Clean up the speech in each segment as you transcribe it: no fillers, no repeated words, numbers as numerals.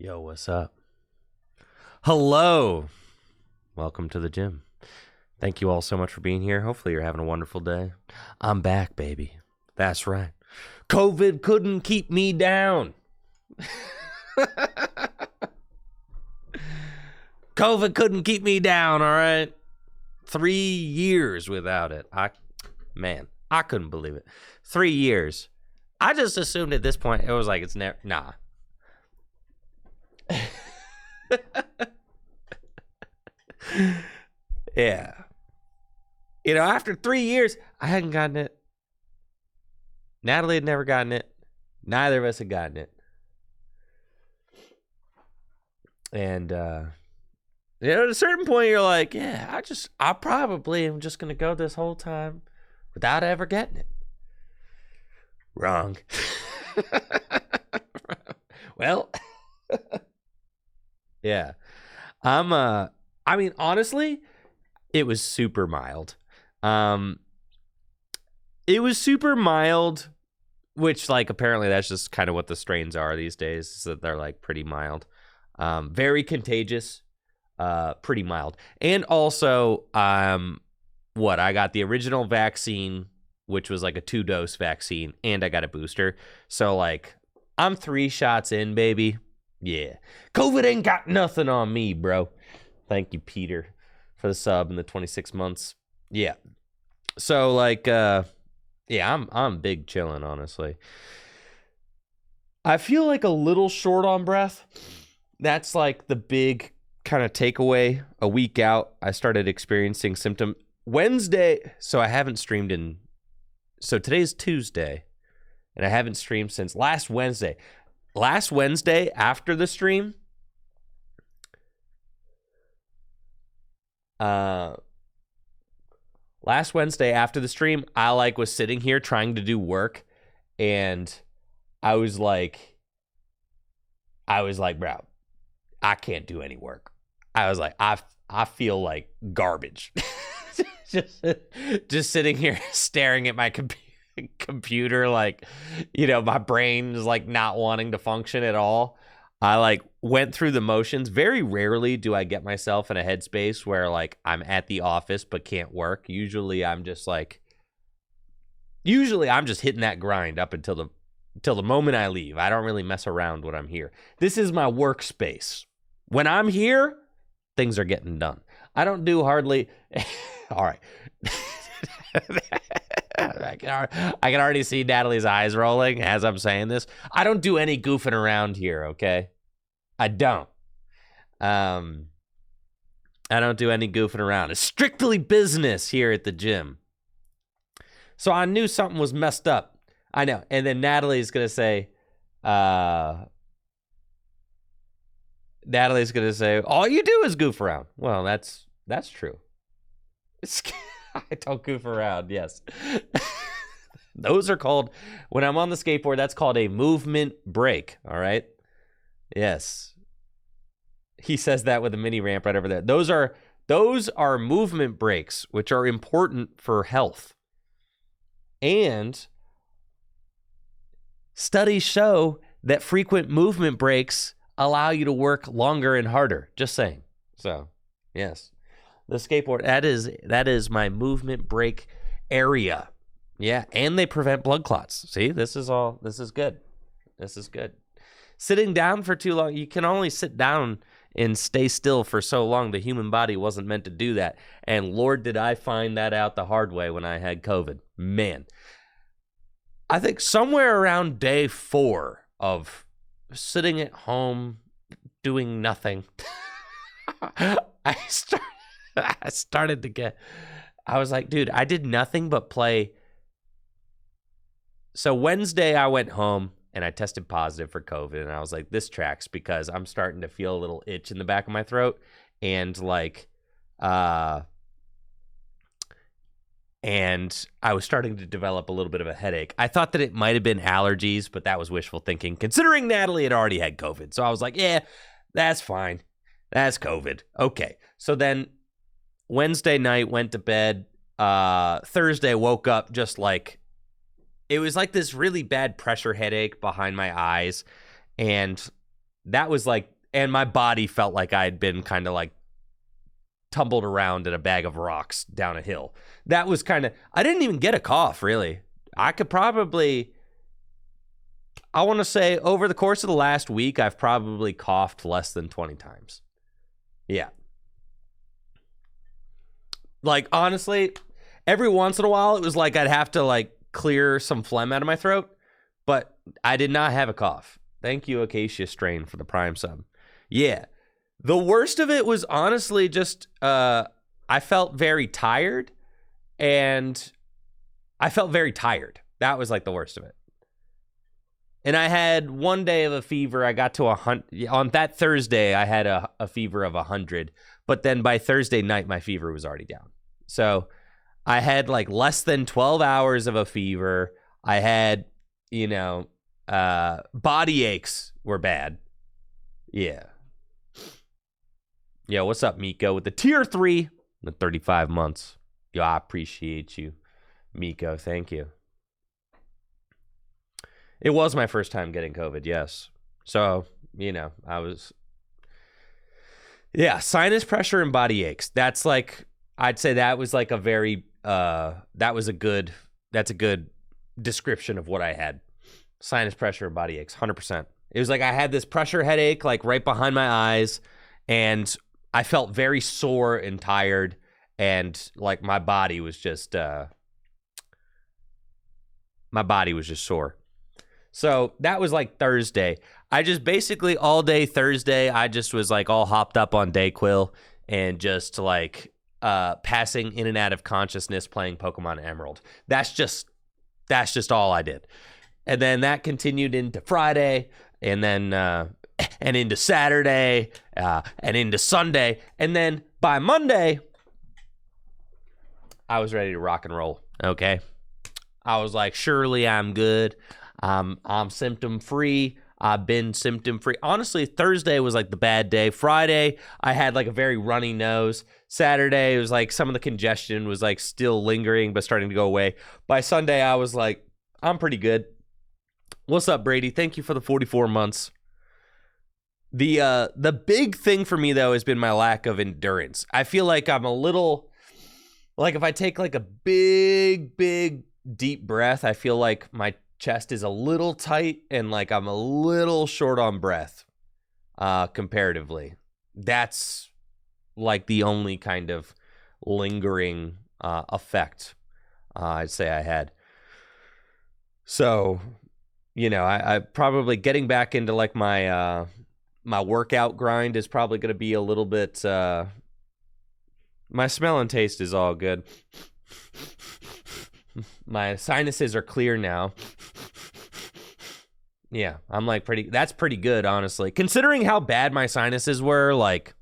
Yo, what's up? Hello. Welcome to the gym. Thank you all so much for being here. Hopefully you're having a wonderful day. I'm back, baby. That's right. COVID couldn't keep me down. COVID couldn't keep me down, all right? 3 years without it. I couldn't believe it. 3 years. I just assumed at this point, it was like, it's never, nah. Yeah. You know, after 3 years, I hadn't gotten it. Natalie had never gotten it. Neither of us had gotten it. And, you know, at a certain point, you're like, yeah, I probably am just going to go this whole time without ever getting it. Wrong. Well, yeah. I mean, honestly, it was super mild. It was super mild, which, like, apparently that's just kind of what the strains are these days, is that they're, like, pretty mild. Very contagious, pretty mild. And also, I got the original vaccine, which was, like, a 2-dose vaccine, and I got a booster. So, like, I'm 3 shots in, baby. Yeah. COVID ain't got nothing on me, bro. Thank you, Peter, for the sub and the 26 months. Yeah. So, like, yeah, I'm big chilling, honestly. I feel like a little short on breath. That's, like, the big kind of takeaway. A week out, I started experiencing symptoms. Wednesday, so I haven't streamed in... So today's Tuesday, and I haven't streamed since last Wednesday. Last Wednesday, after the stream... Last Wednesday after the stream, I was sitting here trying to do work, and I was like, bro, I can't do any work. I was like, I feel like garbage. just sitting here staring at my computer, like, you know, my brain is like not wanting to function at all. I like went through the motions. Very rarely do I get myself in a headspace where like I'm at the office but can't work. Usually I'm just hitting that grind up until the moment I leave. I don't really mess around when I'm here. This is my workspace. When I'm here, things are getting done. I don't do hardly all right. I can already see Natalie's eyes rolling as I'm saying this. I don't do any goofing around here, okay? I don't. I don't do any goofing around. It's strictly business here at the gym. So I knew something was messed up. I know. And then Natalie's going to say, all you do is goof around. Well, that's true. I don't goof around, yes. Those are called, when I'm on the skateboard, that's called a movement break, all right? Yes. He says that with a mini ramp right over there. Those are movement breaks, which are important for health. And studies show that frequent movement breaks allow you to work longer and harder. Just saying. So, yes. The skateboard, that is my movement break area. Yeah, and they prevent blood clots. See, this is good. This is good. Sitting down for too long, you can only sit down and stay still for so long. The human body wasn't meant to do that. And Lord, did I find that out the hard way when I had COVID. Man. I think somewhere around day 4 of sitting at home doing nothing, I was like, dude, I did nothing but play. So Wednesday I went home and I tested positive for COVID, and I was like, this tracks, because I'm starting to feel a little itch in the back of my throat, and and I was starting to develop a little bit of a headache. I thought that it might have been allergies, but that was wishful thinking, considering Natalie had already had COVID. So I was like, yeah, that's fine. That's COVID. Okay. So then Wednesday night, went to bed. Thursday, woke up just like, it was like this really bad pressure headache behind my eyes. And that was like and my body felt like I had been kind of like tumbled around in a bag of rocks down a hill. That was kind of, I didn't even get a cough, really. I could probably, I want to say over the course of the last week, I've probably coughed less than 20 times. Yeah. Like, honestly, every once in a while, it was like I'd have to like clear some phlegm out of my throat, but I did not have a cough. Thank you, Acacia Strain, for the Prime sub. Yeah. The worst of it was honestly just I felt very tired, and I felt very tired. That was like the worst of it. And I had one day of a fever. I got to 100. On that Thursday, I had a fever of 100. But then by Thursday night, my fever was already down. So I had like less than 12 hours of a fever. I had, body aches were bad. Yeah. Yeah, what's up, Miko? With the tier 3, the 35 months. Yo, I appreciate you, Miko. Thank you. It was my first time getting COVID, yes. So, I was... Yeah, sinus pressure and body aches. That's like, I'd say that was like a very, that's a good description of what I had. Sinus pressure and body aches, 100%. It was like I had this pressure headache like right behind my eyes, and I felt very sore and tired, and like my body was just sore. So that was like Thursday. I just basically all day Thursday, I just was like all hopped up on Dayquil and just like passing in and out of consciousness playing Pokemon Emerald. That's just all I did. And then that continued into Friday, and then and into Saturday, and into Sunday. And then by Monday, I was ready to rock and roll. Okay. I was like, surely I'm good. I'm symptom free. I've been symptom free. Honestly, Thursday was like the bad day. Friday, I had like a very runny nose. Saturday, it was like some of the congestion was like still lingering, but starting to go away. By Sunday, I was like, I'm pretty good. What's up, Brady? Thank you for the 44 months. The big thing for me, though, has been my lack of endurance. I feel like I'm a little, like if I take like a big deep breath, I feel like my chest is a little tight and like I'm a little short on breath comparatively. That's like the only kind of lingering effect I'd say I had. So, I probably getting back into like my my workout grind is probably going to be a little bit my smell and taste is all good. My sinuses are clear now. Yeah, I'm like that's pretty good, honestly. Considering how bad my sinuses were like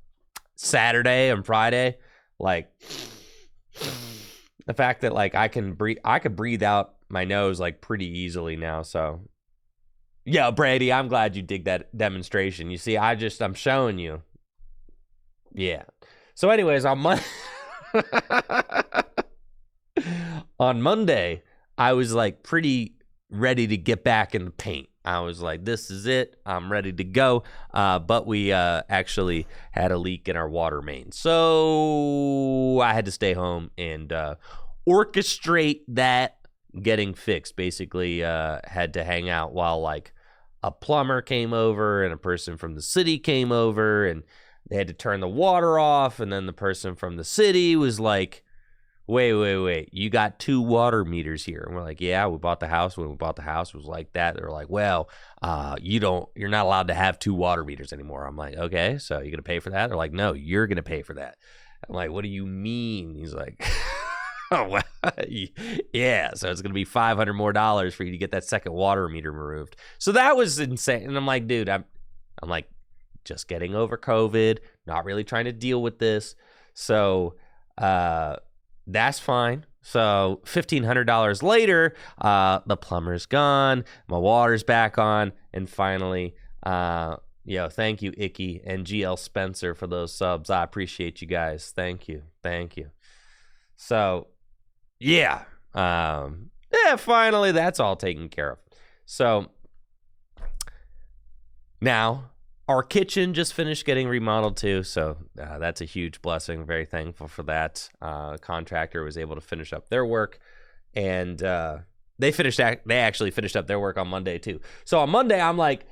Saturday and Friday, like the fact that like I could breathe out my nose like pretty easily now. So yeah, Brady, I'm glad you dig that demonstration. You see, I'm showing you. Yeah. So anyways, on Monday, I was like pretty ready to get back in the paint. I was like, this is it. I'm ready to go. But we actually had a leak in our water main. So I had to stay home and orchestrate that getting fixed. Basically, had to hang out while like a plumber came over and a person from the city came over, and they had to turn the water off. And then the person from the city was like, wait, you got 2 water meters here. And we're like, yeah, we bought the house. When we bought the house, it was like that. They're like, well, you're not allowed to have 2 water meters anymore. I'm like, okay, so you're going to pay for that? They're like, no, you're going to pay for that. I'm like, what do you mean? He's like, oh, well, yeah, so it's going to be $500 more for you to get that second water meter removed. So that was insane. And I'm like, dude, I'm like just getting over COVID, not really trying to deal with this. So, that's fine. So $1,500 later, the plumber's gone, my water's back on, and finally, thank you, Icky and GL Spencer, for those subs. I appreciate you guys. Thank you. So, yeah, finally, that's all taken care of. So now Our kitchen just finished getting remodeled too, so that's a huge blessing. Very thankful for that. Contractor was able to finish up their work, and they actually finished up their work on Monday too. So on Monday, I'm like,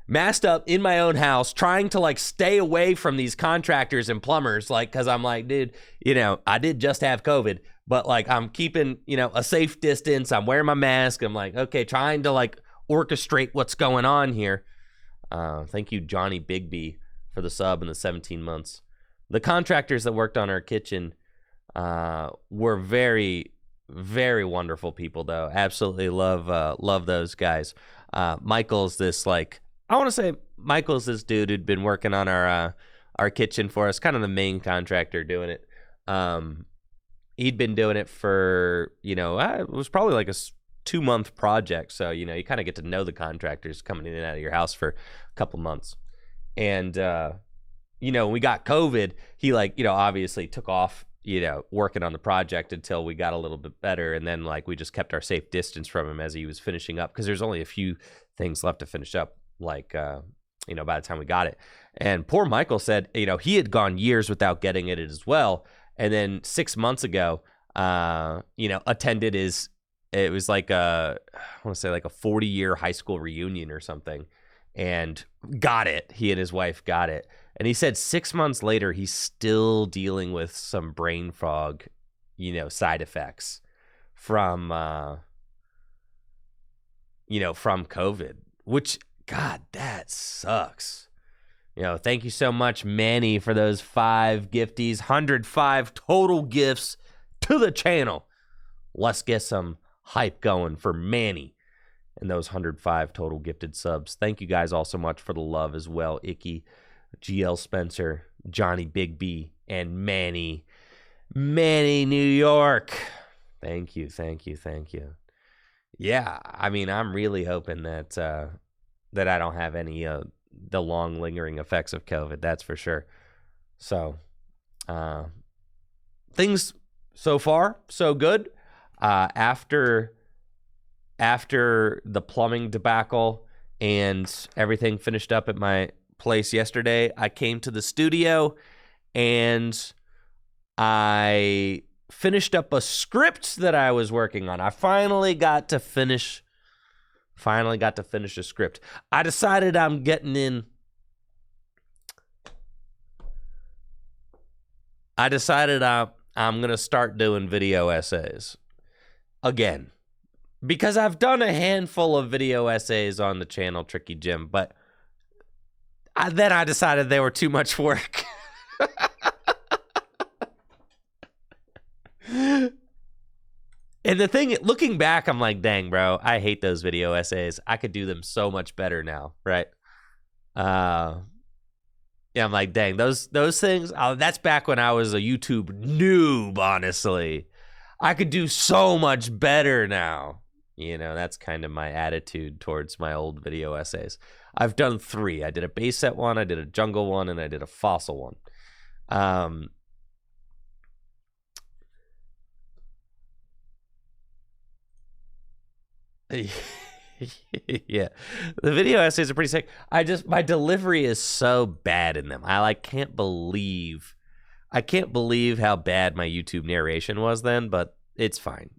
masked up in my own house, trying to like stay away from these contractors and plumbers, like, because I'm like, dude, I did just have COVID, but like I'm keeping, a safe distance. I'm wearing my mask. I'm like, okay, trying to like orchestrate what's going on here. Thank you, Johnny Bigby, for the sub and the 17 months. The contractors that worked on our kitchen were very, very wonderful people, though. Absolutely love those guys. Michael's this dude who'd been working on our kitchen for us, kind of the main contractor doing it. He'd been doing it for, it was probably like a 2-month project. So, you kind of get to know the contractors coming in and out of your house for a couple months. And, when we got COVID, he obviously took off, working on the project until we got a little bit better. And then we just kept our safe distance from him as he was finishing up, because there's only a few things left to finish up, by the time we got it. And poor Michael said, he had gone years without getting it as well. And then 6 months ago, attended it was like I want to say like a 40-year high school reunion or something, and got it. He and his wife got it. And he said 6 months later, he's still dealing with some brain fog, side effects from COVID, which, God, that sucks. Thank you so much, Manny, for those 5 gifties, 105 total gifts to the channel. Let's get some hype going for Manny and those 105 total gifted subs. Thank you guys all so much for the love as well. Icky, GL Spencer, Johnny Big B, and Manny New York. Thank you. Yeah, I mean, I'm really hoping that that I don't have any the long lingering effects of COVID. That's for sure. So things so far so good. After the plumbing debacle and everything finished up at my place yesterday, I came to the studio and I finished up a script that I was working on. I finally got to finish a script. I decided I'm going to start doing video essays again, because I've done a handful of video essays on the channel Tricky Jim, but then I decided they were too much work. And the thing, looking back, I'm like, dang, bro, I hate those video essays. I could do them so much better now, right? Yeah, I'm like, dang, those things, that's back when I was a YouTube noob, honestly. I could do so much better now. That's kind of my attitude towards my old video essays. I've done 3. I did a base set one, I did a jungle one, and I did a fossil one. Yeah, the video essays are pretty sick. My delivery is so bad in them. I can't believe how bad my YouTube narration was then, but it's fine,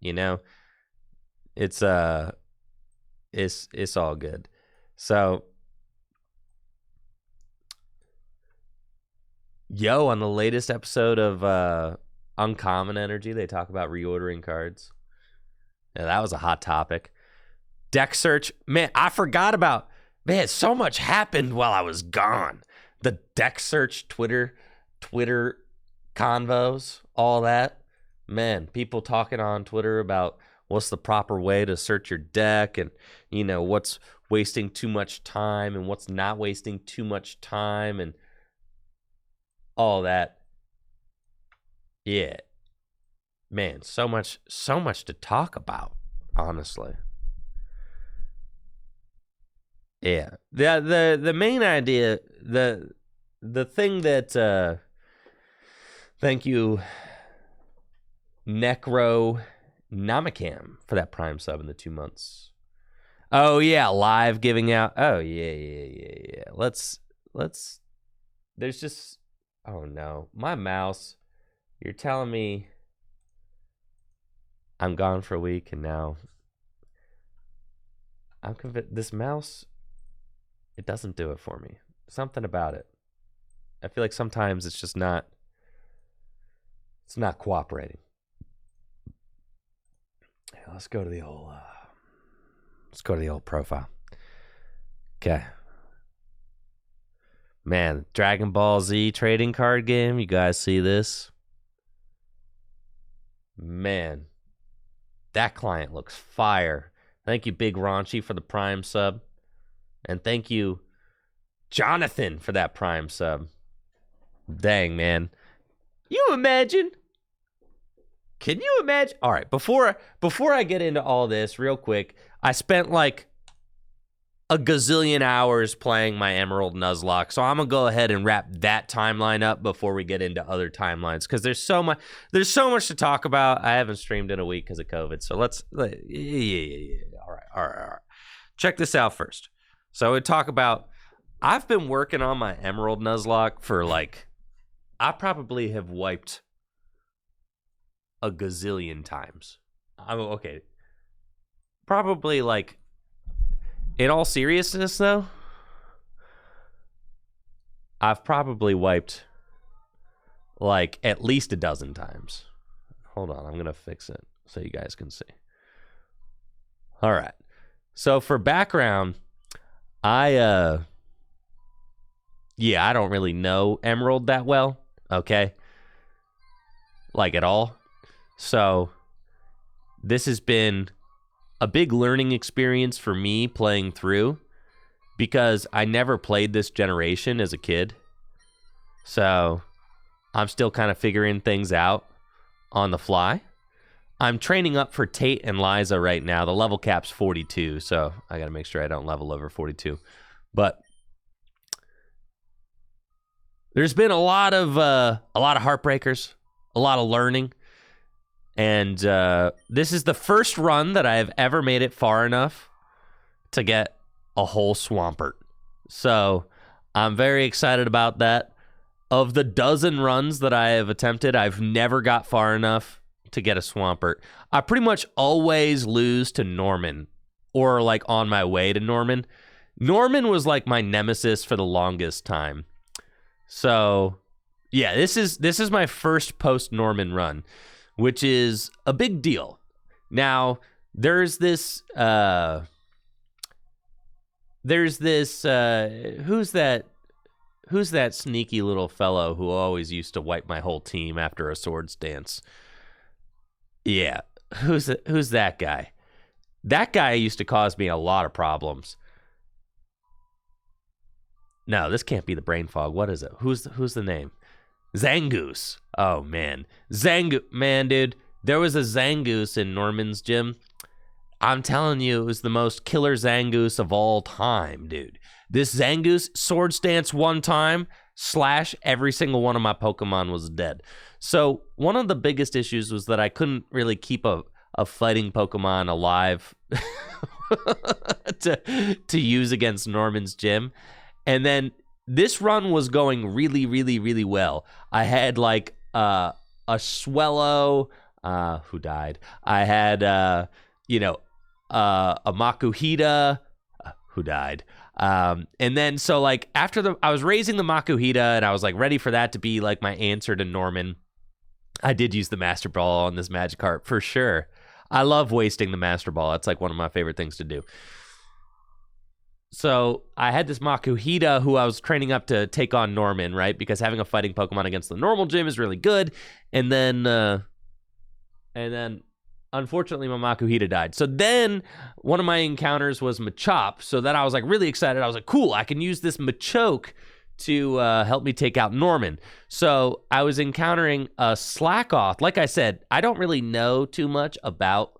It's all good. So, on the latest episode of Uncommon Energy, they talk about reordering cards. Yeah, that was a hot topic. Deck search, man, I forgot about, so much happened while I was gone. The deck search, Twitter convos, all that. Man, people talking on Twitter about what's the proper way to search your deck, and what's wasting too much time and what's not wasting too much time, and all that. Yeah, man, so much to talk about, honestly. Yeah, the main idea, the thing that thank you, Necro Namicam, for that Prime sub in the 2 months. Oh yeah, live giving out. Oh yeah. Let's there's just, oh no, my mouse, you're telling me I'm gone for a week and now I'm convinced this mouse, it doesn't do it for me. Something about it. I feel like sometimes it's just not, it's not cooperating. Let's go to the old profile. Okay. Man, Dragon Ball Z trading card game. You guys see this? Man, that client looks fire. Thank you, Big Raunchy, for the Prime sub. And thank you, Jonathan, for that Prime sub. Dang, man. You imagine? Can you imagine? All right, before I get into all this, real quick, I spent like a gazillion hours playing my Emerald Nuzlocke, so I'm gonna go ahead and wrap that timeline up before we get into other timelines, because there's so much to talk about. I haven't streamed in a week because of COVID, so yeah. All right. Check this out first. So we talk about, I've been working on my Emerald Nuzlocke for like, I probably have wiped a gazillion times. Okay. Probably like, in all seriousness though, I've probably wiped like at least a dozen times. Hold on, I'm going to fix it so you guys can see. All right. So for background, I don't really know Emerald that well, okay? Like at all. So this has been a big learning experience for me playing through, because I never played this generation as a kid. So I'm still kind of figuring things out on the fly. I'm training up for Tate and Liza right now. The level cap's 42, so I got to make sure I don't level over 42. But there's been a lot of heartbreakers, a lot of learning. And this is the first run that I have ever made it far enough to get a whole Swampert. So I'm very excited about that. Of the dozen runs that I have attempted, I've never got far enough to get a Swampert. I pretty much always lose to Norman, or like on my way to Norman. Norman was like my nemesis for the longest time. So yeah, this is my first post-Norman run, which is a big deal. Now, there's this who's that sneaky little fellow who always used to wipe my whole team after a swords dance? Yeah, who's that guy? That guy used to cause me a lot of problems. No, this can't be the brain fog. What is it? Who's the name? Zangoose. Oh, man. Man, dude, there was a Zangoose in Norman's gym. I'm telling you, it was the most killer Zangoose of all time, dude. This Zangoose sword stance one time, slash, every single one of my Pokemon was dead. So one of the biggest issues was that I couldn't really keep a fighting Pokemon alive to use against Norman's gym. And then this run was going really, really, really well. I had like a Swellow who died. I had a Makuhita who died. And then so like after I was raising the Makuhita and I was like ready for that to be like my answer to Norman. I did use the Master Ball on this Magikarp for sure. I love wasting the Master Ball. That's like one of my favorite things to do. So I had this Makuhita who I was training up to take on Norman, right? Because having a fighting Pokemon against the normal gym is really good. And then unfortunately my Makuhita died. So then one of my encounters was Machop. So then I was like really excited. I was like, cool, I can use this Machoke to help me take out Norman. So I was encountering a Slackoth. Like I said, I don't really know too much about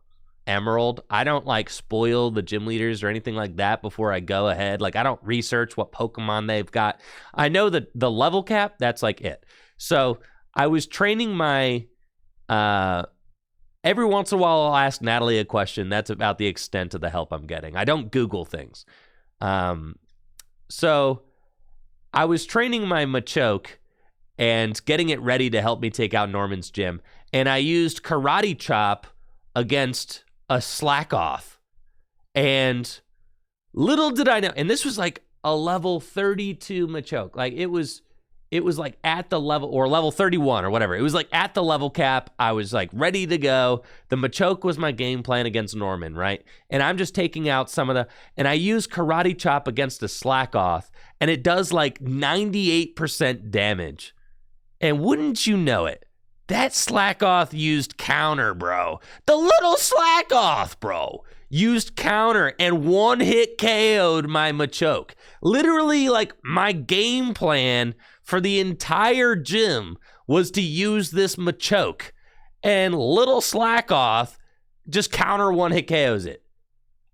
Emerald. I don't like spoil the gym leaders or anything like that before I go ahead. Like I don't research what Pokemon they've got. I know that the level cap, that's like it. So I was training my every once in a while I'll ask Natalie a question. That's about the extent of the help I'm getting. I don't Google things. So I was training my Machoke and getting it ready to help me take out Norman's gym. And I used Karate Chop against a Slack Off. And little did I know, and this was like a level 32 Machoke. Like it was like at the level, or level 31 or whatever. It was like at the level cap. I was like ready to go. The Machoke was my game plan against Norman, right? And I'm just taking out and I use Karate Chop against the Slack Off, and it does like 98% damage. And wouldn't you know it, that Slack Off used counter, bro. The little Slack Off, bro, used counter and one-hit KO'd my Machoke. Literally, like, my game plan for the entire gym was to use this Machoke, and little Slack Off just counter one-hit KOs it.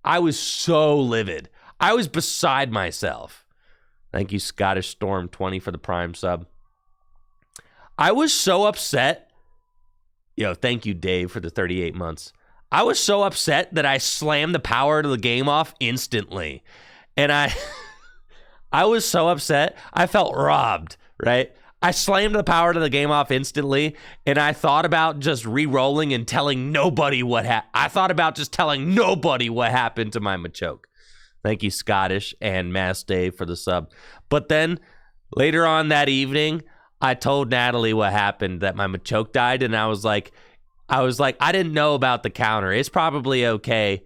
I was so livid. I was beside myself. Thank you, Scottish Storm 20 for the Prime sub. I was so upset. Thank you, Dave, for the 38 months. I was so upset that I slammed the power to the game off instantly. And I was so upset. I felt robbed, right? I slammed the power to the game off instantly, and I thought about just re-rolling and telling nobody what happened. I thought about just telling nobody what happened to my Machoke. Thank you, Scottish and Mass Dave, for the sub. But then later on that evening, I told Natalie what happened, that my Machoke died, and I was like, I didn't know about the counter. It's probably okay.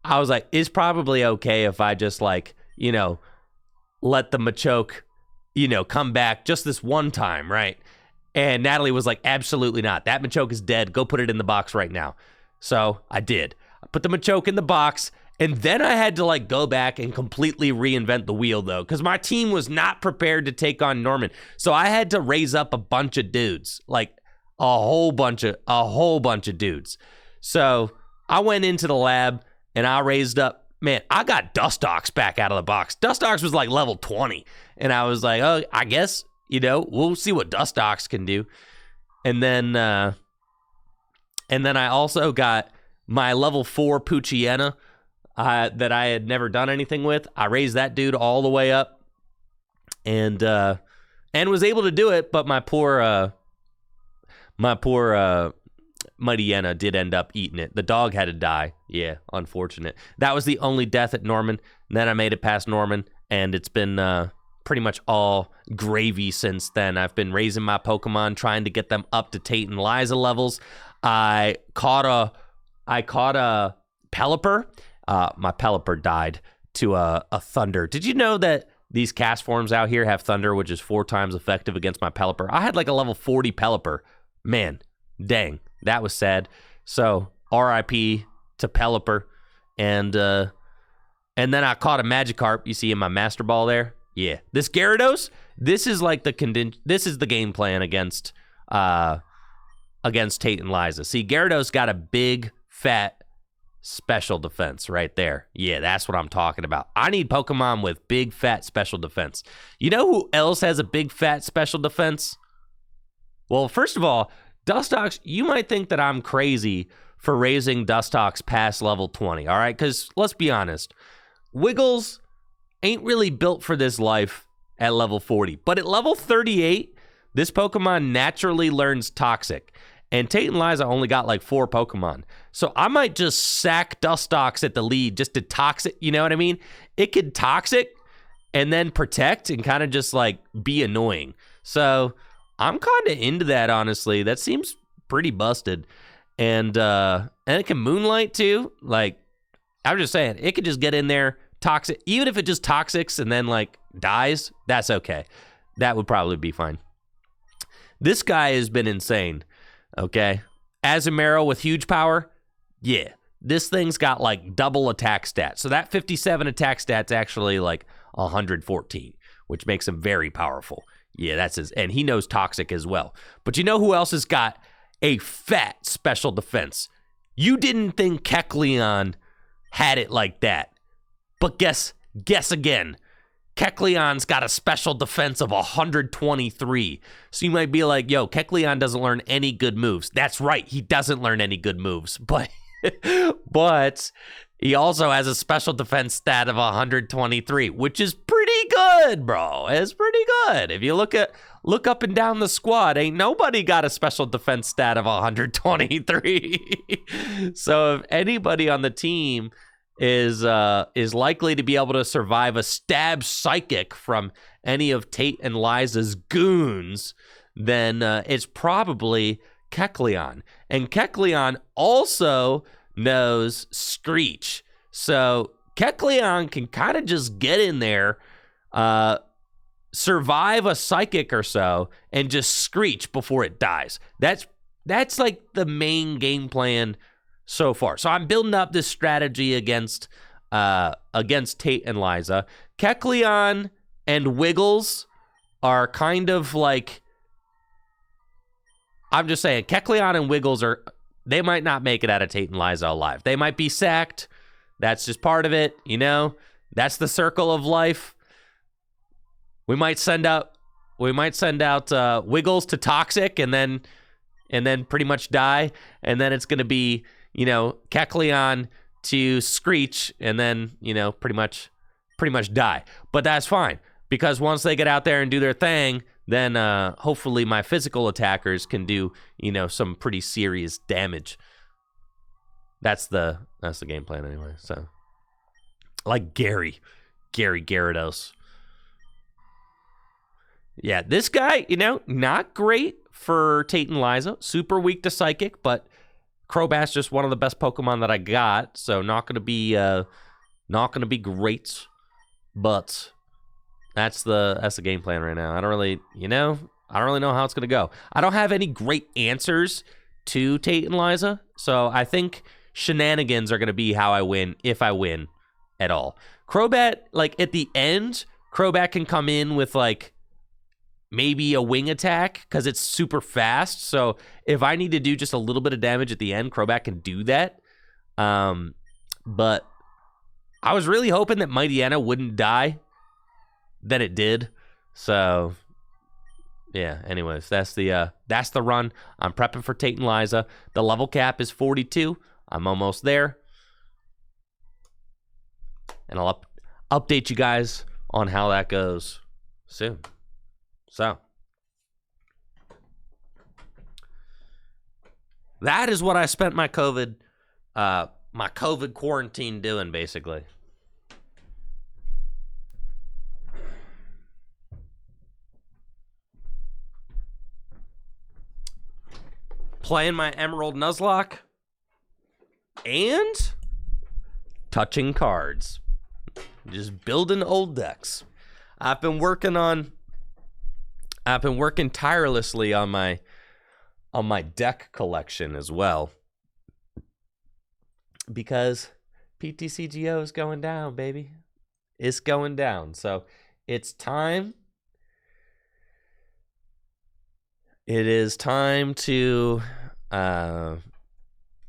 I was like, it's probably okay if I just let the Machoke, come back just this one time, right? And Natalie was like, absolutely not. That Machoke is dead. Go put it in the box right now. So I did. I put the Machoke in the box. And then I had to go back and completely reinvent the wheel, though, because my team was not prepared to take on Norman. So I had to raise up a bunch of dudes, like a whole bunch of dudes. So I went into the lab and I raised up. Man, I got Dustox back out of the box. Dustox was like level 20, and I was like, oh, I guess we'll see what Dustox can do. And then I also got my level 4 Poochyena. That I had never done anything with. I raised that dude all the way up, and was able to do it. But my poor Mighty Yenna did end up eating it. The dog had to die. Yeah, unfortunate. That was the only death at Norman. And then I made it past Norman, and it's been pretty much all gravy since then. I've been raising my Pokemon, trying to get them up to Tate and Liza levels. I caught a Pelipper. My Pelipper died to a Thunder. Did you know that these cast forms out here have Thunder, which is 4 times effective against my Pelipper? I had like a level 40 Pelipper. Man, dang, that was sad. So RIP to Pelipper. And then I caught a Magikarp, you see in my Master Ball there. Yeah, this Gyarados, this is like this is the game plan against Tate and Liza. See, Gyarados got a big, fat special defense right there. Yeah, that's what I'm talking about. I need Pokemon with big, fat special defense. You know who else has a big, fat special defense? Well, first of all, Dustox, you might think that I'm crazy for raising Dustox past level 20, all right? Because let's be honest, Wiggles ain't really built for this life at level 40. But at level 38, this Pokemon naturally learns Toxic. And Tate and Liza only got like 4 Pokemon. So I might just sack Dustox at the lead just to Toxic, you know what I mean? It could Toxic and then Protect and kind of just like be annoying. So I'm kind of into that, honestly. That seems pretty busted. And it can Moonlight too. Like, I'm just saying, it could just get in there, Toxic. Even if it just Toxics and then like dies, that's okay. That would probably be fine. This guy has been insane. Okay, Azumarill with huge power, yeah. This thing's got like double attack stats. So that 57 attack stat's actually like 114, which makes him very powerful. Yeah, that's his, and he knows Toxic as well. But you know who else has got a fat special defense? You didn't think Kecleon had it like that. But guess again. Kecleon's got a special defense of 123. So you might be like, yo, Kecleon doesn't learn any good moves. That's right, he doesn't learn any good moves. But He also has a special defense stat of 123, which is pretty good, bro. It's pretty good. If you look up and down the squad, ain't nobody got a special defense stat of 123. So if anybody on the team is likely to be able to survive a stab psychic from any of Tate and Liza's goons, then it's probably Kecleon. And Kecleon also knows Screech. So Kecleon can kind of just get in there, survive a psychic or so, and just screech before it dies. That's like the main game plan so far. So I'm building up this strategy against Tate and Liza. Kecleon and Wiggles are kind of like, I'm just saying, Kecleon and Wiggles they might not make it out of Tate and Liza alive. They might be sacked. That's just part of it, you know? That's the circle of life. We might send out Wiggles to Toxic and then pretty much die. And then it's going to be, you know, Kecleon to Screech and then, you know, pretty much die. But that's fine, because once they get out there and do their thing, then hopefully my physical attackers can do, you know, some pretty serious damage. That's the game plan anyway. So, like Gary Gyarados. Yeah, this guy, you know, not great for Tate and Liza. Super weak to Psychic, but Crobat's just one of the best Pokemon that I got. So not gonna be great, but that's the game plan right now. I don't really know how it's gonna go. I don't have any great answers to Tate and Liza, so I think shenanigans are gonna be how I win, if I win at all. Crobat, like at the end, Crobat can come in with like maybe a wing attack because it's super fast. So if I need to do just a little bit of damage at the end, Crobat can do that. But I was really hoping that Mightyena wouldn't die. Then it did. So yeah, anyways, that's the run. I'm prepping for Tate and Liza. The level cap is 42. I'm almost there. And I'll update you guys on how that goes soon. So that is what I spent my COVID quarantine doing, basically. Playing my Emerald Nuzlocke and touching cards. Just building old decks. I've been working tirelessly on my deck collection as well, because PTCGO is going down, baby. It's going down. So it's time. It is time to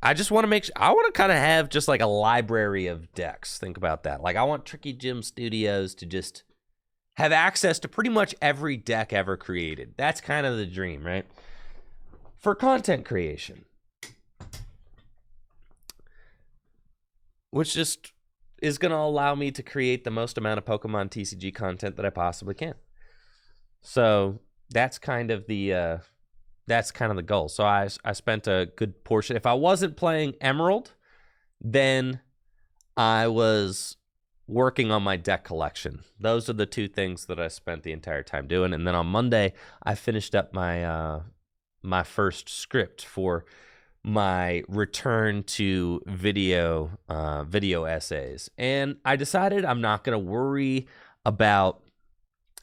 I just want to make sure, I want to kind of have just like a library of decks. Think about that. Like I want Tricky Jim Studios to just have access to pretty much every deck ever created. That's kind of the dream, right? For content creation. Which just is going to allow me to create the most amount of Pokemon TCG content that I possibly can. So that's kind of the goal. So I spent a good portion. If I wasn't playing Emerald, then I was working on my deck collection. Those are the two things that I spent the entire time doing. And then on Monday, I finished up my my first script for my return to video essays. And I decided I'm not going to worry about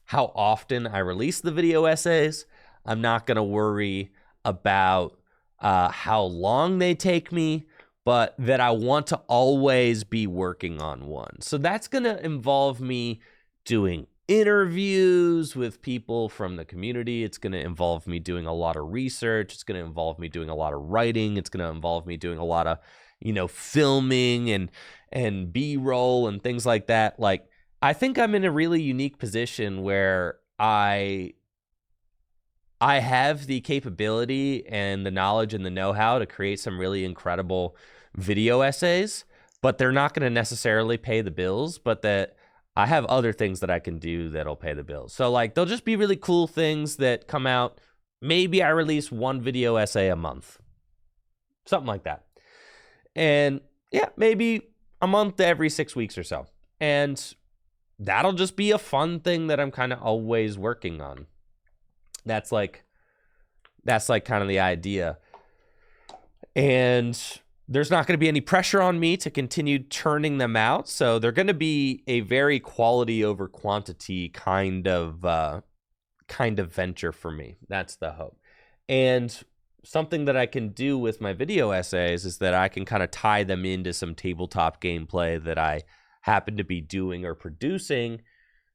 how often I release the video essays. I'm not going to worry about how long they take me, but that I want to always be working on one. So that's going to involve me doing interviews with people from the community. It's going to involve me doing a lot of research. It's going to involve me doing a lot of writing. It's going to involve me doing a lot of, filming and B-roll and things like that. Like, I think I'm in a really unique position where I have the capability and the knowledge and the know-how to create some really incredible video essays, but they're not going to necessarily pay the bills, but that I have other things that I can do that'll pay the bills. So like they'll just be really cool things that come out. Maybe I release one video essay a month, something like that. And yeah, maybe a month to every 6 weeks or so. And that'll just be a fun thing that I'm kind of always working on. That's like kind of the idea. And there's not going to be any pressure on me to continue churning them out. So they're going to be a very quality over quantity kind of venture for me. That's the hope. And something that I can do with my video essays is that I can kind of tie them into some tabletop gameplay that I happen to be doing or producing.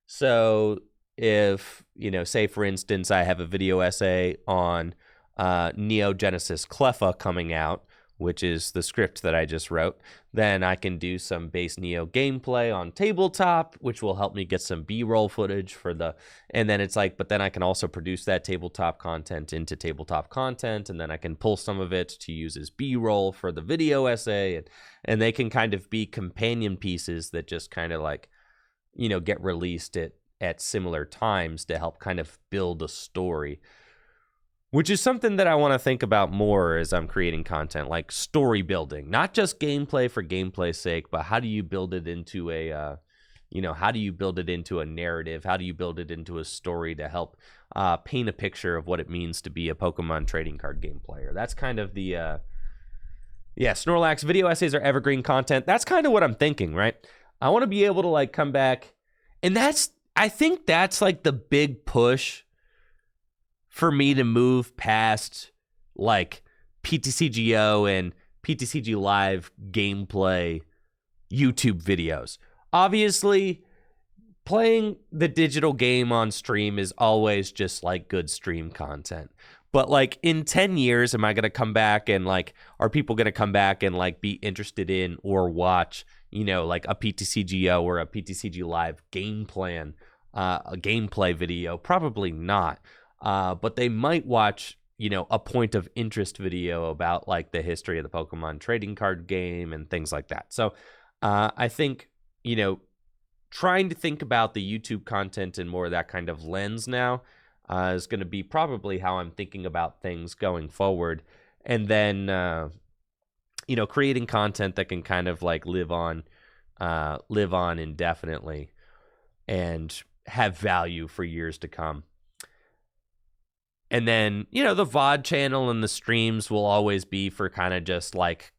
So if, say for instance, I have a video essay on Neo Genesis Cleffa coming out, which is the script that I just wrote, then I can do some base Neo gameplay on tabletop, which will help me get some B-roll footage and then it's like, but then I can also produce that tabletop content into tabletop content, and then I can pull some of it to use as B-roll for the video essay, and they can kind of be companion pieces that just kind of like, get released at similar times to help kind of build a story. Which is something that I want to think about more as I'm creating content, like story building, not just gameplay for gameplay's sake, but how do you build it into a narrative? How do you build it into a story to help paint a picture of what it means to be a Pokemon trading card game player? That's kind of the, Snorlax video essays are evergreen content. That's kind of what I'm thinking, right? I want to be able to like come back, and I think that's like the big push for me to move past like PTCGO and PTCG Live gameplay YouTube videos. Obviously, playing the digital game on stream is always just like good stream content. But like in 10 years, am I going to come back and like, are people going to come back and like be interested in or watch, like a PTCGO or a PTCG Live game plan, a gameplay video? Probably not. But they might watch, a point of interest video about like the history of the Pokemon trading card game and things like that. So I think, trying to think about the YouTube content in more of that kind of lens now is going to be probably how I'm thinking about things going forward. And then, creating content that can kind of like live on indefinitely and have value for years to come. And then, the VOD channel and the streams will always be for kind of just like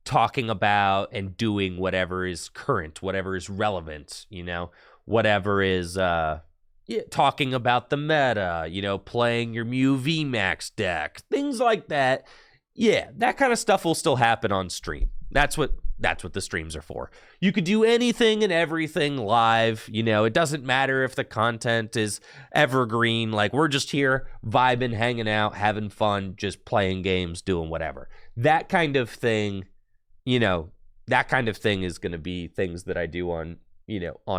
talking about and doing whatever is current, whatever is relevant, whatever is talking about the meta, playing your Mew VMAX deck, things like that. Yeah, that kind of stuff will still happen on stream. That's what the streams are for. You could do anything and everything live. It doesn't matter if the content is evergreen. Like, we're just here vibing, hanging out, having fun, just playing games, doing whatever. That kind of thing, is going to be things that I do on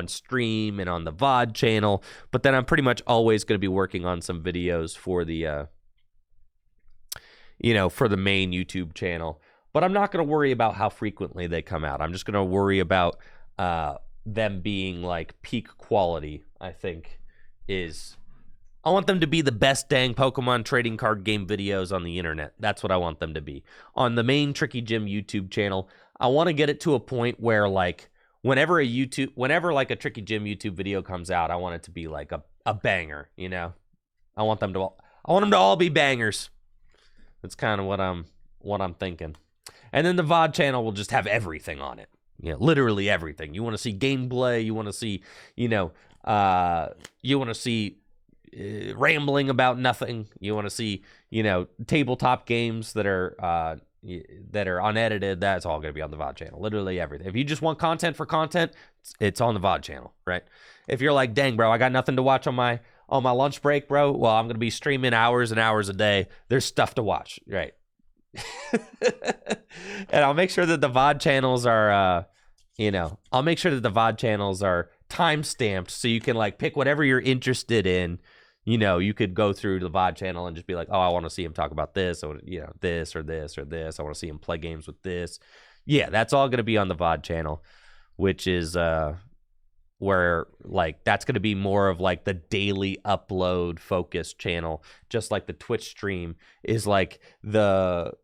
stream and on the VOD channel. But then I'm pretty much always going to be working on some videos for the, for the main YouTube channel. But I'm not going to worry about how frequently they come out. I'm just going to worry about them being like peak quality, I think, I want them to be the best dang Pokemon trading card game videos on the internet. That's what I want them to be. On the main Tricky Jim YouTube channel, I want to get it to a point where like whenever like a Tricky Jim YouTube video comes out, I want it to be like a banger, I want them to all be bangers. That's kind of what I'm thinking. And then the VOD channel will just have everything on it. Literally everything. You want to see gameplay. You want to see, rambling about nothing. You want to see, tabletop games that are unedited. That's all going to be on the VOD channel. Literally everything. If you just want content for content, it's on the VOD channel, right? If you're like, dang, bro, I got nothing to watch on my lunch break, bro. Well, I'm going to be streaming hours and hours a day. There's stuff to watch, right? And I'll make sure that the VOD channels are, time stamped so you can like pick whatever you're interested in. You could go through the VOD channel and just be like, oh, I want to see him talk about this, or this or this or this. I want to see him play games with this. Yeah, that's all going to be on the VOD channel, which is where like that's going to be more of like the daily upload focused channel, just like the Twitch stream is like the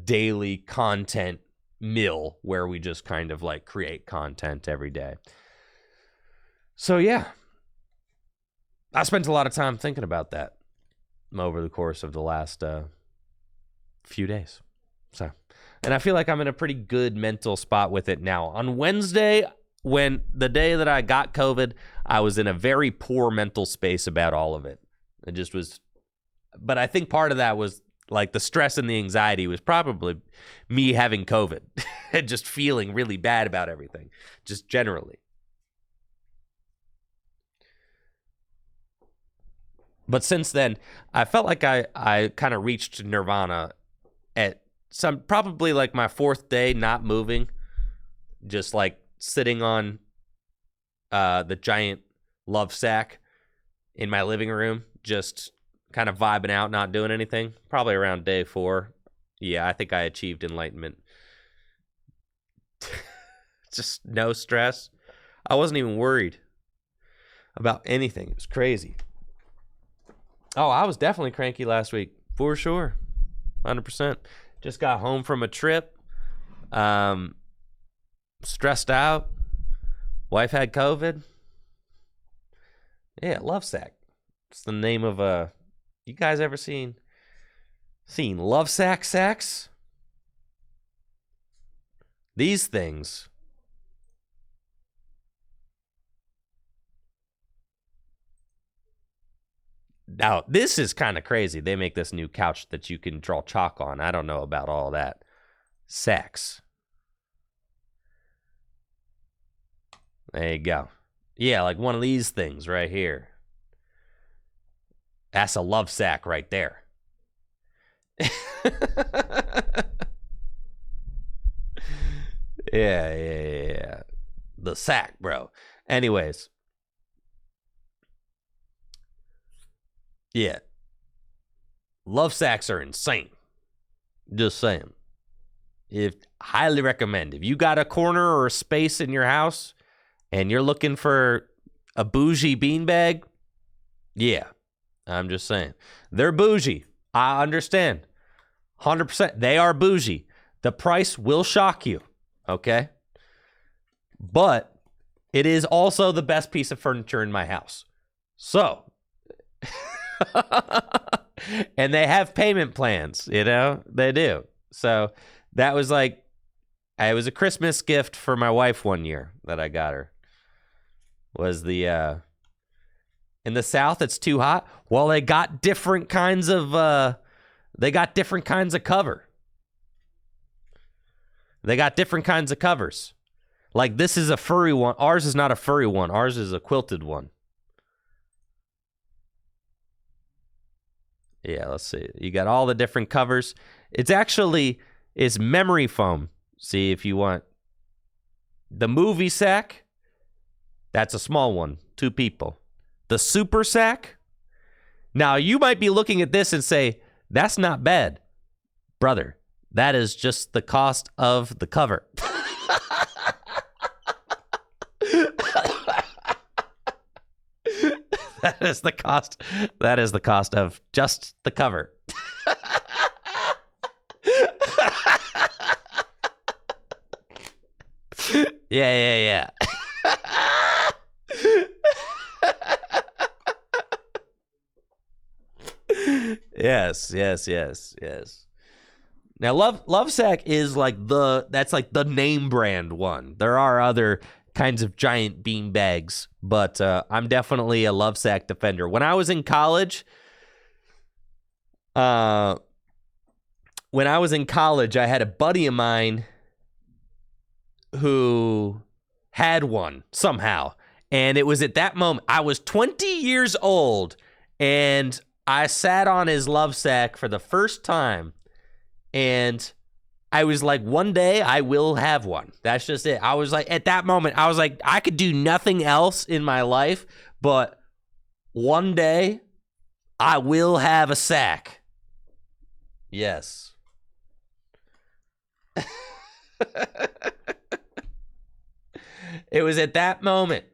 daily content mill where we just kind of like create content every day. So yeah, I spent a lot of time thinking about that over the course of the last few days. So, and I feel like I'm in a pretty good mental spot with it now. On Wednesday, when the day that I got COVID, I was in a very poor mental space about all of it. It just was, but I think part of that was like the stress and the anxiety was probably me having COVID and just feeling really bad about everything, just generally. But since then, I felt like I kind of reached nirvana at some, probably like my fourth day not moving, just like sitting on the giant love sack in my living room, just kind of vibing out, not doing anything. Probably around day 4. Yeah, I think I achieved enlightenment. Just no stress. I wasn't even worried about anything. It was crazy. Oh, I was definitely cranky last week, for sure. 100%. Just got home from a trip. Stressed out. Wife had COVID. Yeah, Love Sack. It's the name of you guys ever seen Love Sack sex? These things. Now, this is kind of crazy. They make this new couch that you can draw chalk on. I don't know about all that. Sex. There you go. Yeah, like one of these things right here. That's a love sack right there. Yeah. The sack, bro. Anyways. Yeah. Love sacks are insane. Just saying. Highly recommend. If you got a corner or a space in your house and you're looking for a bougie beanbag, yeah, I'm just saying. They're bougie. I understand. 100%. They are bougie. The price will shock you, okay? But it is also the best piece of furniture in my house. So, and they have payment plans, you know? They do. So that was like, it was a Christmas gift for my wife one year that I got her. Was the, in the South, it's too hot. Well, they got different kinds of cover. They got different kinds of covers. Like this is a furry one. Ours is not a furry one. Ours is a quilted one. Yeah, let's see. You got all the different covers. It's memory foam. See, if you want the movie sack, that's a small one, 2 people. The super sack. Now, you might be looking at this and say, that's not bad. Brother, that is just the cost of the cover. That is the cost. That is the cost of just the cover. Yeah. Yes. Now, Lovesack is like that's like the name brand one. There are other kinds of giant bean bags, but I'm definitely a Lovesack defender. When I was in college, I had a buddy of mine who had one somehow, and it was at that moment I was 20 years old, and I sat on his Lovesack for the first time, and I was like, one day I will have one. That's just it. I was like, at that moment, I was like, I could do nothing else in my life, but one day I will have a sack. Yes. It was at that moment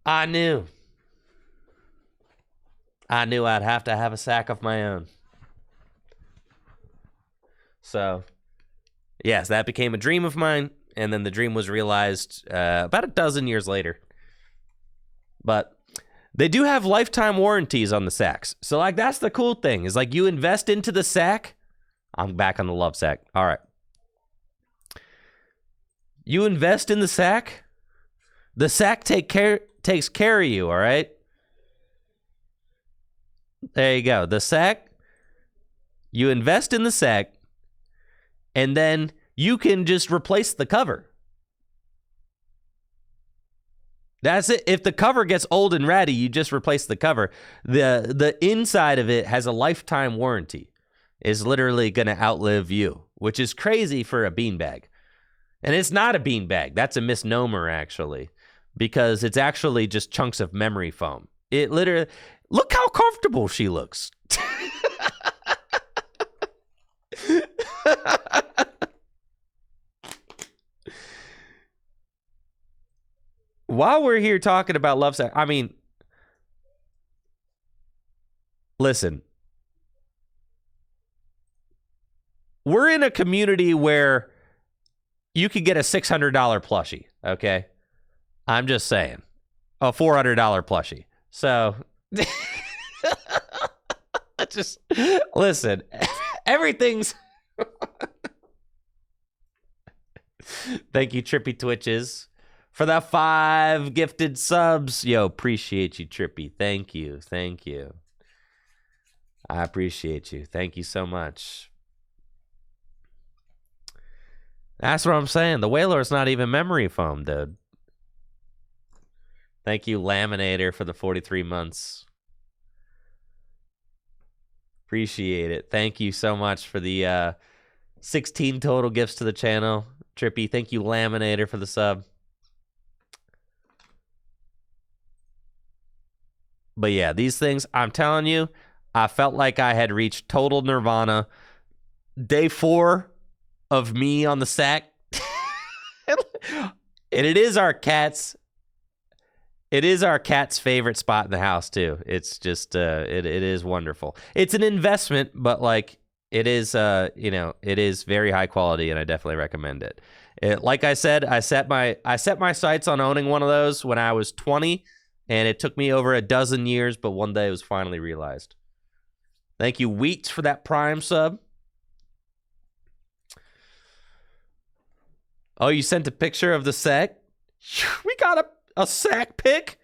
I knew I'd have to have a sack of my own. So, yes, that became a dream of mine, and then the dream was realized about a dozen years later. But they do have lifetime warranties on the sacks. So, like, that's the cool thing, is like you invest into the sack. I'm back on the love sack. All right. You invest in the sack takes care of you, all right? There you go. The sack, you invest in the sack, and then you can just replace the cover. That's it. If the cover gets old and ratty, you just replace the cover. The inside of it has a lifetime warranty. It's literally going to outlive you, which is crazy for a beanbag. And it's not a beanbag. That's a misnomer, actually, because it's actually just chunks of memory foam. It literally, look how comfortable she looks. While we're here talking about love sack, I mean, listen, we're in a community where you could get a $600 plushie, okay? I'm just saying. A $400 plushie. So, just, listen, everything's... Thank you, Trippy Twitches, for the 5 gifted subs. Yo, appreciate you, Trippy. Thank you. Thank you. I appreciate you. Thank you so much. That's what I'm saying. The Whaler is not even memory foam, dude. Thank you, Laminator, for the 43 months. Appreciate it. Thank you so much for the 16 total gifts to the channel. Trippy, thank you, Laminator, for the sub. But yeah, these things, I'm telling you, I felt like I had reached total nirvana. Day 4 of me on the sack. And it is our cat's favorite spot in the house too. It's just it is wonderful. It's an investment, but like it is it is very high quality, and I definitely recommend it. Like I said, I set my sights on owning one of those when I was 20, and it took me over a dozen years, but one day it was finally realized. Thank you, Weeks, for that Prime sub. Oh, you sent a picture of the sack? We got a sack pic?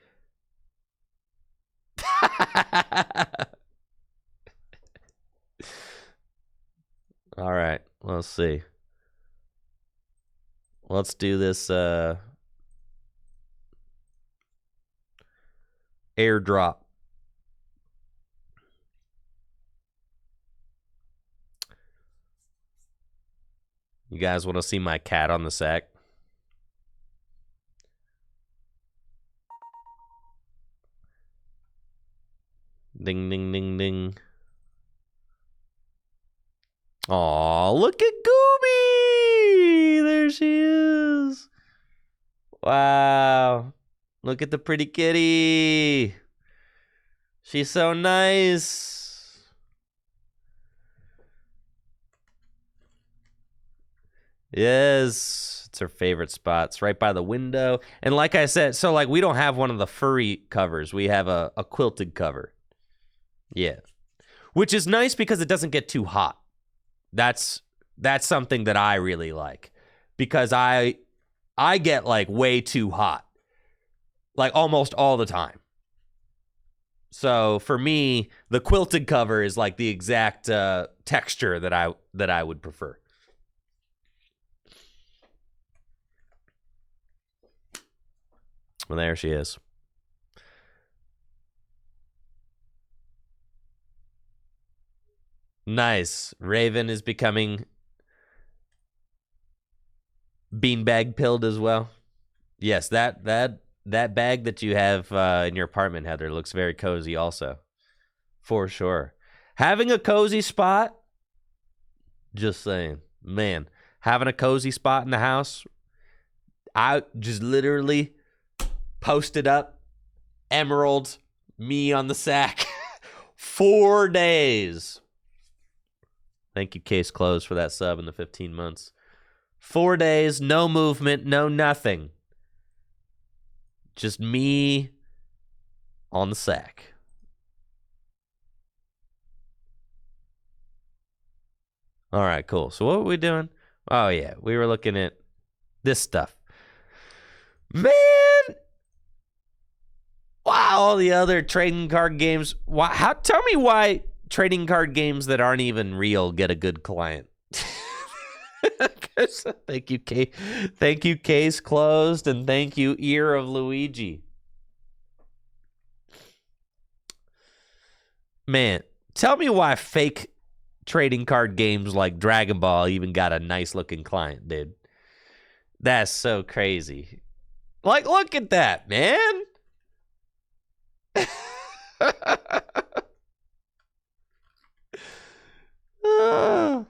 All right, let's see. Let's do this airdrop. You guys want to see my cat on the sack? Ding, ding, ding, ding. Aw, look at Gooby! There she is. Wow. Look at the pretty kitty. She's so nice. Yes, it's her favorite spot. It's right by the window. And like I said, so like we don't have one of the furry covers. We have a quilted cover. Yeah. Which is nice because it doesn't get too hot. That's something that I really like. Because I get like way too hot. Like almost all the time. So for me, the quilted cover is like the exact texture that I would prefer. Well, there she is. Nice. Raven is becoming beanbag pilled as well. Yes, that bag that you have in your apartment, Heather, looks very cozy also. For sure. Having a cozy spot Just saying. Man, having a cozy spot in the house, I just literally posted up, emerald, me on the sack. 4 days. Thank you, Case Closed, for that sub in the 15 months. 4 days, no movement, no nothing. Just me on the sack. All right, cool. So what were we doing? Oh, yeah, we were looking at this stuff. Man! Wow, all the other trading card games. Tell me why trading card games that aren't even real get a good client. Thank you, Thank you, Case Closed, and thank you, Ear of Luigi. Man, tell me why fake trading card games like Dragon Ball even got a nice looking client, dude. That's so crazy. Like, look at that, man.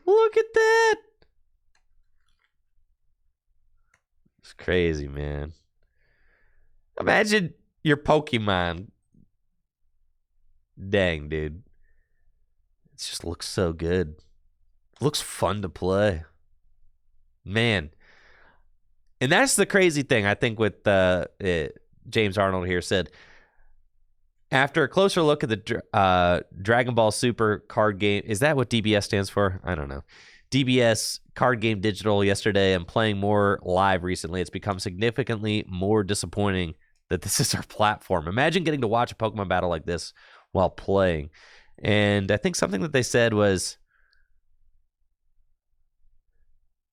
Look at that. It's crazy, man. Imagine your Pokemon. Dang, dude. It just looks so good. Looks fun to play. Man. And that's the crazy thing, I think, with James Arnold here said, after a closer look at the Dragon Ball Super card game, is that what DBS stands for? I don't know. DBS card game digital yesterday and playing more live recently, it's become significantly more disappointing that this is our platform. Imagine getting to watch a Pokemon battle like this while playing. And I think something that they said was,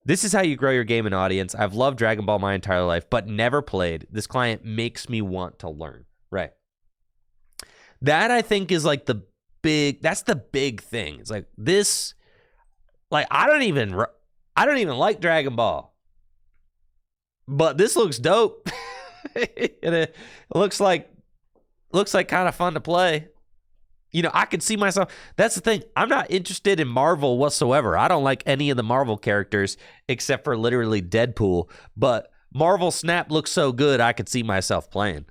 this is how you grow your game and audience. I've loved Dragon Ball my entire life, but never played. This client makes me want to learn. Right. That, I think, is like that's the big thing. It's like this, like, I don't even like Dragon Ball, but this looks dope. It looks like kind of fun to play. You know, I could see myself. That's the thing. I'm not interested in Marvel whatsoever. I don't like any of the Marvel characters except for literally Deadpool. But Marvel Snap looks so good, I could see myself playing.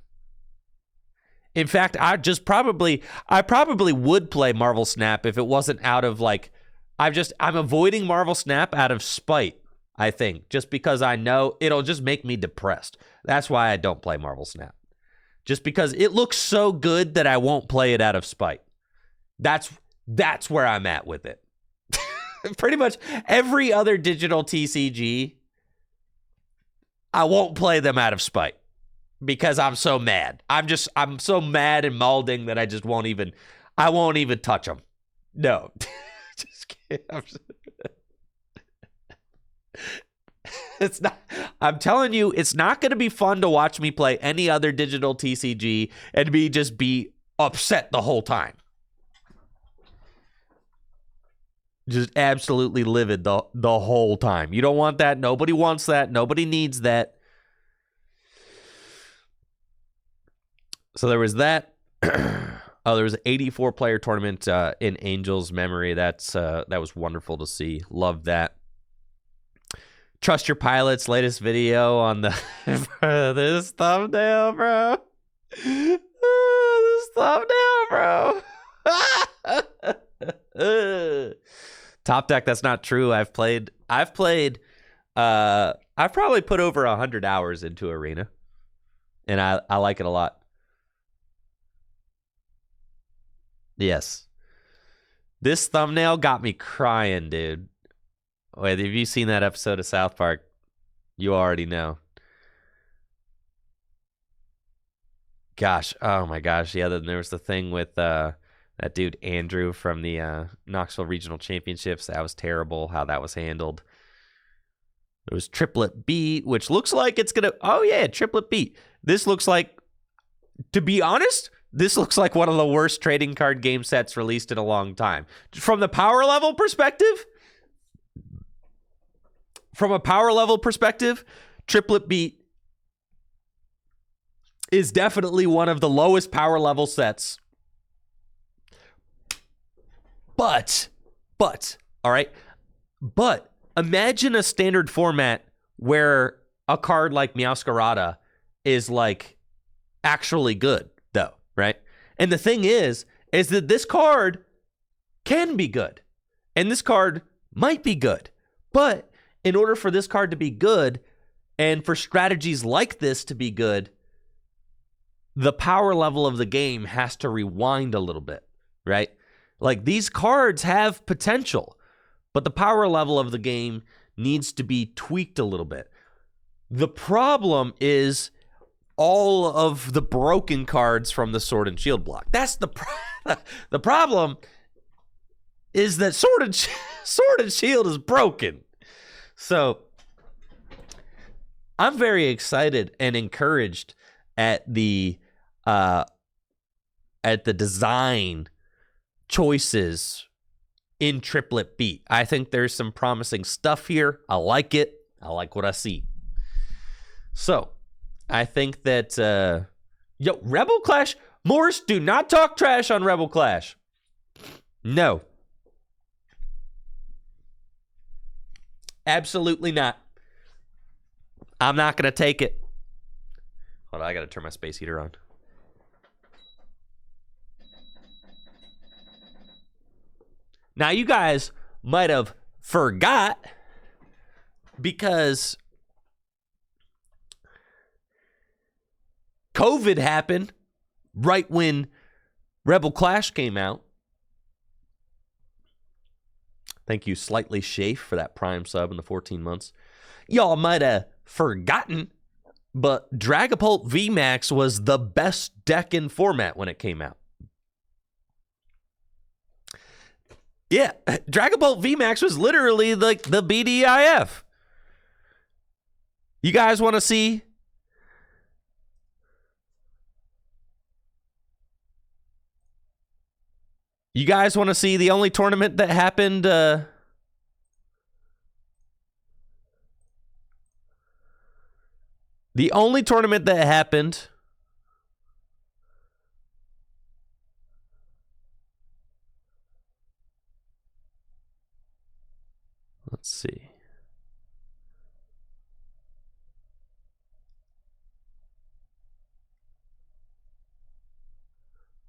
In fact, I probably would play Marvel Snap if it wasn't out of like, I'm avoiding Marvel Snap out of spite, I think, just because I know it'll just make me depressed. That's why I don't play Marvel Snap. Just because it looks so good that I won't play it out of spite. That's where I'm at with it. Pretty much every other digital TCG, I won't play them out of spite because I'm so mad. I'm so mad and maulding that I won't even touch them. No. Just kidding. It's not. I'm telling you, it's not going to be fun to watch me play any other digital TCG and just be upset the whole time. Just absolutely livid the whole time. You don't want that. Nobody wants that. Nobody needs that. So there was that. There was an 84-player tournament in Angel's memory. That was wonderful to see. Loved that. Trust Your Pilot's latest video on the this thumbnail, bro. This thumbnail, bro. Top Deck, that's not true. I've probably put over 100 hours into Arena, and I like it a lot. Yes. This thumbnail got me crying, dude. Wait, have you seen that episode of South Park? You already know. Gosh, oh my gosh, yeah, then there was the thing with that dude Andrew from the Knoxville Regional Championships. That was terrible how that was handled. There was Triplet Beat, which looks like it's gonna, oh yeah, Triplet Beat. This looks like, to be honest, this looks like one of the worst trading card game sets released in a long time. From the power level perspective, Triplet Beat is definitely one of the lowest power level sets. But, all right, But imagine a standard format where a card like Meowscarada is like actually good, though, right? And the thing is that this card can be good, and this card might be good. But in order for this card to be good, and for strategies like this to be good, the power level of the game has to rewind a little bit, right? Like, these cards have potential, but the power level of the game needs to be tweaked a little bit. The problem is all of the broken cards from the Sword and Shield block. That's the problem is that Sword and Shield is broken. So I'm very excited and encouraged at the design choices in Triplet Beat. I think there's some promising stuff here. I like it. I like what I see. So I think that Rebel Clash, Morris, do not talk trash on Rebel Clash. No. Absolutely not. I'm not going to take it. Hold on, I got to turn my space heater on. Now, you guys might have forgot because COVID happened right when Rebel Clash came out. Thank you, Slightly Shafe, for that Prime sub in the 14 months. Y'all might have forgotten, but Dragapult VMAX was the best deck in format when it came out. Yeah, Dragapult VMAX was literally like the BDIF. You guys want to see? You guys want to see the only tournament that happened? The only tournament that happened. Let's see.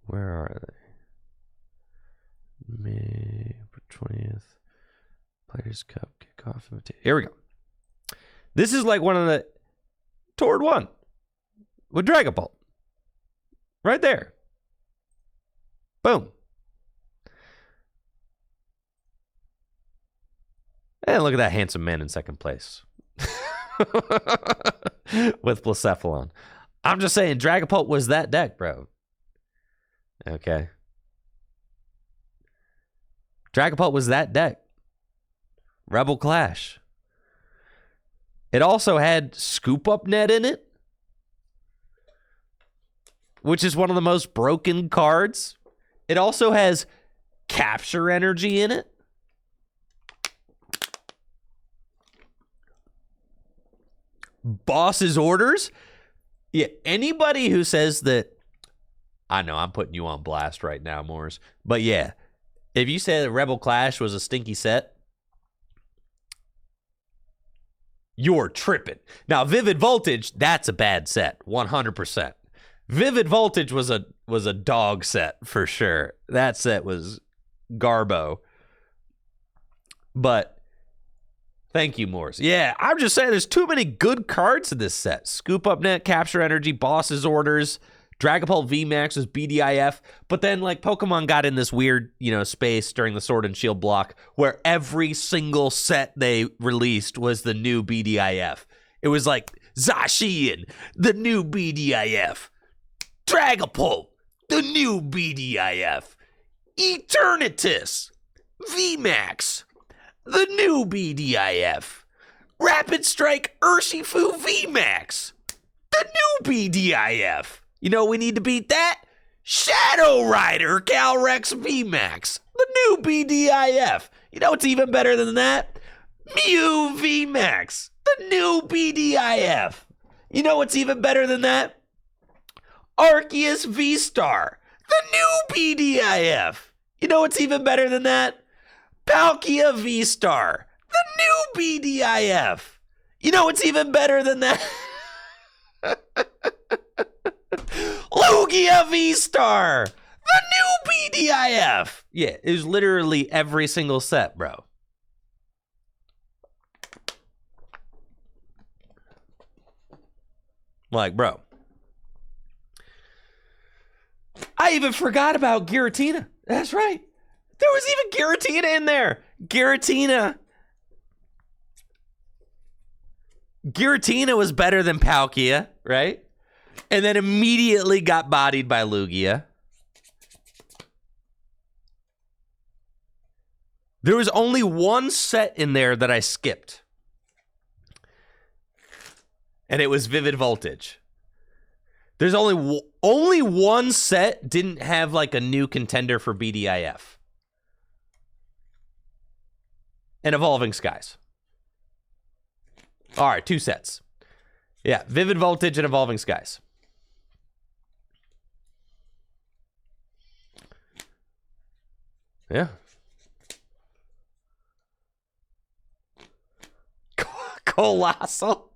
Where are they? May 20th. Players Cup kickoff. Here we go. This is like one of the Toward 1 with Dragapult. Right there. Boom. And look at that handsome man in second place. With Blacephalon. I'm just saying, Dragapult was that deck, bro. Okay. Dragapult was that deck. Rebel Clash. It also had Scoop Up Net in it, which is one of the most broken cards. It also has Capture Energy in it. Boss's Orders. Yeah, anybody who says that, I know I'm putting you on blast right now, Morris, but yeah, if you say that Rebel Clash was a stinky set, you're tripping. Now, Vivid Voltage, that's a bad set, 100%. Vivid Voltage was a dog set for sure. That set was garbo. But thank you, Morris. Yeah, I'm just saying there's too many good cards in this set. Scoop Up Net, Capture Energy, Boss's Orders, Dragapult VMAX was BDIF, but then like Pokemon got in this weird, space during the Sword and Shield block where every single set they released was the new BDIF. It was like Zacian, the new BDIF. Dragapult, the new BDIF. Eternatus, VMAX, the new BDIF. Rapid Strike Urshifu VMAX, the new BDIF. You know we need to beat that? Shadow Rider Calrex VMAX, the new BDIF. You know what's even better than that? Mew VMAX, the new BDIF. You know what's even better than that? Arceus V-Star, the new BDIF. You know what's even better than that? Palkia V-Star, BDIF. You know what's even better than that? Lugia V-Star. The new BDIF. Yeah, it was literally every single set, bro. Like, bro. I even forgot about Giratina. That's right. There was even Giratina in there. Giratina was better than Palkia, right? And then immediately got bodied by Lugia. There was only one set in there that I skipped. And it was Vivid Voltage. There's only one set didn't have like a new contender for BDIF. And Evolving Skies. All right, 2 sets. Yeah, Vivid Voltage and Evolving Skies. Yeah. Colossal.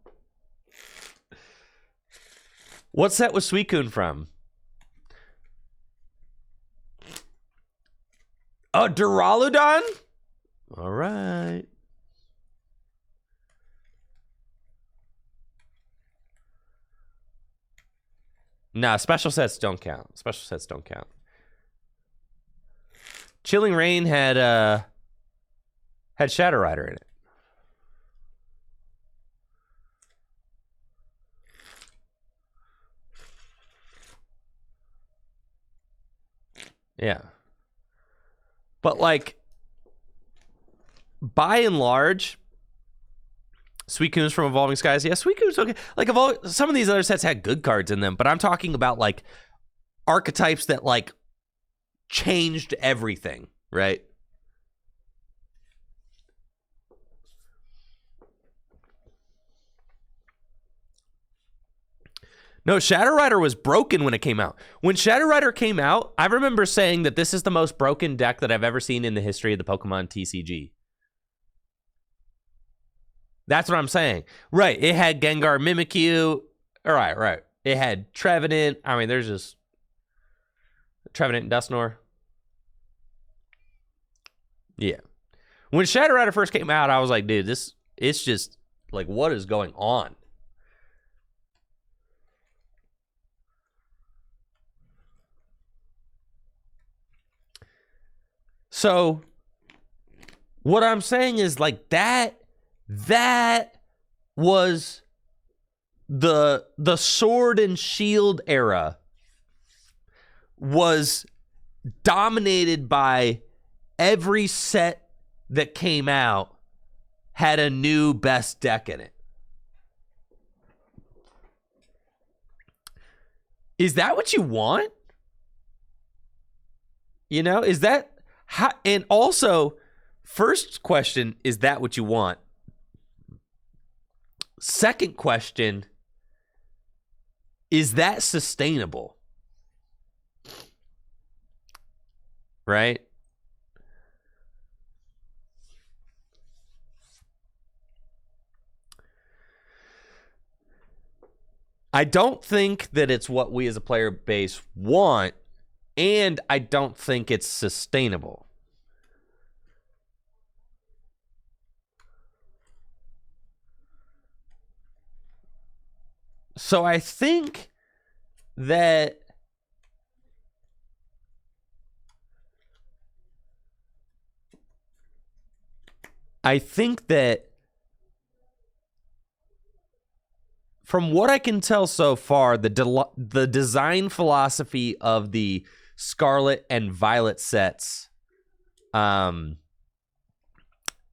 What set was Suicune from? Oh, Duraludon? All right. Nah, special sets don't count. Special sets don't count. Chilling Rain had Shadow Rider in it. Yeah. But like, by and large, Suicune's from Evolving Skies. Yeah, Suicune's okay. Like, some of these other sets had good cards in them, but I'm talking about like archetypes that like changed everything, right? No, Shadow Rider was broken when it came out. When Shadow Rider came out, I remember saying that this is the most broken deck that I've ever seen in the history of the Pokemon TCG. That's what I'm saying. Right, it had Gengar, Mimikyu. All right. It had Trevenant. I mean, there's just Trevenant and Dusknoir. Yeah. When Shadow Rider first came out, I was like, dude, it's just, like, what is going on? So, what I'm saying is, like, that was the Sword and Shield era was dominated by every set that came out had a new best deck in it. Is that what you want? You know, is that how? And also, first question, is that what you want? Second question, is that sustainable? Right? I don't think that it's what we as a player base want, and I don't think it's sustainable. So I think that from what I can tell so far, the design philosophy of the Scarlet and Violet sets,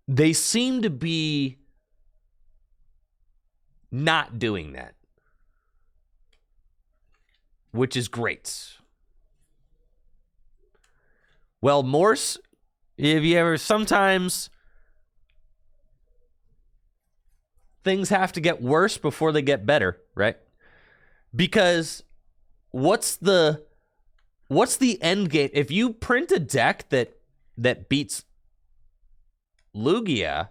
they seem to be not doing that, which is great. Well, Morse, if you ever, sometimes things have to get worse before they get better, right? Because what's the end game? If you print a deck that beats Lugia,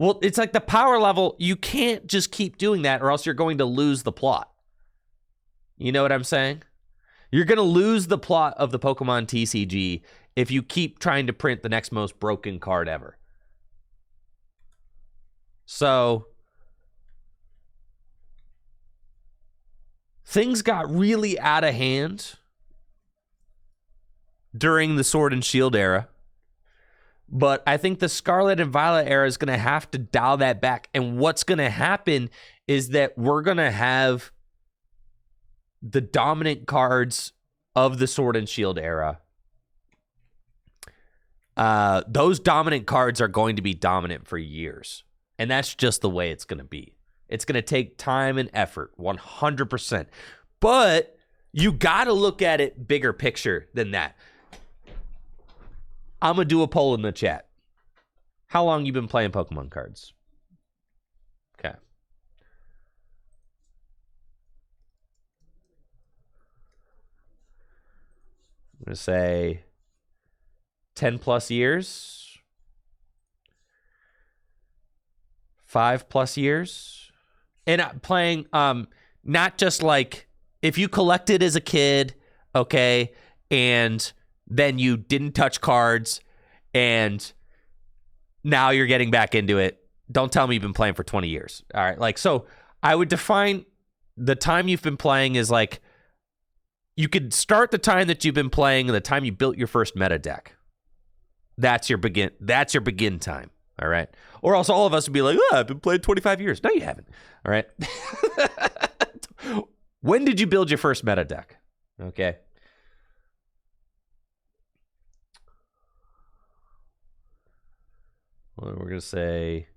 Well, it's like the power level, you can't just keep doing that or else you're going to lose the plot. You know what I'm saying? You're going to lose the plot of the Pokemon TCG if you keep trying to print the next most broken card ever. So, things got really out of hand during the Sword and Shield era. But I think the Scarlet and Violet era is going to have to dial that back. And what's going to happen is that we're going to have the dominant cards of the Sword and Shield era. Those dominant cards are going to be dominant for years. And that's just the way it's going to be. It's going to take time and effort, 100%. But you got to look at it bigger picture than that. I'm going to do a poll in the chat. How long you been playing Pokemon cards? Okay. I'm going to say 10 plus years. 5+ years. And I'm playing, not just like, if you collected as a kid, okay, and then you didn't touch cards, and now you're getting back into it. Don't tell me you've been playing for 20 years. All right. Like, so I would define the time you've been playing as like, you could start the time that you've been playing and the time you built your first meta deck. That's your begin time. All right. Or else all of us would be like, oh, I've been playing 25 years. No, you haven't. All right. When did you build your first meta deck? Okay. Well, we're going to say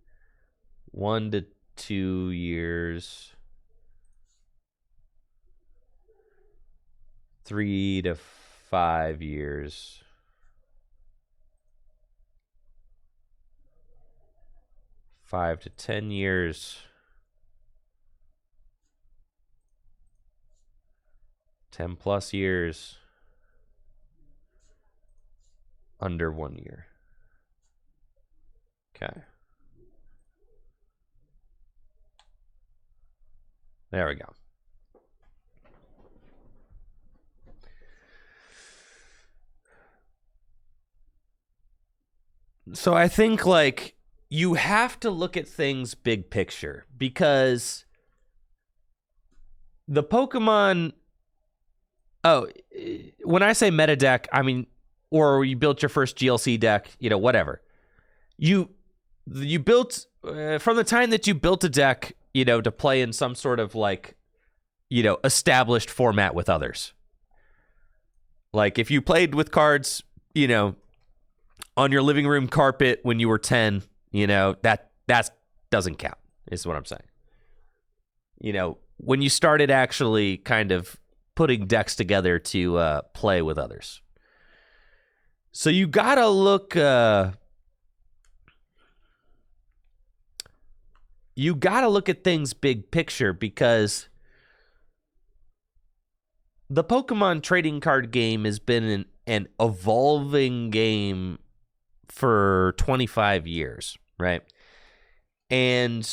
1 to 2 years, 3 to 5 years, 5 to 10 years, 10 plus years, under 1 year. Okay. There we go. So I think, like, you have to look at things big picture, because the Pokemon... Oh, when I say meta deck, I mean, or you built your first GLC deck, you know, whatever. You built, from the time that you built a deck, you know, to play in some sort of, like, you know, established format with others. Like, if you played with cards, you know, on your living room carpet when you were 10, you know, that doesn't count, is what I'm saying. You know, when you started actually kind of putting decks together to play with others. So you gotta look... you gotta look at things big picture, because the Pokemon trading card game has been an evolving game for 25 years, right? And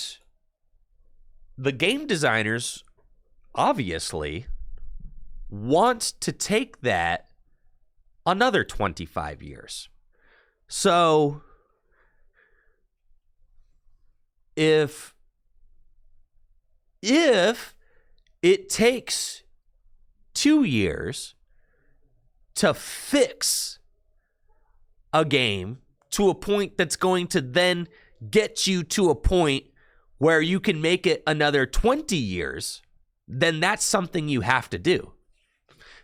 the game designers obviously want to take that another 25 years. So if it takes 2 years to fix a game to a point that's going to then get you to a point where you can make it another 20 years, then that's something you have to do.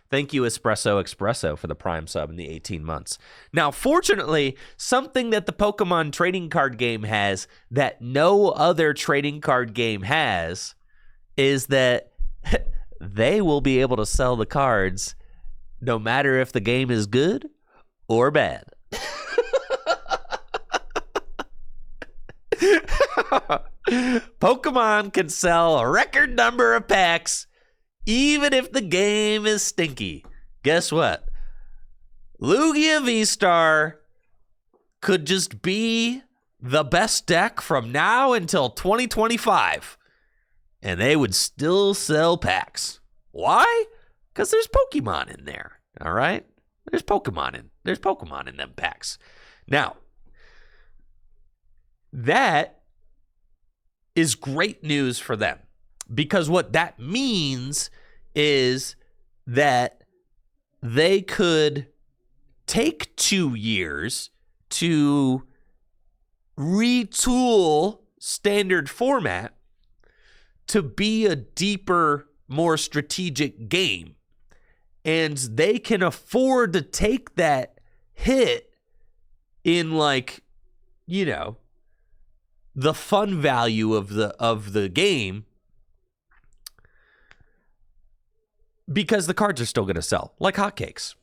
Thank you, Espresso, for the Prime sub in the 18 months. Now, fortunately, something that the Pokemon trading card game has that no other trading card game has is that they will be able to sell the cards no matter if the game is good or bad. Pokemon can sell a record number of packs even if the game is stinky. Guess what? Lugia V-Star could just be the best deck from now until 2025. And they would still sell packs. Why? Because there's Pokemon in there. All right? There's Pokemon in them packs. Now, that is great news for them. Because what that means is that they could take 2 years to retool standard format to be a deeper, more strategic game. And they can afford to take that hit in, like, you know, the fun value of the game, because the cards are still going to sell like hotcakes.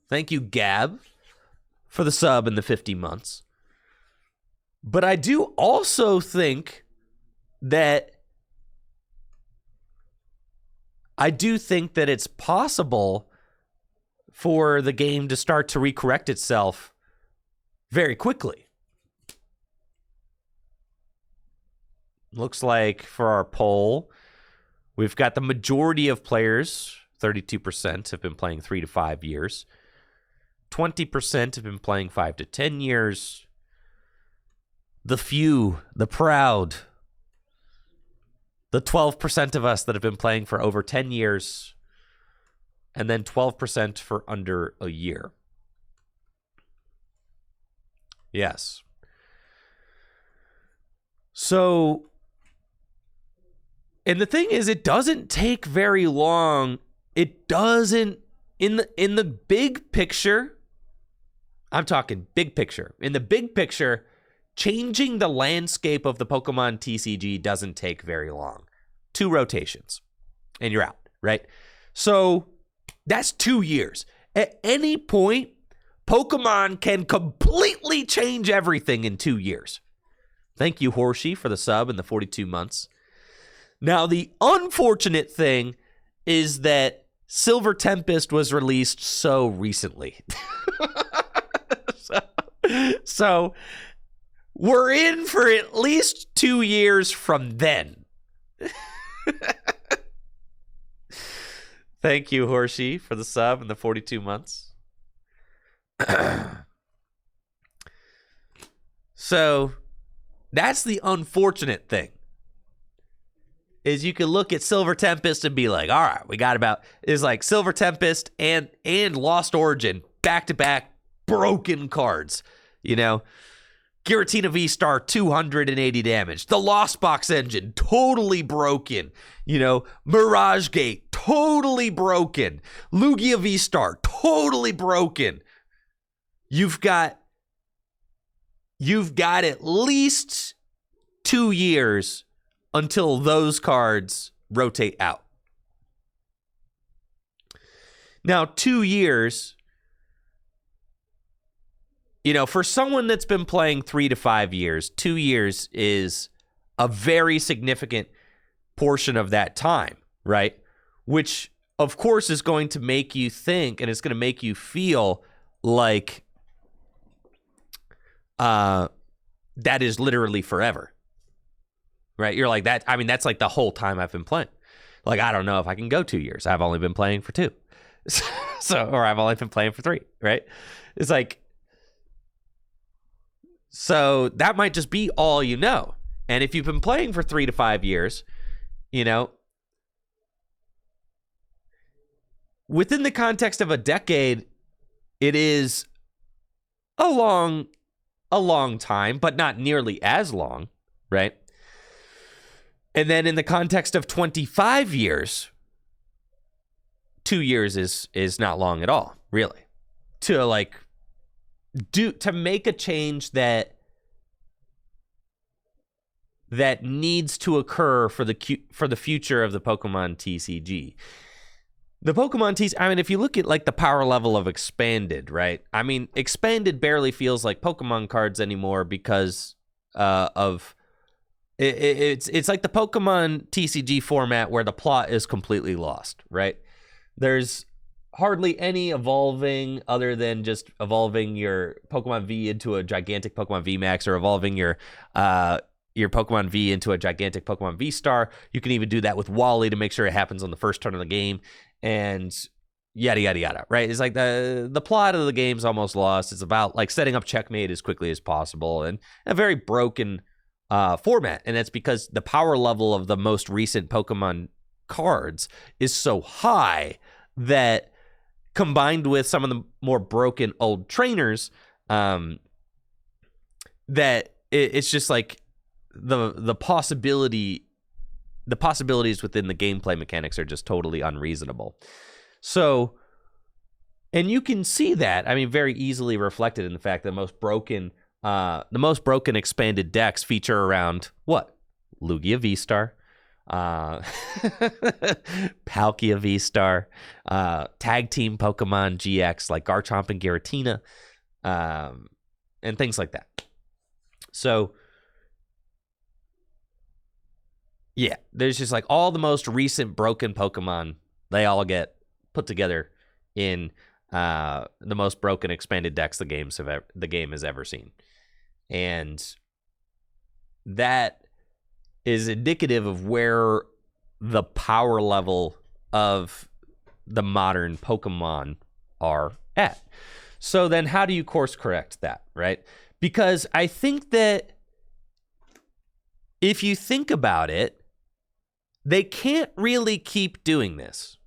Thank you, Gab, for the sub and the 50 months. But I do also think that it's possible for the game to start to recorrect itself very quickly. Looks like for our poll, we've got the majority of players, 32%, have been playing 3 to 5 years. 20% have been playing 5 to 10 years. The few, the proud, the 12% of us that have been playing for over 10 years, and then 12% for under a year. Yes. So, and the thing is, it doesn't take very long. It doesn't, in the big picture, I'm talking big picture. In the big picture, changing the landscape of the Pokemon TCG doesn't take very long. 2 rotations, and you're out, right? So that's 2 years. At any point, Pokemon can completely change everything in 2 years. Thank you, Horsey, for the sub and the 42 months. Now, the unfortunate thing is that Silver Tempest was released so recently. So we're in for at least 2 years from then. Thank you, Horsey, for the sub and the 42 months. So that's the unfortunate thing. Is you can look at Silver Tempest and be like, all right, we got about, is like Silver Tempest and Lost Origin, back-to-back broken cards. You know, Giratina V-Star, 280 damage. The Lost Box engine, totally broken. You know, Mirage Gate, totally broken. Lugia V-Star, totally broken. You've got at least 2 years until those cards rotate out. Now, 2 years, you know, for someone that's been playing 3 to 5 years, 2 years is a very significant portion of that time, right? Which, of course, is going to make you think, and it's going to make you feel like that is literally forever. Right? You're like that. I mean, that's like the whole time I've been playing. Like, I don't know if I can go 2 years. I've only been playing for 2. Or I've only been playing for 3, right? It's like, so that might just be all you know. And if you've been playing for 3 to 5 years, you know, within the context of a decade, it is a long time, but not nearly as long, right? And then in the context of 25 years, 2 years is not long at all, really. To like to make a change that needs to occur for the future of the Pokemon TCG. The Pokemon TCG, I mean, if you look at like the power level of Expanded, right? I mean, Expanded barely feels like Pokemon cards anymore because of it's like the Pokemon TCG format where the plot is completely lost, right? There's hardly any evolving other than just evolving your Pokemon V into a gigantic Pokemon V Max, or evolving your Pokemon V into a gigantic Pokemon V Star. You can even do that with Wally to make sure it happens on the first turn of the game, and yada yada yada. Right? It's like the plot of the game's almost lost. It's about like setting up checkmate as quickly as possible, and a very broken format. And that's because the power level of the most recent Pokemon cards is so high that, combined with some of the more broken old trainers, that it's just like the possibilities within the gameplay mechanics are just totally unreasonable. So, and you can see that, I mean, very easily reflected in the fact that the most broken expanded decks feature around what? Lugia V-Star, Palkia V-Star, Tag Team Pokemon GX like Garchomp and Giratina, and things like that. So, yeah, there's just like all the most recent broken Pokemon, they all get put together in the most broken expanded decks the game has ever seen. And that is indicative of where the power level of the modern Pokemon are at. So then how do you course correct that, right? Because I think that if you think about it, they can't really keep doing this.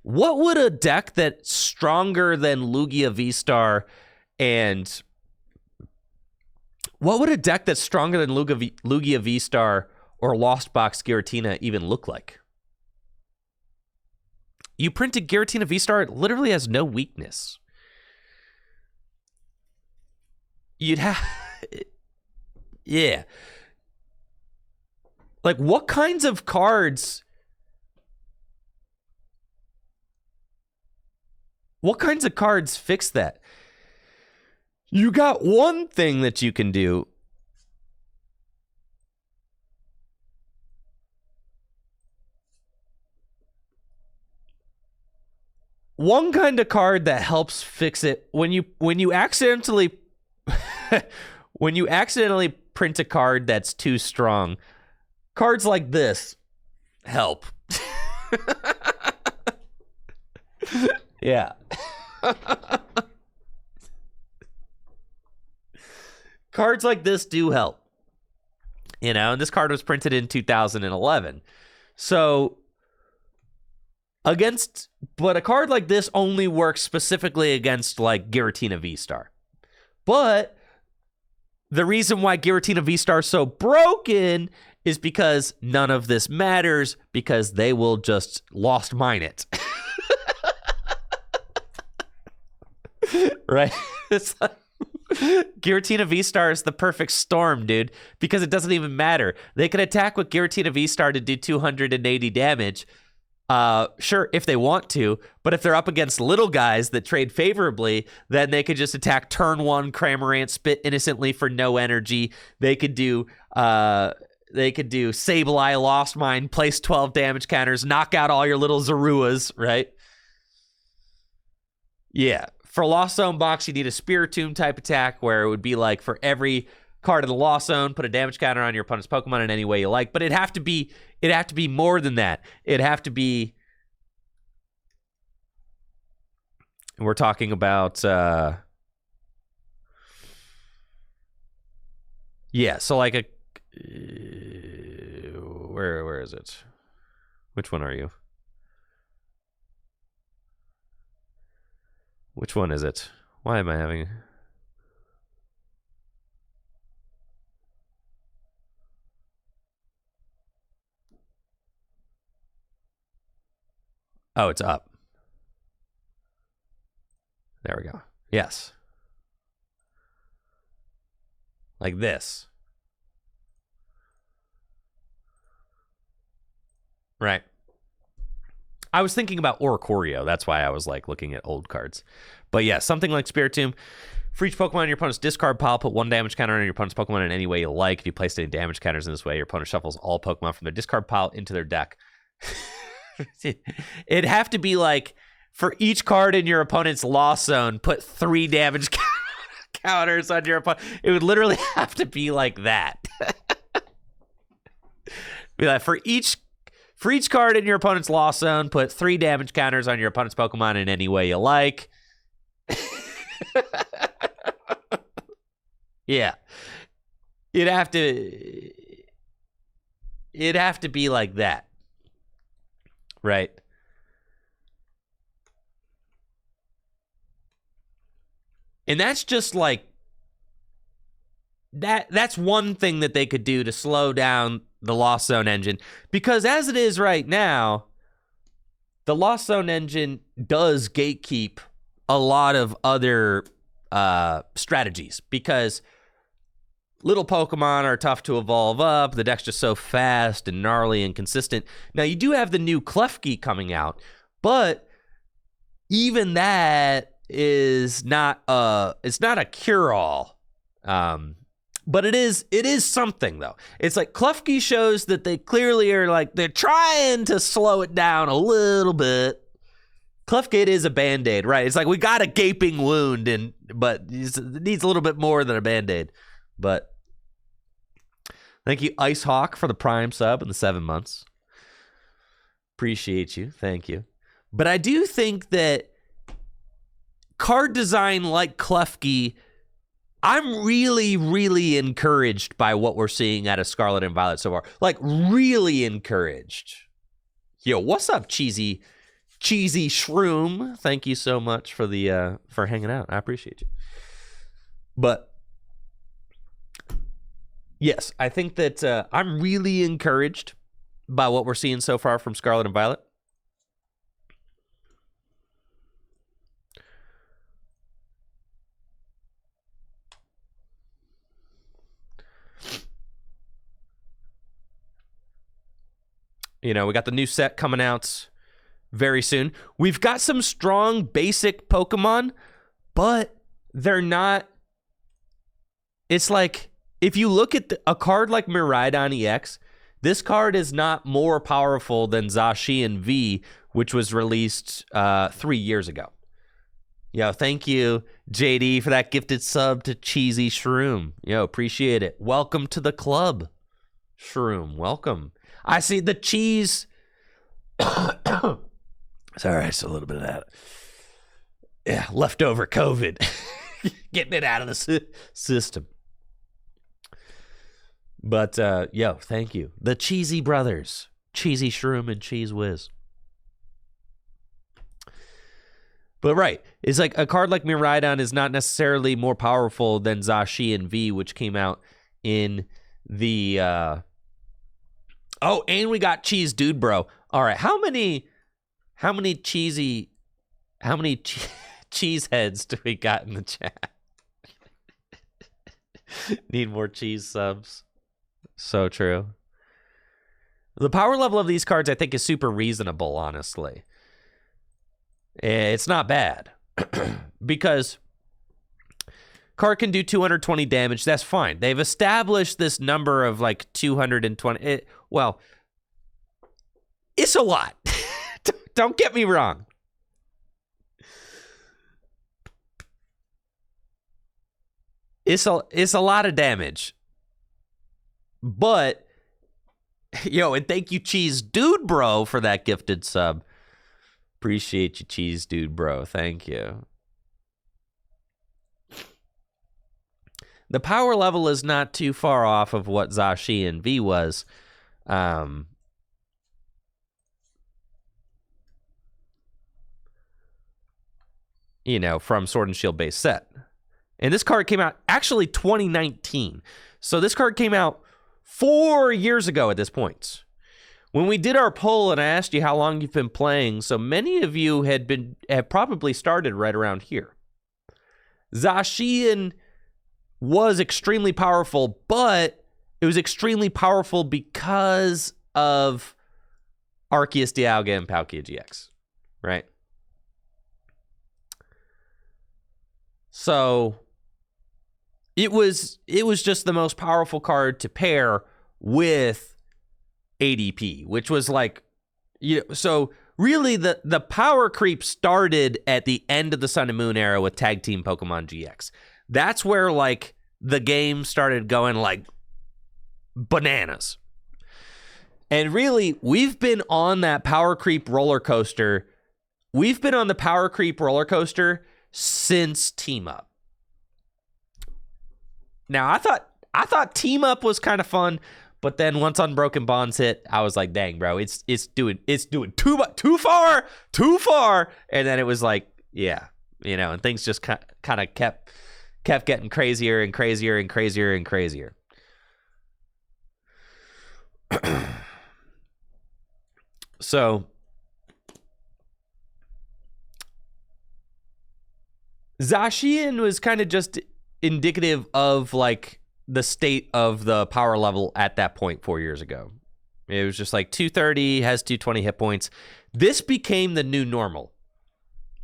What would a deck that's stronger than Lugia V-Star and what would a deck that's stronger than Lugia V-Star or Lost Box Giratina even look like? You printed Giratina V-Star, it literally has no weakness. You'd have... yeah. Like, what kinds of cards... What kinds of cards fix that? You got one thing that you can do. One kind of card that helps fix it when you accidentally when you accidentally print a card that's too strong. Cards like this help. Yeah. Cards like this do help. You know, and this card was printed in 2011. So, but a card like this only works specifically against, like, Giratina V-Star. But the reason why Giratina V-Star is so broken is because none of this matters, because they will just lost mine it. Right? It's like Giratina V-Star is the perfect storm, dude, because it doesn't even matter. They can attack with Giratina V-Star to do 280 damage. Sure, if they want to, but if they're up against little guys that trade favorably, then they could just attack turn one, Cramorant, spit innocently for no energy. They could do Sableye, Lost Mine, place 12 damage counters, knock out all your little Zoruas, right? Yeah. For Lost Zone box, you need a Spiritomb type attack where it would be like for every card in the Lost Zone, put a damage counter on your opponent's Pokemon in any way you like. But it'd have to be more than that. It'd have to be. We're talking about. Yeah, so like a. Where is it? Which one are you? Which one is it? Why am I having... Oh, it's up. There we go. Yes. Like this. Right. I was thinking about Oricorio. That's why I was like looking at old cards. But yeah, something like Spiritomb. For each Pokemon in your opponent's discard pile, put one damage counter on your opponent's Pokemon in any way you like. If you place any damage counters in this way, your opponent shuffles all Pokemon from their discard pile into their deck. It'd have to be like For each card in your opponent's loss zone, put 3 damage counters on your opponent. It would literally have to be like that. Be like, for each card in your opponent's loss zone, put 3 damage counters on your opponent's Pokemon in any way you like. Yeah. It'd have to be like that. Right? And that's just like that's one thing that they could do to slow down the Lost Zone engine, because as it is right now, the Lost Zone engine does gatekeep a lot of other strategies, because little Pokemon are tough to evolve up. The deck's just so fast and gnarly and consistent. Now, you do have the new Klefki coming out, but even that is not it's not a cure-all. But it is something, though. It's like Klefki shows that they clearly are like, they're trying to slow it down a little bit. Klefki is a Band-Aid, right? It's like, we got a gaping wound, but it needs a little bit more than a Band-Aid. But thank you, Ice Hawk, for the Prime sub and the 7 months. Appreciate you. Thank you. But I do think that card design like Klefki, I'm really, really encouraged by what we're seeing out of Scarlet and Violet so far. Like, really encouraged. Yo, what's up, cheesy shroom? Thank you so much for the for hanging out. I appreciate you. But yes, I think that I'm really encouraged by what we're seeing so far from Scarlet and Violet. You know, we got the new set coming out very soon. We've got some strong basic Pokemon, but they're not. It's like, if you look at a card like Miraidon EX, this card is not more powerful than Zacian V, which was released 3 years ago. Yo, thank you, JD, for that gifted sub to Cheesy Shroom. Yo, appreciate it. Welcome to the club, Shroom. Welcome. I see the cheese. Sorry, it's a little bit of that. Yeah, leftover COVID. Getting it out of the system. But, yo, thank you. The Cheesy Brothers. Cheesy Shroom and Cheese Whiz. But, right. It's like a card like Miraidon is not necessarily more powerful than Zacian V, which came out in the... Oh, and we got Cheese Dude Bro. All right, how many cheese heads do we got in the chat? Need more cheese subs. So true. The power level of these cards, I think, is super reasonable, honestly. It's not bad. Because card can do 220 damage. That's fine. They've established this number of like 220. Well, it's a lot. Don't get me wrong. It's a lot of damage. But, yo, and thank you, Cheese Dude Bro, for that gifted sub. Appreciate you, Cheese Dude Bro. Thank you. The power level is not too far off of what Zacian V was. You know, from Sword and Shield base set. And this card came out actually 2019. So this card came out 4 years ago at this point. When we did our poll and I asked you how long you've been playing, so many of you have probably started right around here. Zacian was extremely powerful, but it was extremely powerful because of Arceus, Dialga, and Palkia GX, right? So it was just the most powerful card to pair with ADP, which was like, you know, so really the power creep started at the end of the Sun and Moon era with Tag Team Pokemon GX. That's where like the game started going like bananas. And really, we've been on that power creep roller coaster. We've been on the power creep roller coaster since Team Up. Now, I thought Team Up was kind of fun, but then once Unbroken Bonds hit, I was like, dang, bro, it's doing too far, and then it was like, yeah, you know, and things just kind of kept getting crazier and crazier and crazier and crazier. So Zacian was kind of just indicative of like the state of the power level at that point 4 years ago. It was just like 230, has 220 hit points. This became the new normal,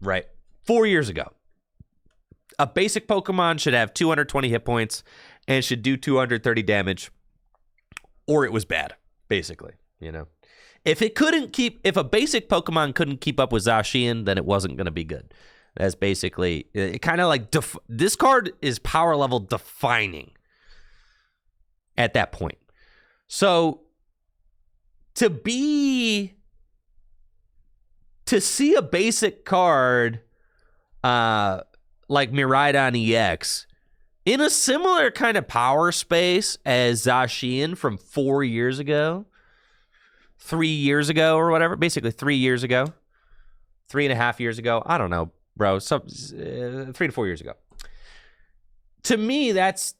right? 4 years ago. A basic Pokemon should have 220 hit points and should do 230 damage, or it was bad, basically, you know? If a basic Pokemon couldn't keep up with Zacian, then it wasn't going to be good. That's basically, it kind of like, this card is power level defining at that point. So, to see a basic card like Miraidon EX in a similar kind of power space as Zacian from 4 years ago, 3 years ago or whatever, basically 3 years ago, 3.5 years ago, I don't know, bro, 3 to 4 years ago. To me, that's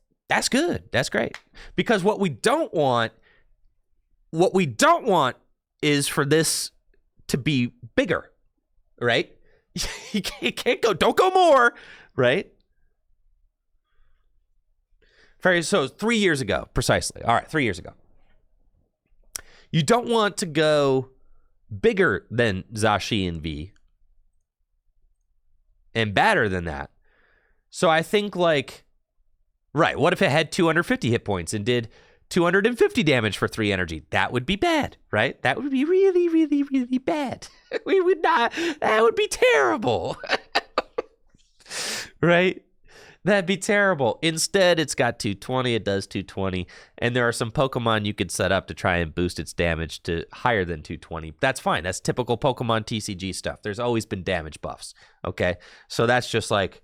good. That's great. Because what we don't want is for this to be bigger, right? You can't go, don't go more, right? So 3 years ago, precisely. All right, 3 years ago. You don't want to go bigger than Zacian V and badder than that. So I think like, right, what if it had 250 hit points and did 250 damage for 3 energy? That would be bad, right? That would be really, really, really bad. We would not, that would be terrible. Right? That'd be terrible. Instead, it's got 220, it does 220, and there are some Pokemon you could set up to try and boost its damage to higher than 220. That's fine. That's typical Pokemon TCG stuff. There's always been damage buffs, okay? So that's just like,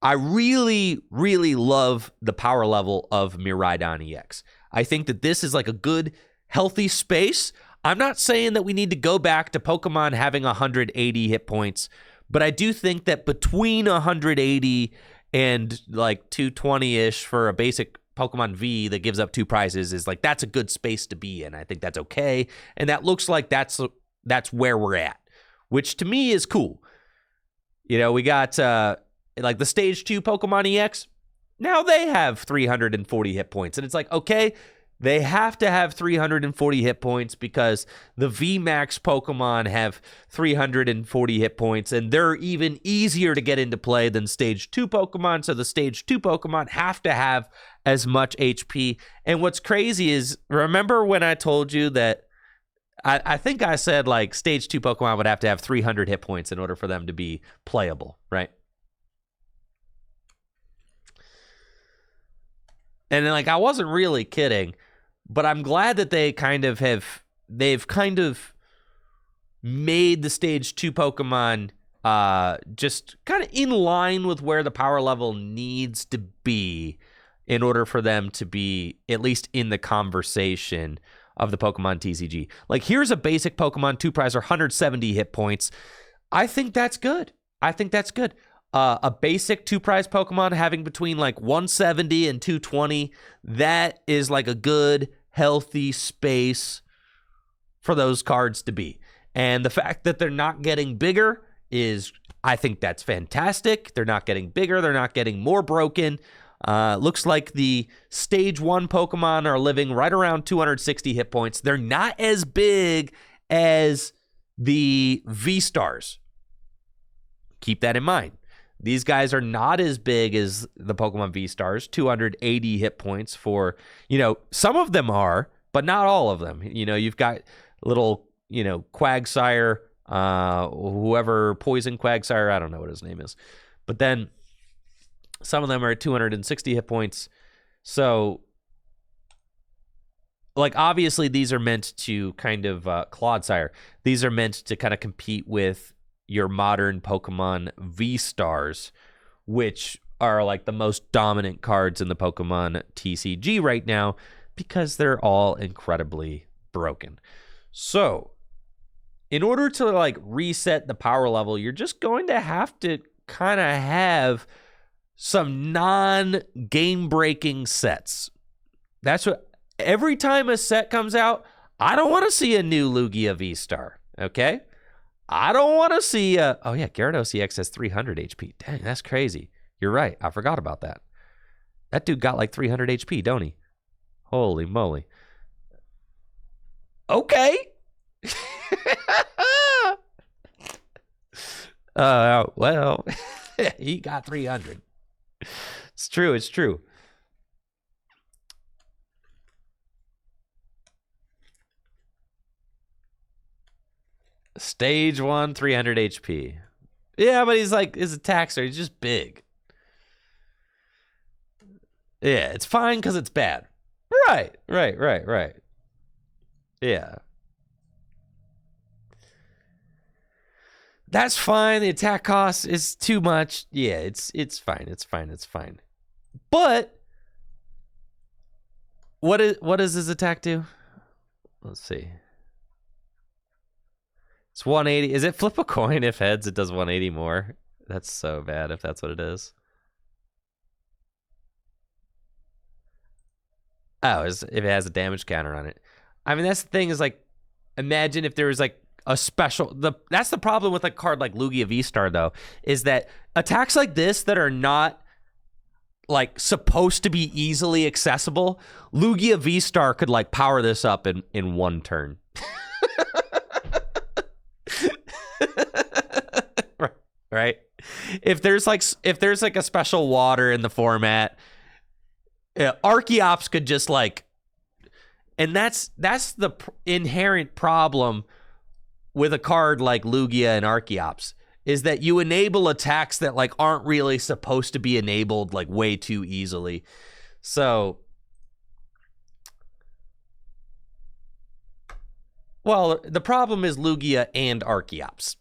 I really, really love the power level of Miraidon EX. I think that this is like a good, healthy space. I'm not saying that we need to go back to Pokemon having 180 hit points, but I do think that between 180 and like 220-ish for a basic Pokemon V that gives up 2 prizes is like, that's a good space to be in. I think that's okay. And that looks like that's where we're at, which to me is cool. You know, we got like the Stage 2 Pokemon EX. Now they have 340 hit points. And it's like, okay, they have to have 340 hit points because the VMAX Pokemon have 340 hit points, and they're even easier to get into play than Stage 2 Pokemon, so the Stage 2 Pokemon have to have as much HP. And what's crazy is, remember when I told you that, I think I said like Stage 2 Pokemon would have to have 300 hit points in order for them to be playable, right? And then, like, I wasn't really kidding, but I'm glad that they've kind of made the Stage 2 Pokemon just kind of in line with where the power level needs to be in order for them to be at least in the conversation of the Pokemon TCG. Like, here's a basic Pokemon 2 prize or 170 hit points. I think that's good. A basic 2 prize Pokemon having between like 170 and 220, that is like a good, healthy space for those cards to be. And the fact that they're not getting bigger is, I think that's fantastic. They're not getting bigger. They're not getting more broken. Looks like the Stage 1 Pokemon are living right around 260 hit points. They're not as big as the V-Stars. Keep that in mind. These guys are not as big as the Pokemon V-Stars, 280 hit points for, you know, some of them are, but not all of them. You know, you've got little, you know, Quagsire Whoever Poison Quagsire, I don't know what his name is. But then some of them are at 260 hit points. So, like, obviously these are meant to kind of, Clodsire, these are meant to kind of compete with your modern Pokemon V-Stars, which are like the most dominant cards in the Pokemon TCG right now because they're all incredibly broken. So, in order to like reset the power level, you're just going to have to kind of have some non-game breaking sets. That's what, every time a set comes out, I don't want to see a new Lugia V-Star, okay? I don't want to see oh yeah, Gyarados EX has 300 HP. Dang, that's crazy. You're right. I forgot about that. That dude got like 300 HP, don't he? Holy moly. Okay. Well, he got 300. It's true. It's true. Stage 1, 300 HP. Yeah, but he's like, his attacks are just big. Yeah, it's fine because it's bad. Right. Yeah. That's fine. The attack cost is too much. Yeah, it's fine. It's fine. But what does his attack do? Let's see. It's 180. Is it flip a coin? If heads, it does 180 more. That's so bad if that's what it is. Oh, if it has a damage counter on it. I mean, that's the thing is like, imagine if there was like a special, that's the problem with a card like Lugia V-Star though, is that attacks like this that are not like supposed to be easily accessible, Lugia V-Star could like power this up in one turn. Right? If there's like a special water in the format, Archeops could just like, and that's the inherent problem with a card like Lugia and Archeops, is that you enable attacks that like aren't really supposed to be enabled like way too easily. So, well, the problem is Lugia and Archeops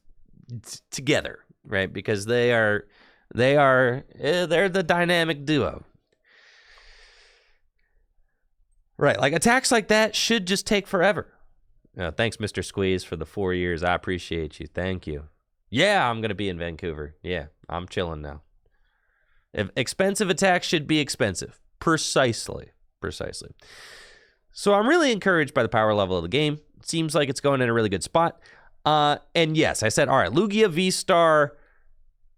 together, right? Because they're the dynamic duo. Right, like attacks like that should just take forever. Thanks, Mr. Squeeze, for the 4 years. I appreciate you. Thank you. Yeah, I'm going to be in Vancouver. Yeah, I'm chilling now. If expensive attacks should be expensive. Precisely. So I'm really encouraged by the power level of the game. It seems like it's going in a really good spot. And yes, I said, all right, Lugia V-Star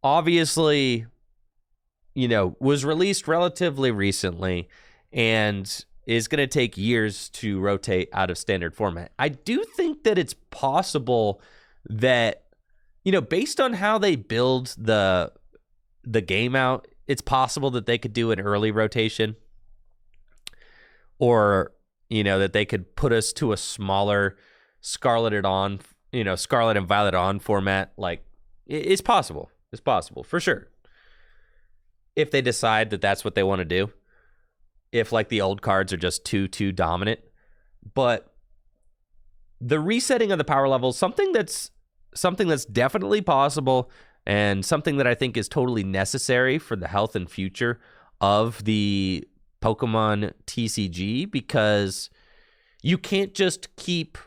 obviously, was released relatively recently and is going to take years to rotate out of standard format. I do think that it's possible that, based on how they build the game out, it's possible that they could do an early rotation, or, that they could put us to a smaller Scarlet and Violet on format. Like, it's possible. It's possible, for sure. If they decide that that's what they want to do. If like the old cards are just too dominant. But the resetting of the power levels, something that's definitely possible, and something that I think is totally necessary for the health and future of the Pokemon TCG, because you can't just keep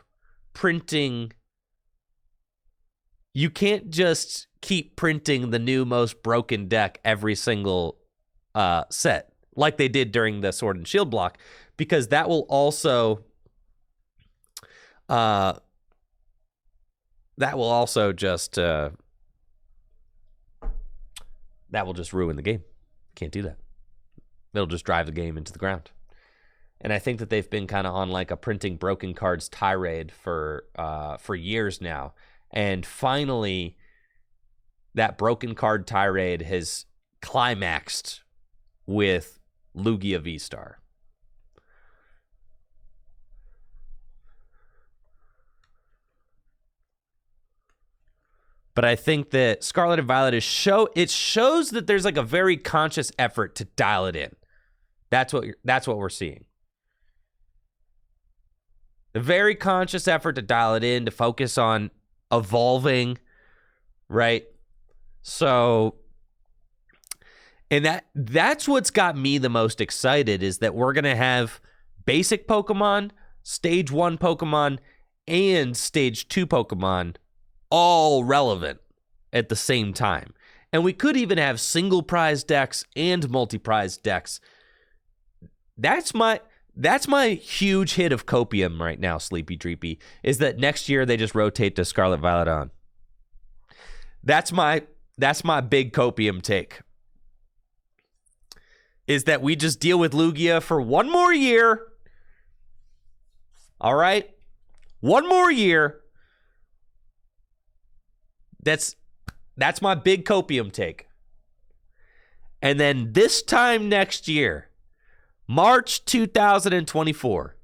printing the new most broken deck every single set, like they did during the Sword and Shield block, because that will also just ruin the game. Can't do that. It'll just drive the game into the ground. And I think that they've been kind of on like a printing broken cards tirade for years now. And finally, that broken card tirade has climaxed with Lugia V-Star. But I think that Scarlet and Violet it shows that there's like a very conscious effort to dial it in. That's what we're seeing. A very conscious effort to dial it in, to focus on evolving, right? So, and that's what's got me the most excited, is that we're going to have basic Pokemon, Stage 1 Pokemon, and Stage 2 Pokemon all relevant at the same time. And we could even have single prize decks and multi-prize decks. That's my huge hit of copium right now, Sleepy Dreepy, is that next year they just rotate to Scarlet Violet on. That's my big copium take. Is that we just deal with Lugia for one more year. All right? One more year. That's my big copium take. And then this time next year, March 2024,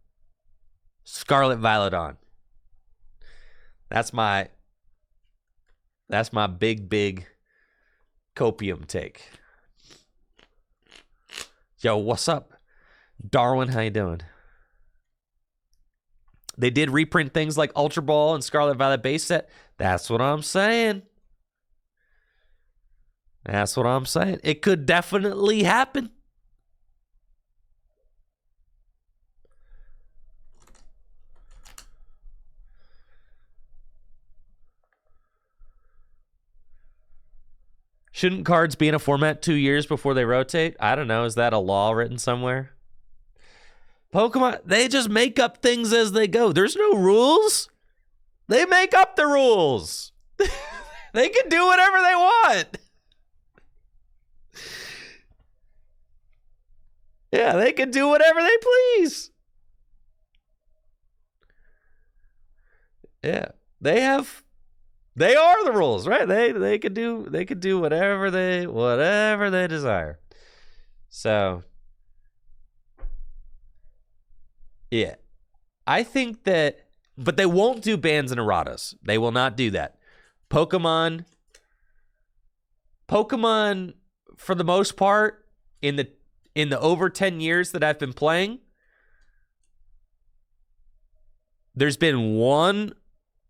Scarlet Violet on. That's my big copium take. Yo, what's up? Darwin, how you doing? They did reprint things like Ultra Ball and Scarlet Violet base set. That's what I'm saying. That's what I'm saying. It could definitely happen. Shouldn't cards be in a format 2 years before they rotate? I don't know. Is that a law written somewhere? Pokemon, they just make up things as they go. There's no rules. They make up the rules. They can do whatever they want. Yeah, they can do whatever they please. Yeah, they are the rules, right? They could do whatever they desire. So, yeah, I think that, but they won't do bans and erratas. They will not do that. Pokemon, for the most part, in the over 10 years that I've been playing, there's been one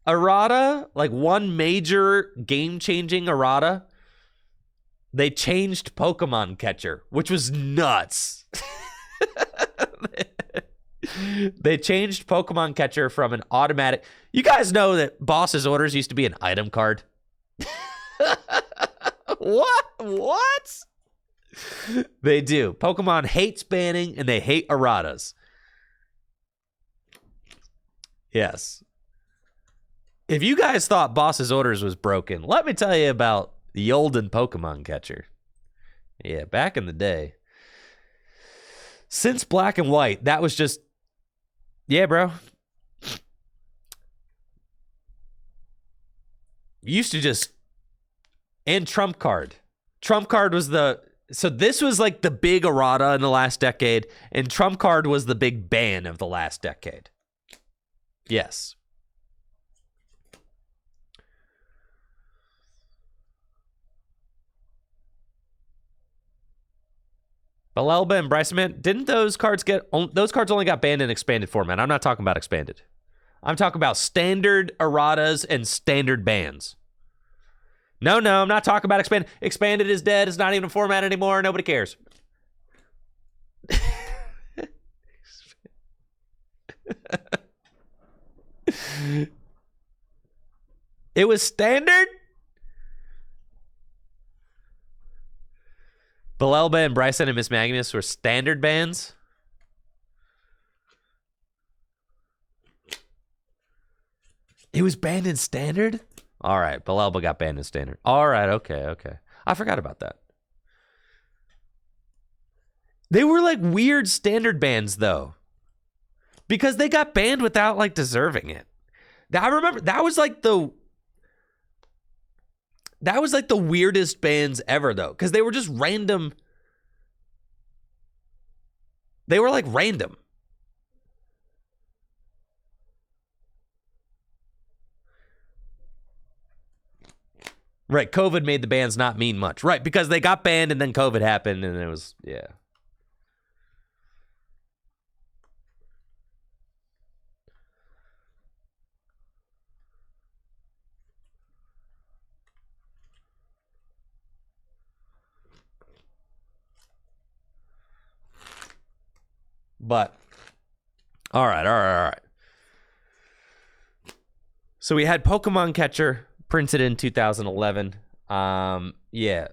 errata, like one major game-changing errata. They changed Pokemon Catcher, which was nuts. They changed Pokemon Catcher from an automatic... You guys know that Boss's Orders used to be an item card? What? They do. Pokemon hates banning, and they hate erratas. Yes. If you guys thought Boss's Orders was broken, let me tell you about the olden Pokemon Catcher. Yeah, back in the day. Since Black and White, that was just... Yeah, bro. You used to just... And Trump Card. Trump Card was the... So this was like the big errata in the last decade, and Trump Card was the big ban of the last decade. Yes. Balelba and Bryceman, didn't those cards only got banned in expanded format? I'm not talking about expanded. I'm talking about standard erratas and standard bans. No, I'm not talking about expanded. Expanded is dead. It's not even a format anymore. Nobody cares. It was standard? Balelba and Bryson and Miss Magnus were standard bans? It was banned in standard? All right, Balelba got banned in standard. All right, okay. I forgot about that. They were like weird standard bans, though. Because they got banned without, like, deserving it. I remember, that was like the weirdest bans ever, though. Because they were just random. They were, like, random. Right, COVID made the bans not mean much. Right, because they got banned and then COVID happened and it was, yeah. But, all right. So we had Pokemon Catcher printed in 2011. Yeah.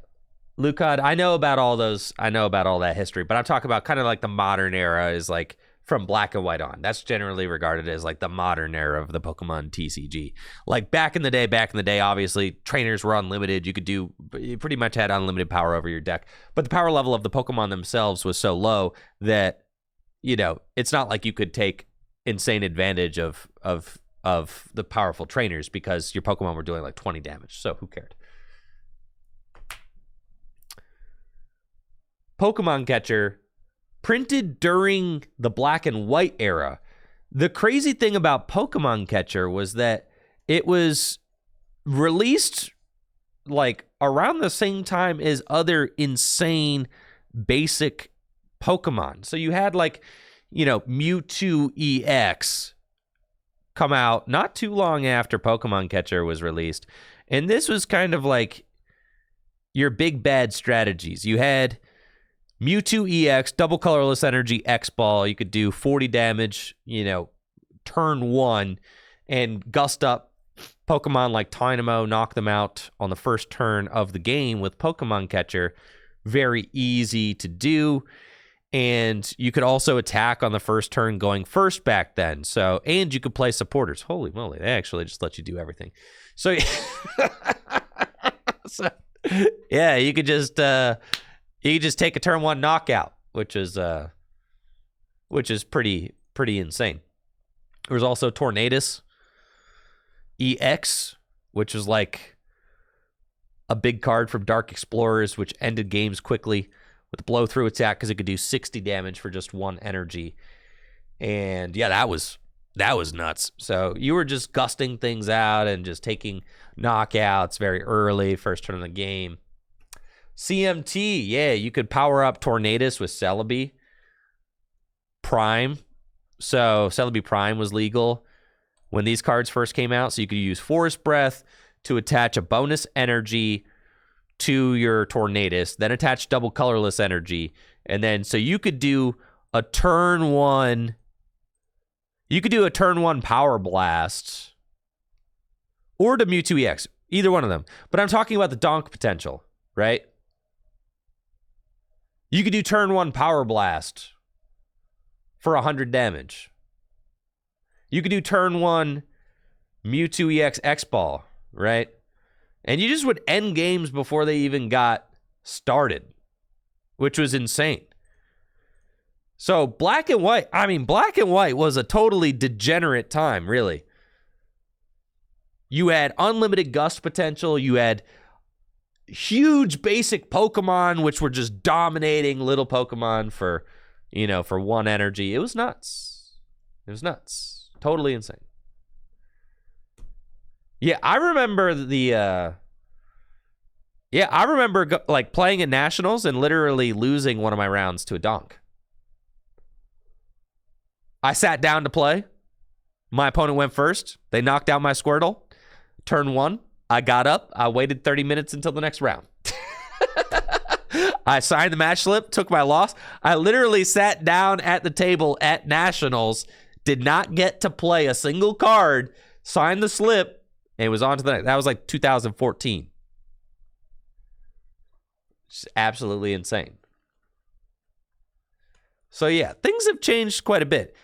Lucad, I know about all those. I know about all that history, but I'm talking about kind of like the modern era is like from black and white on. That's generally regarded as like the modern era of the Pokemon TCG. Like back in the day, obviously trainers were unlimited. You pretty much had unlimited power over your deck, but the power level of the Pokemon themselves was so low that, you know, it's not like you could take insane advantage of the powerful trainers because your Pokemon were doing like 20 damage. So who cared? Pokemon Catcher, printed during the black and white era. The crazy thing about Pokemon Catcher was that it was released like around the same time as other insane basic Pokemon. So you had like, you know, Mewtwo EX come out not too long after Pokemon Catcher was released. And this was kind of like your big bad strategies. You had Mewtwo EX, double colorless energy, X-Ball. You could do 40 damage, you know, turn one, and gust up Pokemon like Dynamo, knock them out on the first turn of the game with Pokemon Catcher. Very easy to do. And you could also attack on the first turn going first back then. So, and you could play supporters. Holy moly, they actually just let you do everything. So, yeah, you could just take a turn one knockout, which is pretty insane. There was also Tornadus EX, which was like a big card from Dark Explorers, which ended games quickly with a blow through attack because it could do 60 damage for just one energy. And yeah, that was nuts. So you were just gusting things out and just taking knockouts very early, first turn of the game. CMT, yeah, you could power up Tornadus with Celebi Prime. So Celebi Prime was legal when these cards first came out. So you could use Forest Breath to attach a bonus energy to your Tornadus, then attach double colorless energy. And then, so you could do a turn one. You could do a turn one Power Blast or to Mewtwo EX, either one of them. But I'm talking about the donk potential, right? You could do turn one Power Blast for 100 damage. You could do turn one Mewtwo EX X-Ball, right? And you just would end games before they even got started, which was insane. So black and white was a totally degenerate time, really. You had unlimited gust potential. You had huge basic Pokemon, which were just dominating little Pokemon for one energy. It was nuts. Totally insane. Yeah, I remember like playing at Nationals and literally losing one of my rounds to a donk. I sat down to play. My opponent went first. They knocked out my Squirtle. Turn one, I got up. I waited 30 minutes until the next round. I signed the match slip, took my loss. I literally sat down at the table at Nationals, did not get to play a single card, signed the slip, and was on to the next. That was like 2014. It's absolutely insane. So yeah, things have changed quite a bit.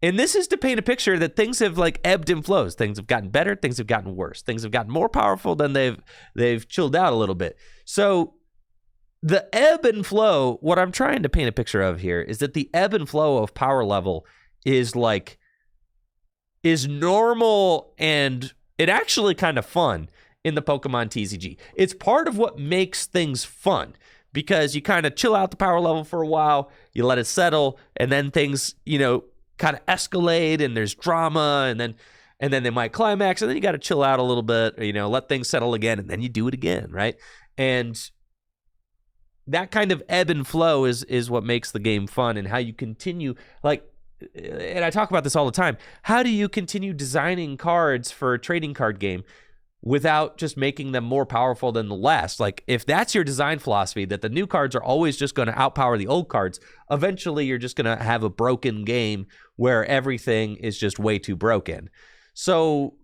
And this is to paint a picture that things have like ebbed and flows. Things have gotten better. Things have gotten worse. Things have gotten more powerful. Then they've chilled out a little bit. So the ebb and flow, what I'm trying to paint a picture of here is that the ebb and flow of power level is normal, and it actually kind of fun in the Pokemon TCG. It's part of what makes things fun because you kind of chill out the power level for a while, you let it settle, and then things, kind of escalate and there's drama, and then and then they might climax, and then you got to chill out a little bit, let things settle again, and then you do it again, right? And that kind of ebb and flow is what makes the game fun, and how you continue, and I talk about this all the time. How do you continue designing cards for a trading card game without just making them more powerful than the last? Like, if that's your design philosophy, that the new cards are always just going to outpower the old cards, eventually you're just going to have a broken game where everything is just way too broken. So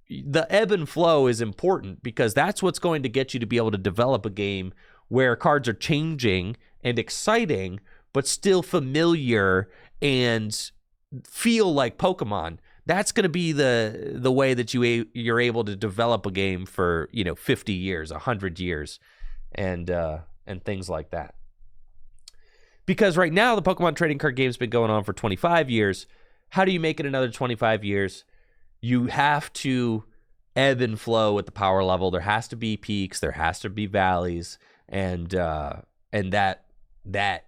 the ebb and flow is important, because that's what's going to get you to be able to develop a game where cards are changing and exciting, but still familiar and feel like Pokemon. That's going to be the way that you're able to develop a game for 50 years, 100 years, and things like that. Because right now the Pokemon trading card game's been going on for 25 years. How do you make it another 25 years? You have to ebb and flow with the power level. There has to be peaks. There has to be valleys, and that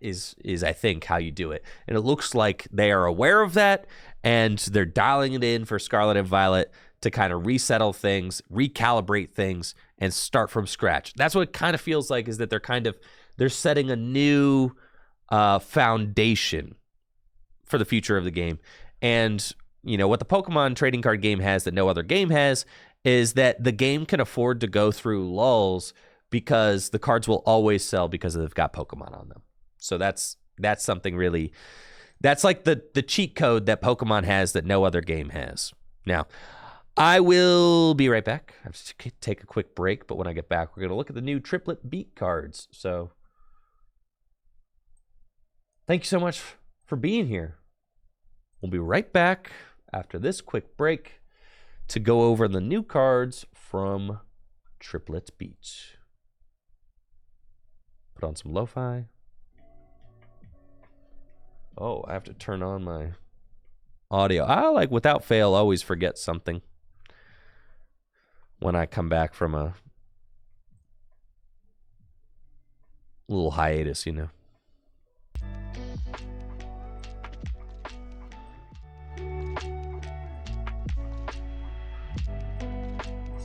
is I think how you do it. And it looks like they are aware of that, and they're dialing it in for Scarlet and Violet to kind of resettle things, recalibrate things, and start from scratch. That's what it kind of feels like, is that they're setting a new foundation for the future of the game. And what the Pokemon trading card game has that no other game has is that the game can afford to go through lulls, because the cards will always sell because they've got Pokemon on them. So that's something really, that's like the cheat code that Pokemon has that no other game has. Now, I will be right back. I have to take a quick break, but when I get back, we're going to look at the new Triplet Beat cards. So thank you so much for being here. We'll be right back after this quick break to go over the new cards from Triplet Beat. Put on some lo-fi. Oh, I have to turn on my audio. I, without fail, always forget something when I come back from a little hiatus, Let's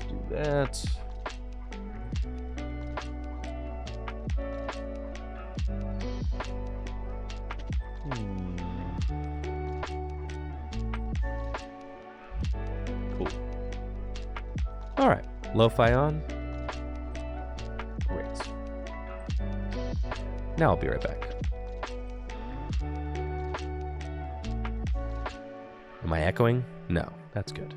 do that. Cool. All right, lo-fi on. Great. Now I'll be right back. Am I echoing? No, that's good.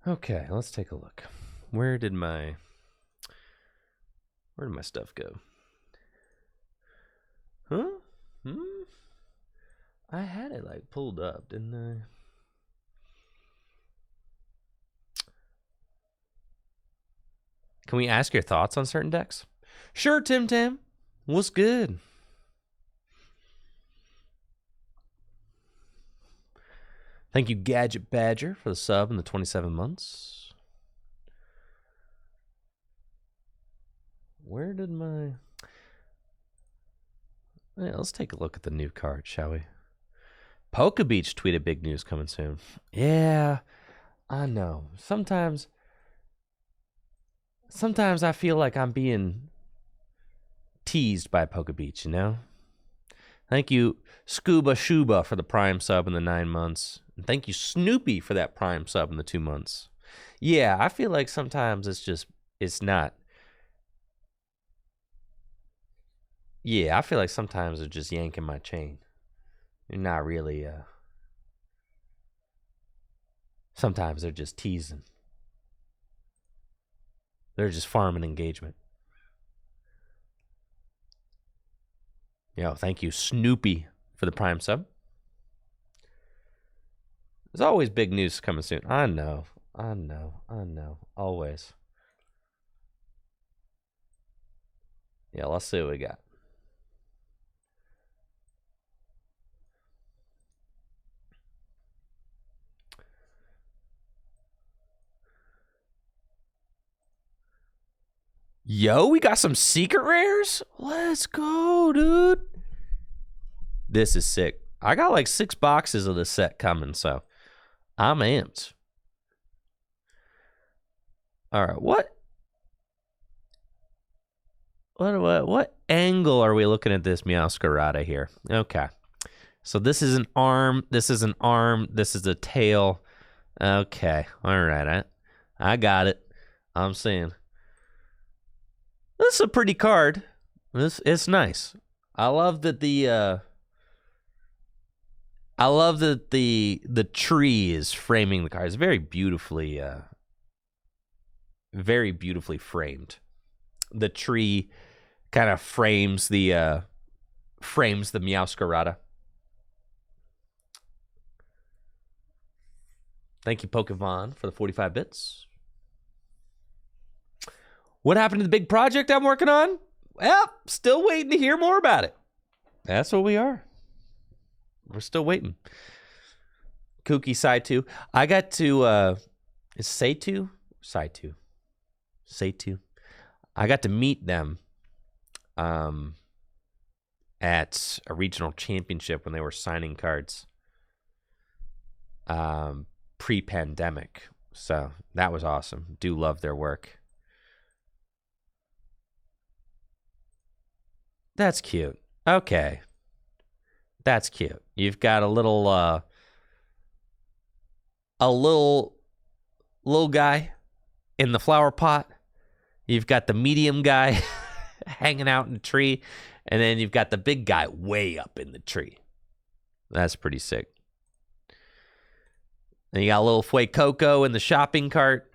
Okay, let's take a look. Where did my stuff go? Huh? I had it like pulled up, didn't I? Can we ask your thoughts on certain decks? Sure, Tim Tam. What's good? Thank you, Gadget Badger, for the sub and the 27 months. Where did my... Yeah, let's take a look at the new card, shall we? Polka Beach tweeted big news coming soon. Yeah, I know. Sometimes I feel like I'm being teased by Polka Beach, you know? Thank you, Scuba Shuba, for the Prime sub in the 9 months. And thank you, Snoopy, for that Prime sub in the 2 months. Yeah, I feel like sometimes it's not. Yeah, I feel like sometimes they're just yanking my chain. They're not really, sometimes they're just teasing. They're just farming engagement. Yo, thank you, Snoopy, for the Prime sub. There's always big news coming soon. I know. Always. Yeah, let's see what we got. Yo, we got some secret rares? Let's go, dude. This is sick. I got like 6 boxes of this set coming, so I'm amped. All right, what angle are we looking at this Meowscarada here? Okay. So this is an arm, this is an arm, this is a tail. Okay. All right. I got it. I'm saying. This is a pretty card. It's nice. I love that the tree is framing the card. It's very beautifully framed. The tree kind of frames the Meowscarada. Thank you, Pokemon, for the 45 bits. What happened to the big project I'm working on? Well, still waiting to hear more about it. That's what we are. We're still waiting. Kooky Saitu. I got to, is Saitu? Saitu. I got to meet them at a regional championship when they were signing cards pre-pandemic. So that was awesome. Do love their work. That's cute. Okay. That's cute. You've got a little guy in the flower pot. You've got the medium guy hanging out in the tree, and then you've got the big guy way up in the tree. That's pretty sick. And you got a little Fuecoco in the shopping cart.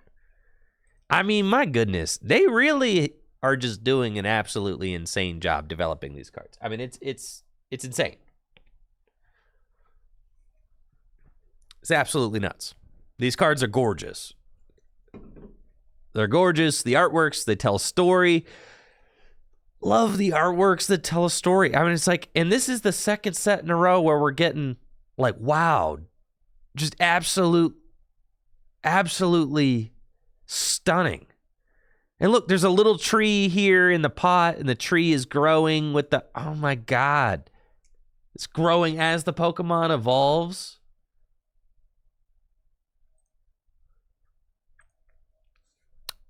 I mean, my goodness, they really are just doing an absolutely insane job developing these cards. I mean, it's insane. It's absolutely nuts. These cards are gorgeous. They're gorgeous. The artworks, they tell a story. Love the artworks that tell a story. I mean, it's like, and this is the second set in a row where we're getting like, wow, just absolutely stunning. And look, there's a little tree here in the pot, and the tree is growing with the, oh my God. It's growing as the Pokemon evolves.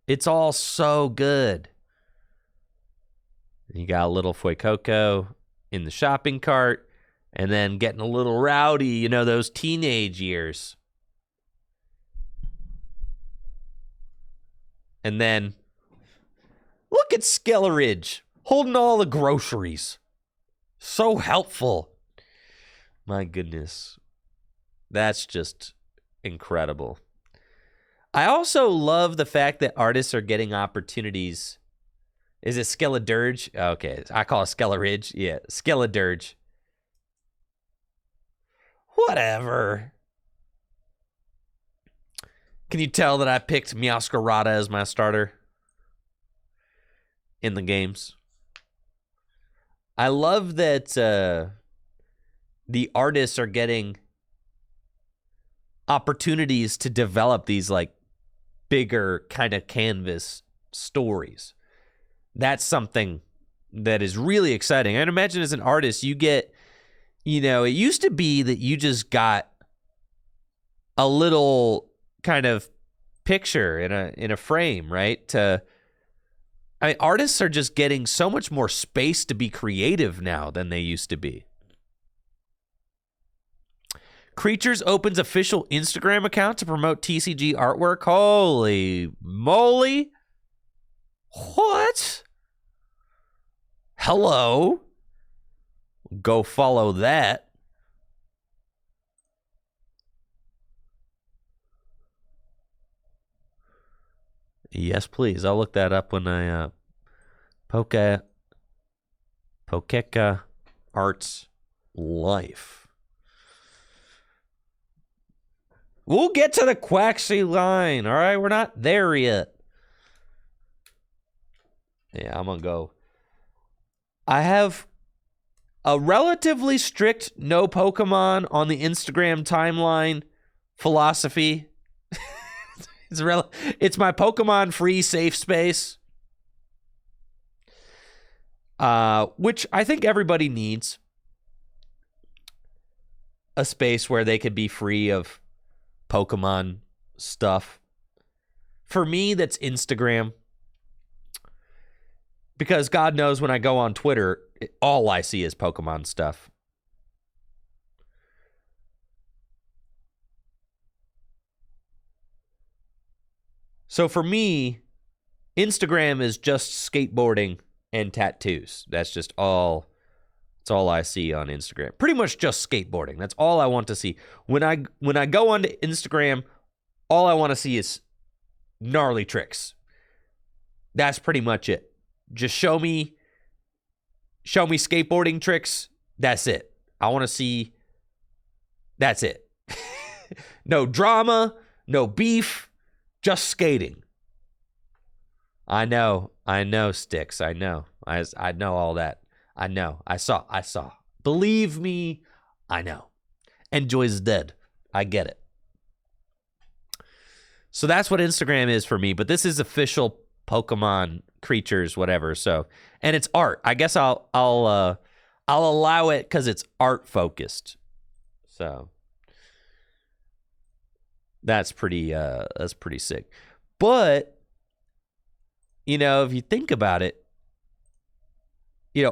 It's all so good. You got a little Fuecoco in the shopping cart, and then getting a little rowdy, you know, those teenage years. And then look at Skelleridge holding all the groceries. So helpful. My goodness. That's just incredible. I also love the fact that artists are getting opportunities. Is it Skeledirge? Okay, I call it Skeleridge. Yeah, Skeledirge. Whatever. Can you tell that I picked Meowscarada as my starter in the games? I love that the artists are getting opportunities to develop these like bigger kind of canvas stories. That's something that is really exciting. And imagine as an artist, you get, it used to be that you just got a little kind of picture in a frame, right? Artists are just getting so much more space to be creative now than they used to be. Creatures opens official Instagram account to promote TCG artwork. Holy moly. What? Hello. Go follow that. Yes, please. I'll look that up when I Pokeka Arts Life. We'll get to the Quaxley line, all right? We're not there yet. Yeah, I'm going to go. I have a relatively strict no Pokemon on the Instagram timeline philosophy. It's my Pokemon free safe space, which I think everybody needs. A space where they could be free of Pokemon stuff. For me, that's Instagram. Because God knows when I go on Twitter, all I see is Pokemon stuff. So for me, Instagram is just skateboarding and tattoos. That's just all. That's all I see on Instagram. Pretty much just skateboarding. That's all I want to see. When I go onto Instagram, all I want to see is gnarly tricks. That's pretty much it. Just show me skateboarding tricks. That's it. I want to see. That's it. No drama, no beef, just skating. I know, Sticks. I know. I know all that. I know. I saw. Believe me, I know. Enjoy's dead. I get it. So that's what Instagram is for me, but this is official Pokemon creatures, whatever. So, and it's art. I guess I'll allow it because it's art focused. So that's pretty sick. But if you think about it,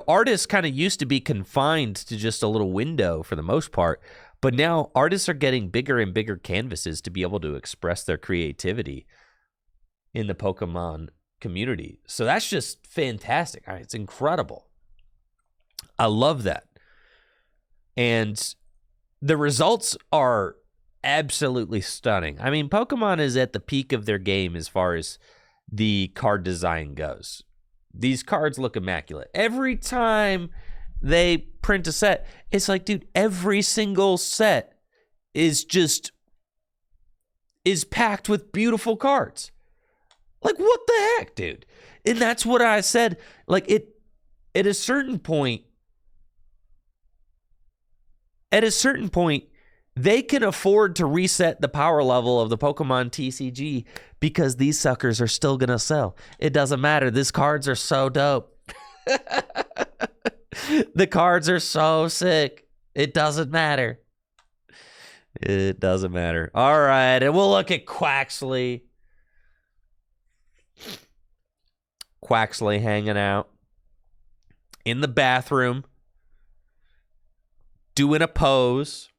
artists kind of used to be confined to just a little window for the most part, but now artists are getting bigger and bigger canvases to be able to express their creativity in the Pokemon community. So that's just fantastic. It's incredible. I love that. And the results are absolutely stunning. I mean, Pokemon is at the peak of their game as far as the card design goes. These cards look immaculate. Every time they print a set, it's like, dude, every single set is packed with beautiful cards. Like, what the heck, dude? And that's what I said. Like, at a certain point, they can afford to reset the power level of the Pokemon TCG because these suckers are still going to sell. It doesn't matter. These cards are so dope. The cards are so sick. It doesn't matter. It doesn't matter. All right, and we'll look at Quaxley. Quaxley hanging out in the bathroom, doing a pose.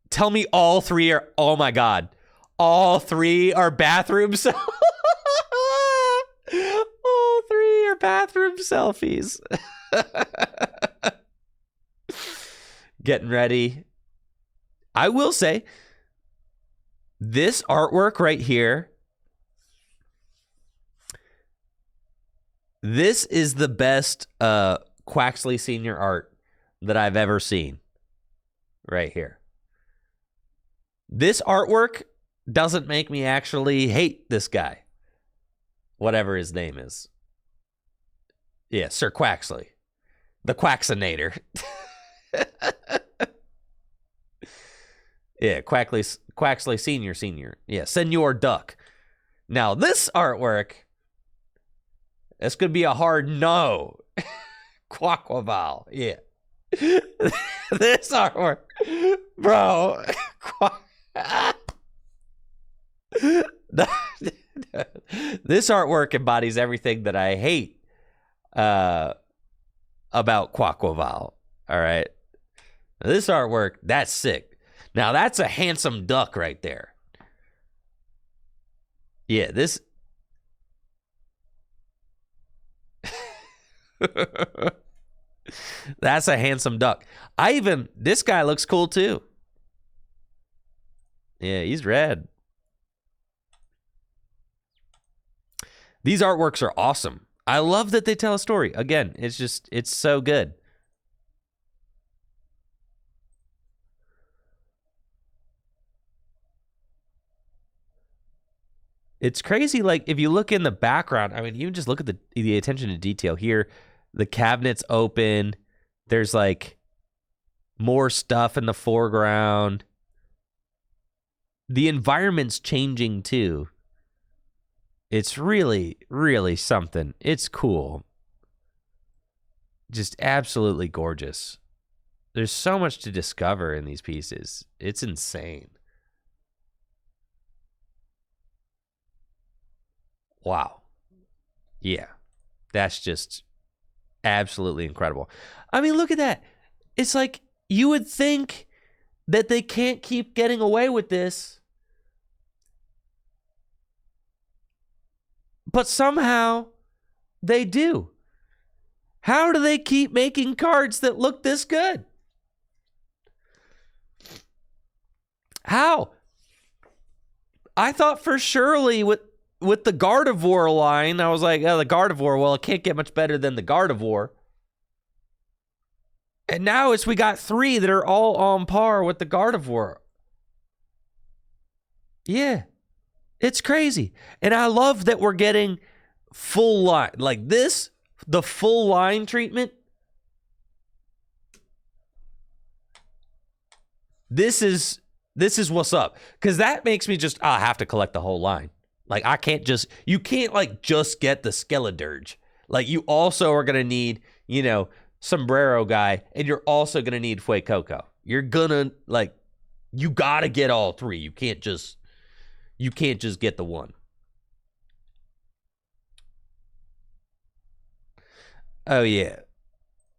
Tell me all three are, oh my God, all three are bathrooms. All three are bathroom selfies. Getting ready I will say, this artwork right here, this is the best Quaxley Sr. art that I've ever seen. Right here. This artwork doesn't make me actually hate this guy. Whatever his name is. Yeah, Sir Quaxley. The Quaxinator. Yeah, Quaxley Senior. Yeah, Senor Duck. Now, this artwork, this could be a hard no. Quaquaval. Yeah. This artwork. Bro. This artwork embodies everything that I hate about Quaquaval. All right. This artwork, that's sick. Now, that's a handsome duck right there. Yeah, this... That's a handsome duck. This guy looks cool too. Yeah, he's red. These artworks are awesome. I love that they tell a story. Again, it's so good. It's crazy, like, if you look in the background, I mean, you just look at the attention to detail here. The cabinet's open. There's, like, more stuff in the foreground. The environment's changing, too. It's really, really something. It's cool. Just absolutely gorgeous. There's so much to discover in these pieces. It's insane. Wow. Yeah. That's just absolutely incredible. I mean, look at that. It's like you would think that they can't keep getting away with this, but somehow they do. How do they keep making cards that look this good? How? I thought for surely with the Gardevoir line, I was like, oh, the Gardevoir, well, it can't get much better than the Gardevoir. And now we got 3 that are all on par with the Gardevoir. Yeah. It's crazy. And I love that we're getting full line. Like this, the full line treatment. This is what's up. Because that makes me just, I have to collect the whole line. Like, you can't like just get the Skeledirge. Like, you also are going to need, Sombrero guy, and you're also going to need Fuecoco. You're going to, like, you got to get all 3. You can't just get the one. Oh, yeah.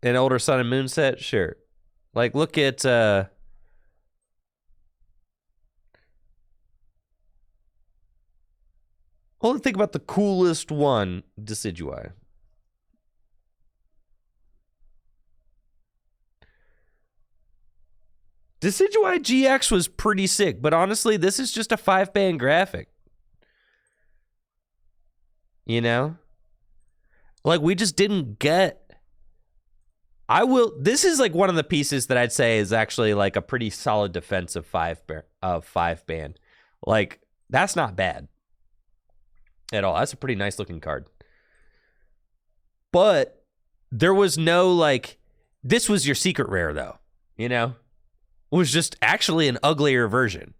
An older Sun and Moon set? Sure. Like, look at, only think about the coolest one, Decidueye. Decidueye GX was pretty sick, but honestly, this is just a 5-band graphic. Like, we just didn't get... This is like one of the pieces that I'd say is actually like a pretty solid defense of 5-band. Like, that's not bad at all. That's a pretty nice looking card. But there was no, like, this was your secret rare, though. It was just actually an uglier version.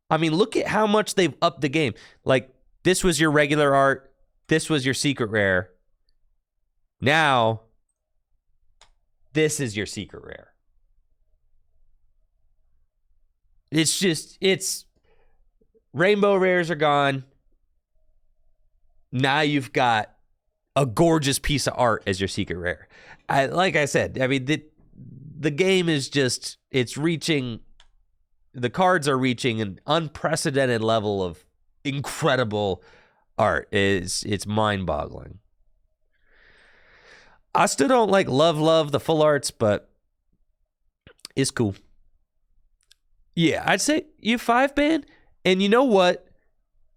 I mean, look at how much they've upped the game. Like, this was your regular art. This was your secret rare. Now, this is your secret rare. It's rainbow rares are gone. Now you've got a gorgeous piece of art as your secret rare. Like I said, I mean, the game is just, the cards are reaching an unprecedented level of incredible art. It's mind-boggling. I still don't love the full arts, but it's cool. Yeah, I'd say you 5-band. And you know what?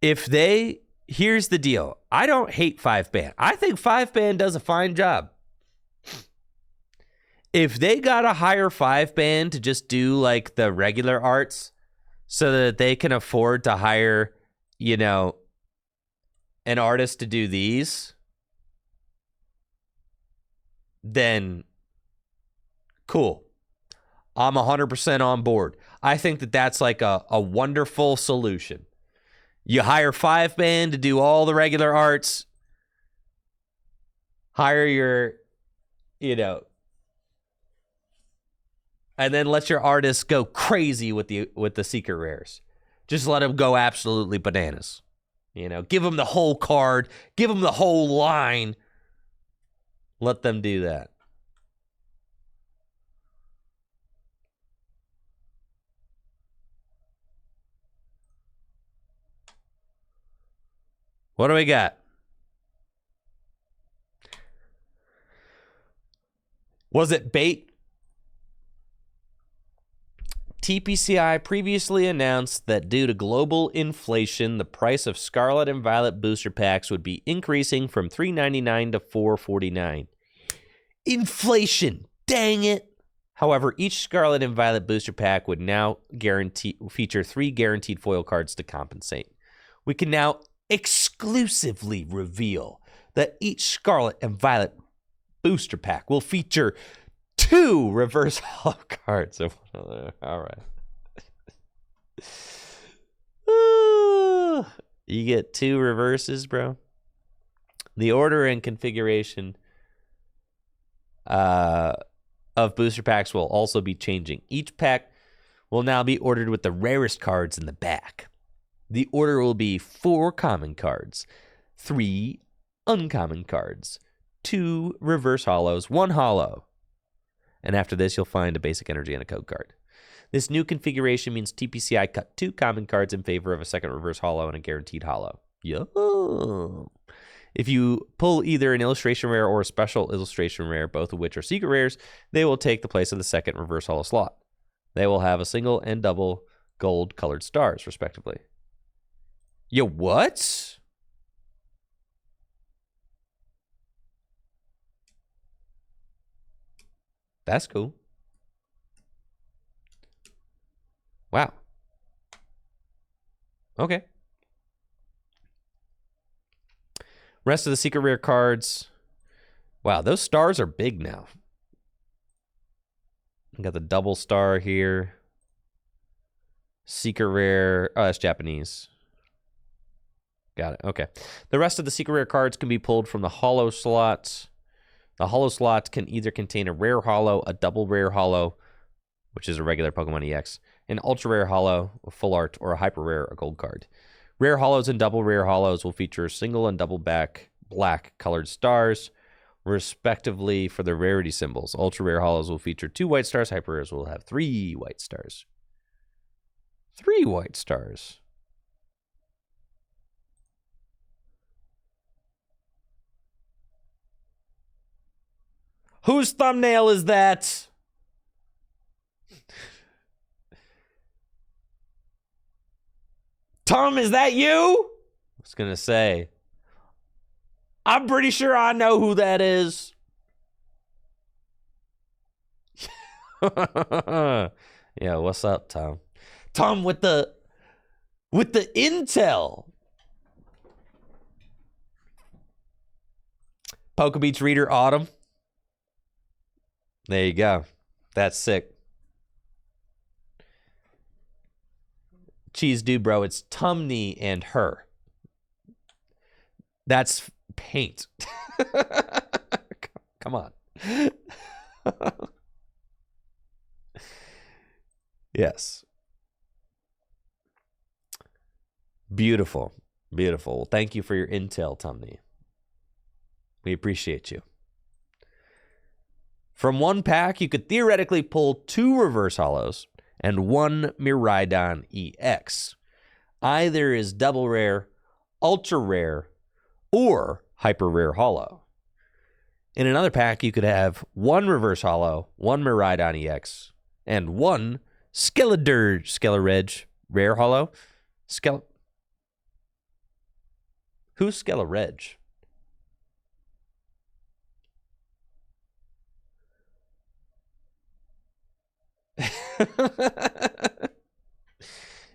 Here's the deal. I don't hate 5-band. I think 5-band does a fine job. If they got to hire 5-band to just do like the regular arts so that they can afford to hire, an artist to do these, then cool. I'm 100% on board. I think that that's like a wonderful solution. You hire 5-band to do all the regular arts. Hire your, and then let your artists go crazy with the secret rares. Just let them go absolutely bananas. Give them the whole card. Give them the whole line. Let them do that. What do we got? Was it bait? TPCI previously announced that due to global inflation, the price of Scarlet and Violet booster packs would be increasing from $3.99 to $4.49. Inflation! Dang it! However, each Scarlet and Violet booster pack would now feature 3 guaranteed foil cards to compensate. We can now exclusively reveal that each Scarlet and Violet booster pack will feature 2 reverse hollow cards. All right. You get 2 reverses, bro. The order and configuration of booster packs will also be changing. Each pack will now be ordered with the rarest cards in the back. The order will be 4 common cards, 3 uncommon cards, 2 reverse hollows, 1 hollow. And after this, you'll find a basic energy and a code card. This new configuration means TPCI cut 2 common cards in favor of a second reverse hollow and a guaranteed hollow. Yo. If you pull either an illustration rare or a special illustration rare, both of which are secret rares, they will take the place of the second reverse hollow slot. They will have a single and double gold colored stars, respectively. Yo, what? That's cool. Wow. Okay. Rest of the secret rare cards. Wow, those stars are big now. We got the double star here. Secret rare. Oh, that's Japanese. Got it. Okay. The rest of the secret rare cards can be pulled from the hollow slots. The hollow slot can either contain a rare hollow, a double rare hollow, which is a regular Pokemon EX, an ultra rare hollow, a full art, or a hyper rare, a gold card. Rare hollows and double rare hollows will feature single and double back black colored stars, respectively, for the rarity symbols. Ultra rare hollows will feature 2 white stars. Hyper rares will have 3 white stars. 3 white stars. Whose thumbnail is that? Tom, is that you? I was going to say, I'm pretty sure I know who that is. Yeah, what's up, Tom? Tom with the intel. Pokebeats Reader Autumn. There you go. That's sick. Cheese dude, bro. It's Tumney and her. That's paint. Come on. Yes. Beautiful. Beautiful. Well, thank you for your intel, Tumney. We appreciate you. From one pack, you could theoretically pull 2 reverse hollows and 1 Miraidon EX. Either is double rare, ultra rare, or hyper rare hollow. In another pack, you could have 1 reverse hollow, 1 Miraidon EX, and 1 Skeledirge, rare holo. Who's Skeledirge?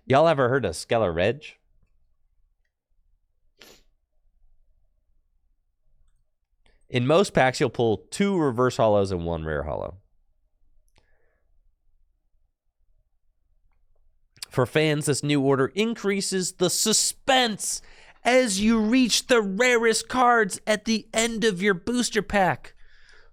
Y'all ever heard of Skeledirge? In most packs, you'll pull 2 reverse holos and 1 rare holo. For fans, this new order increases the suspense as you reach the rarest cards at the end of your booster pack.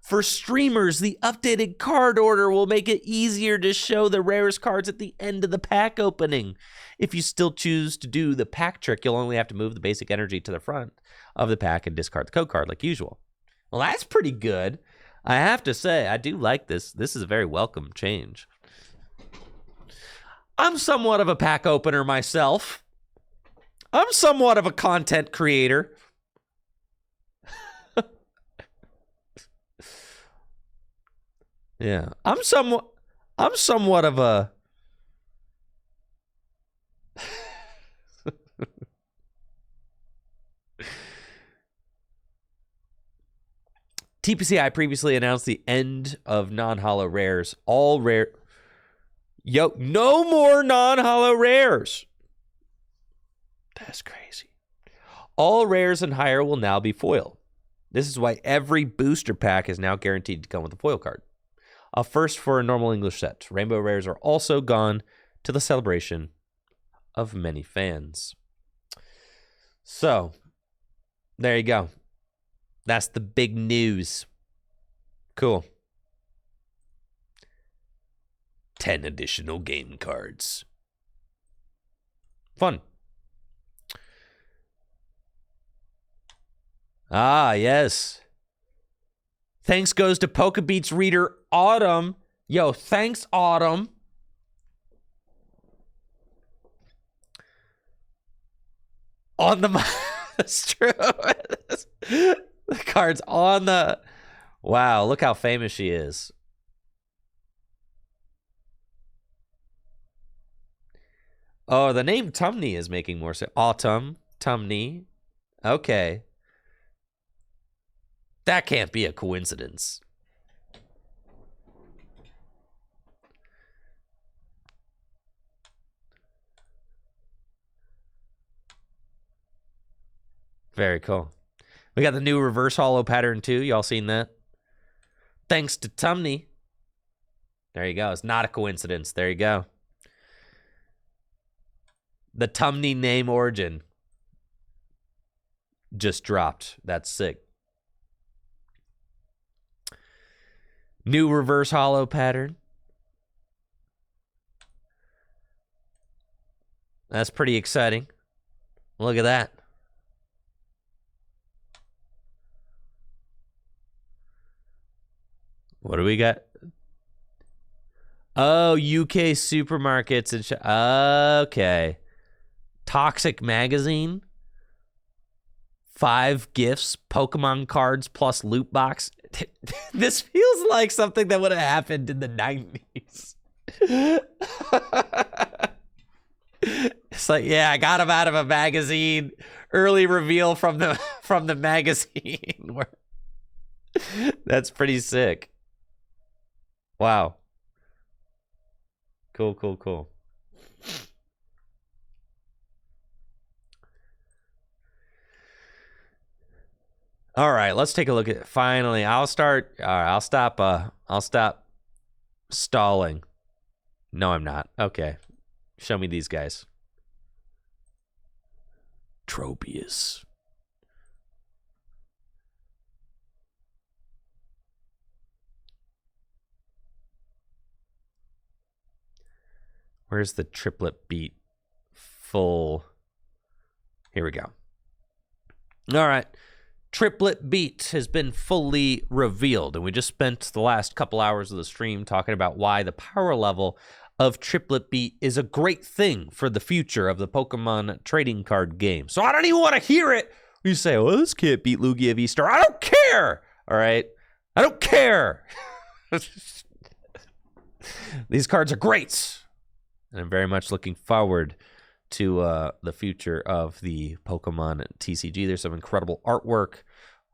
For streamers, the updated card order will make it easier to show the rarest cards at the end of the pack opening. If you still choose to do the pack trick, you'll only have to move the basic energy to the front of the pack and discard the code card like usual. Well, that's pretty good. I have to say, I do like this. This is a very welcome change. I'm somewhat of a pack opener myself. I'm somewhat of a content creator. Yeah, I'm somewhat of a TPCI previously announced the end of non-holo rares. All rare. Yo, no more non-holo rares. That's crazy. All rares and higher will now be foil. This is why every booster pack is now guaranteed to come with a foil card. A first for a normal English set. Rainbow rares are also gone to the celebration of many fans. So, there you go. That's the big news. Cool. 10 additional game cards. Fun. Ah, yes. Thanks goes to Pokebeats reader Autumn. Yo, thanks, Autumn. On the... That's true. The card's on the... Wow, look how famous she is. Oh, the name Tumney is making more sense. Autumn, Tumney. Okay. That can't be a coincidence. Very cool. We got the new reverse holo pattern too. Y'all seen that? Thanks to Tumney. There you go. It's not a coincidence. There you go. The Tumney name origin just dropped. That's sick. New reverse holo pattern. That's pretty exciting. Look at that. What do we got? Oh, UK supermarkets and okay. Toxic Magazine. 5 gifts, Pokemon cards plus loot box. This feels like something that would have happened in the 90s. It's like, yeah, I got him out of a magazine. Early reveal from the magazine. That's pretty sick. Wow. Cool, cool, cool. All right, let's take a look at it. Finally, I'll start. All right, I'll stop stalling. No, I'm not. Okay. Show me these guys. Tropius. Where's the Triplet Beat full? Here we go. All right. Triplet Beat has been fully revealed, and we just spent the last couple hours of the stream talking about why the power level of Triplet Beat is a great thing for the future of the Pokemon trading card game. So I don't even want to hear it. You say, well, this can't beat Lugia V-Star. I don't care. All right. I don't care. These cards are great. And I'm very much looking forward to the future of the Pokemon TCG. There's some incredible artwork.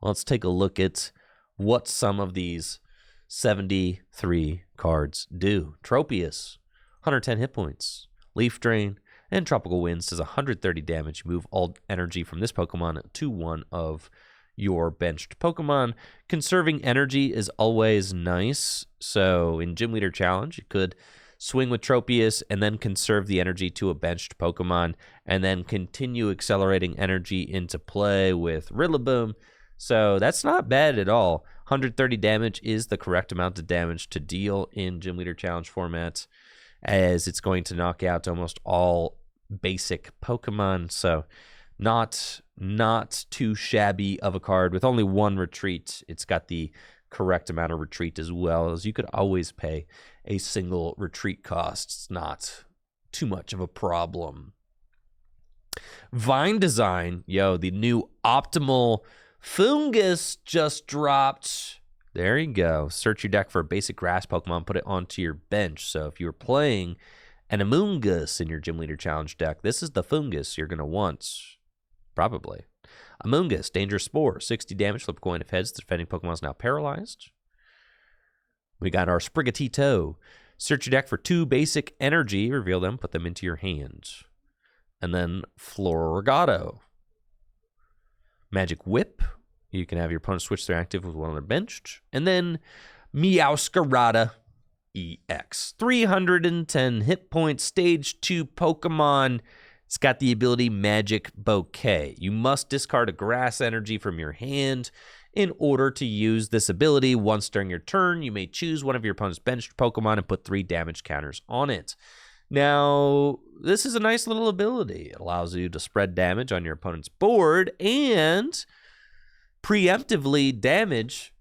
Let's take a look at what some of these 73 cards do. Tropius, 110 hit points. Leaf Drain and Tropical Winds does 130 damage. Move all energy from this Pokemon to one of your benched Pokemon. Conserving energy is always nice. So in Gym Leader Challenge, you could swing with Tropius and then conserve the energy to a benched Pokemon and then continue accelerating energy into play with Rillaboom. So that's not bad at all. 130 damage is the correct amount of damage to deal in Gym Leader Challenge format, as it's going to knock out almost all basic Pokemon. So not too shabby of a card. With only one retreat, it's got the correct amount of retreat, as well as you could always pay a single retreat cost. It's not too much of a problem. Vine Design, the new optimal Fungus just dropped. There you go. Search your deck for a basic grass Pokemon, put it onto your bench. So if you're playing an Amoonguss in your Gym Leader Challenge deck, this is the Fungus you're going to want, probably. Amoonguss, Dangerous Spore, 60 damage, flip a coin if heads. The defending Pokemon is now paralyzed. We got our Sprigatito. Search your deck for 2 basic energy, reveal them, put them into your hand. And then Floragato. Magic Whip. You can have your opponent switch their active with one on their benched. And then Meowscarada EX. 310 hit points, stage 2 Pokemon. It's got the ability Magic Bouquet. You must discard a grass energy from your hand in order to use this ability. Once during your turn, you may choose one of your opponent's benched Pokemon and put 3 damage counters on it. Now, this is a nice little ability. It allows you to spread damage on your opponent's board and preemptively damage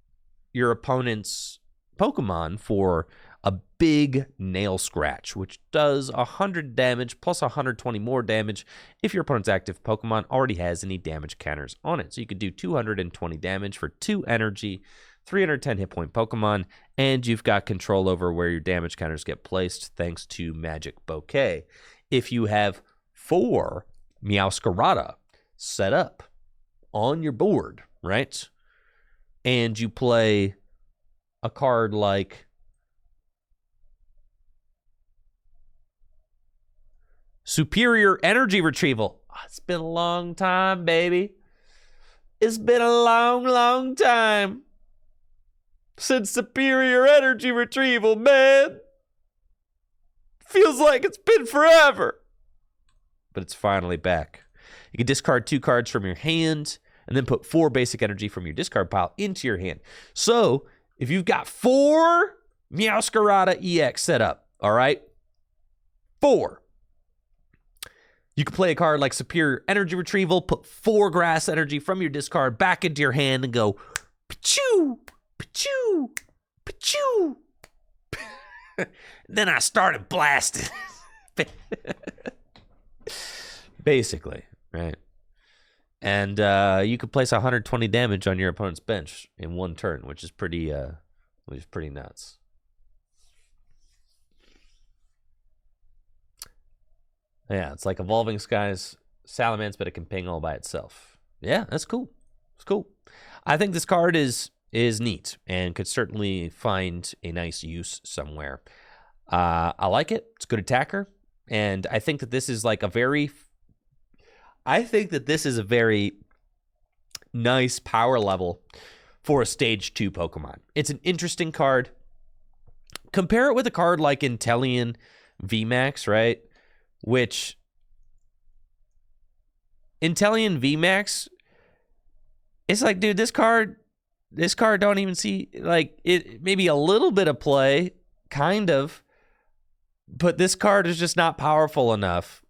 your opponent's Pokemon for a big nail scratch, which does 100 damage plus 120 more damage if your opponent's active Pokemon already has any damage counters on it. So you could do 220 damage for 2 energy, 310 hit point Pokemon, and you've got control over where your damage counters get placed thanks to Magic Bouquet. If you have 4 Meowscarada set up on your board, right, and you play a card like Superior Energy Retrieval. It's been a long time, baby. It's been a long, long time since Superior Energy Retrieval, man. Feels like it's been forever. But it's finally back. You can discard 2 cards from your hand and then put 4 basic energy from your discard pile into your hand. So if you've got 4 Meowscarada EX set up, all right, 4. You can play a card like Superior Energy Retrieval, put 4 grass energy from your discard back into your hand and go, pa-choo, pa-choo, pa-choo. Then I started blasting. Basically, right? And you could place 120 damage on your opponent's bench in one turn, which is pretty nuts. Yeah, it's like Evolving Skies Salamence, but it can ping all by itself. Yeah, that's cool. It's cool. I think this card is neat and could certainly find a nice use somewhere. I like it. It's a good attacker, and I think that this is like a very nice power level for a stage 2 Pokemon. It's an interesting card. Compare it with a card like Inteleon VMAX, right? Which Inteleon VMAX, it's like, dude, this card don't even see, like, it maybe a little bit of play, kind of, but this card is just not powerful enough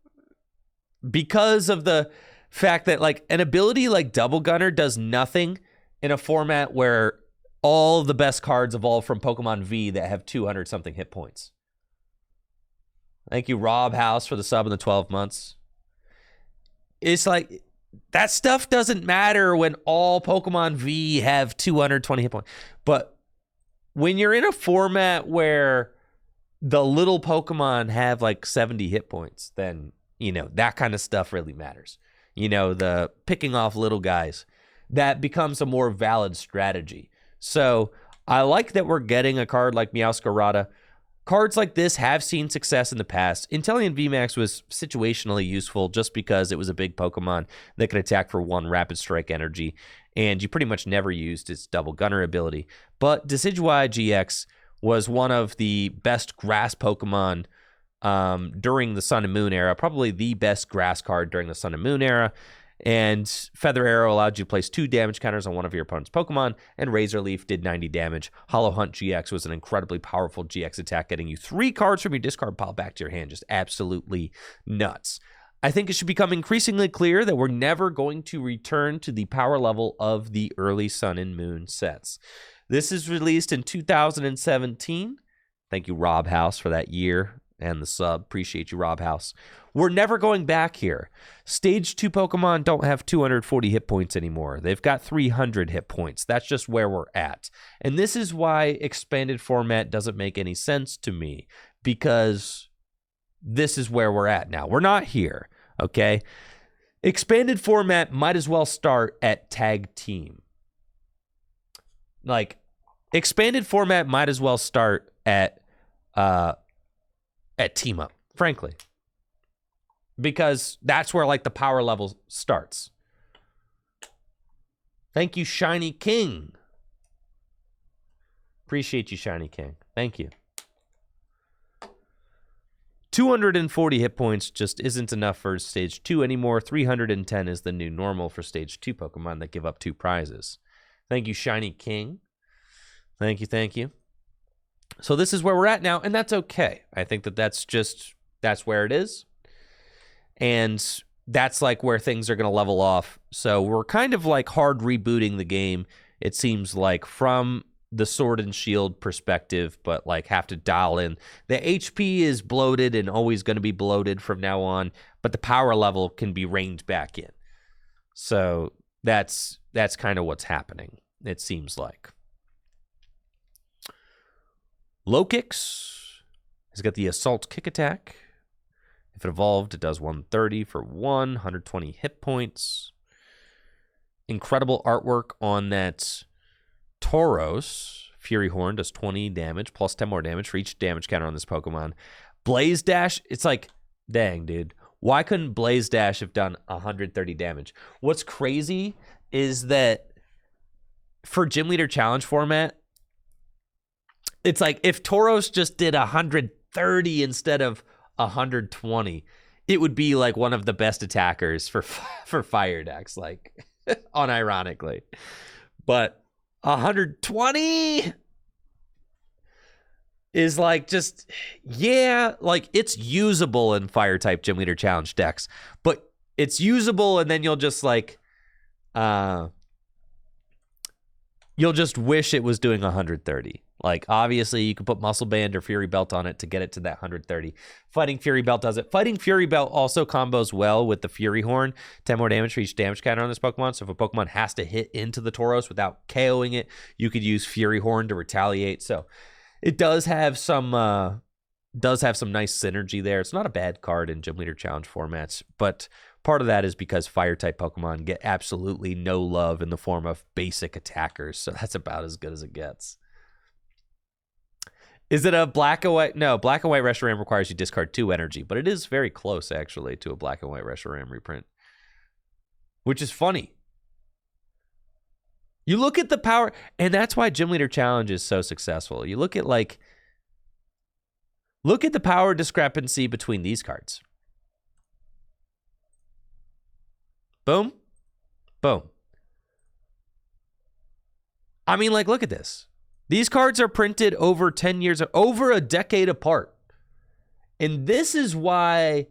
because of the fact that, like, an ability like Double Gunner does nothing in a format where all the best cards evolve from Pokemon V that have 200-something hit points. Thank you, Rob House, for the sub in the 12 months. It's like, that stuff doesn't matter when all Pokemon V have 220 hit points. But when you're in a format where the little Pokemon have like 70 hit points, then, that kind of stuff really matters. The picking off little guys, that becomes a more valid strategy. So I like that we're getting a card like Meowscarada. Cards like this have seen success in the past. Inteleon VMAX was situationally useful just because it was a big Pokemon that could attack for 1 Rapid Strike energy, and you pretty much never used its double gunner ability. But Decidueye GX was one of the best grass Pokemon during the Sun and Moon era, probably the best grass card during the Sun and Moon era. And Feather Arrow allowed you to place 2 damage counters on one of your opponent's Pokemon, and Razor Leaf did 90 damage. Hollow Hunt GX was an incredibly powerful GX attack, getting you 3 cards from your discard pile back to your hand. Just absolutely nuts. I think it should become increasingly clear that we're never going to return to the power level of the early Sun and Moon sets. This is released in 2017. Thank you, Rob House, for that year and the sub. Appreciate you, Rob House. We're never going back here. Stage 2 Pokemon don't have 240 hit points anymore. They've got 300 hit points. That's just where we're at. And this is why expanded format doesn't make any sense to me, because this is where we're at now. We're not here, okay? Expanded format might as well start at tag team. Like, expanded format might as well start at team up, frankly, because that's where like the power level starts. Thank you, Shiny King. Appreciate you, Shiny King. Thank you. 240 hit points just isn't enough for stage 2 anymore. 310 is the new normal for stage 2 Pokemon that give up 2 prizes. Thank you, Shiny King. Thank you, thank you. So this is where we're at now, and that's okay. I think that's where it is. And that's like where things are going to level off. So we're kind of like hard rebooting the game, it seems like, from the Sword and Shield perspective, but like have to dial in. The HP is bloated and always going to be bloated from now on, but the power level can be reined back in. So that's kind of what's happening, it seems like. Low Kicks has got the Assault Kick attack. If it evolved, it does 130 for 120 hit points. Incredible artwork on that Tauros. Fury Horn does 20 damage, plus 10 more damage for each damage counter on this Pokemon. Blaze Dash, it's like, dang, dude. Why couldn't Blaze Dash have done 130 damage? What's crazy is that for Gym Leader Challenge format, it's like if Tauros just did 130 instead of 120, it would be like one of the best attackers for fire decks, like unironically. But 120 is like just, yeah, like it's usable in fire type Gym Leader Challenge decks, but it's usable and then you'll just like you'll just wish it was doing 130. Like, obviously, you can put Muscle Band or Fury Belt on it to get it to that 130. Fighting Fury Belt does it. Fighting Fury Belt also combos well with the Fury Horn. 10 more damage for each damage counter on this Pokemon. So if a Pokemon has to hit into the Tauros without KOing it, you could use Fury Horn to retaliate. So it does have some nice synergy there. It's not a bad card in Gym Leader Challenge formats, but part of that is because Fire-type Pokemon get absolutely no love in the form of basic attackers. So that's about as good as it gets. Is it a black and white? No, black and white Reshiram requires you discard 2 energy, but it is very close, actually, to a black and white Reshiram reprint, which is funny. You look at the power, and that's why Gym Leader Challenge is so successful. You look at the power discrepancy between these cards. Boom. Boom. I mean, like, look at this. These cards are printed over 10 years, over a decade apart. And this is why,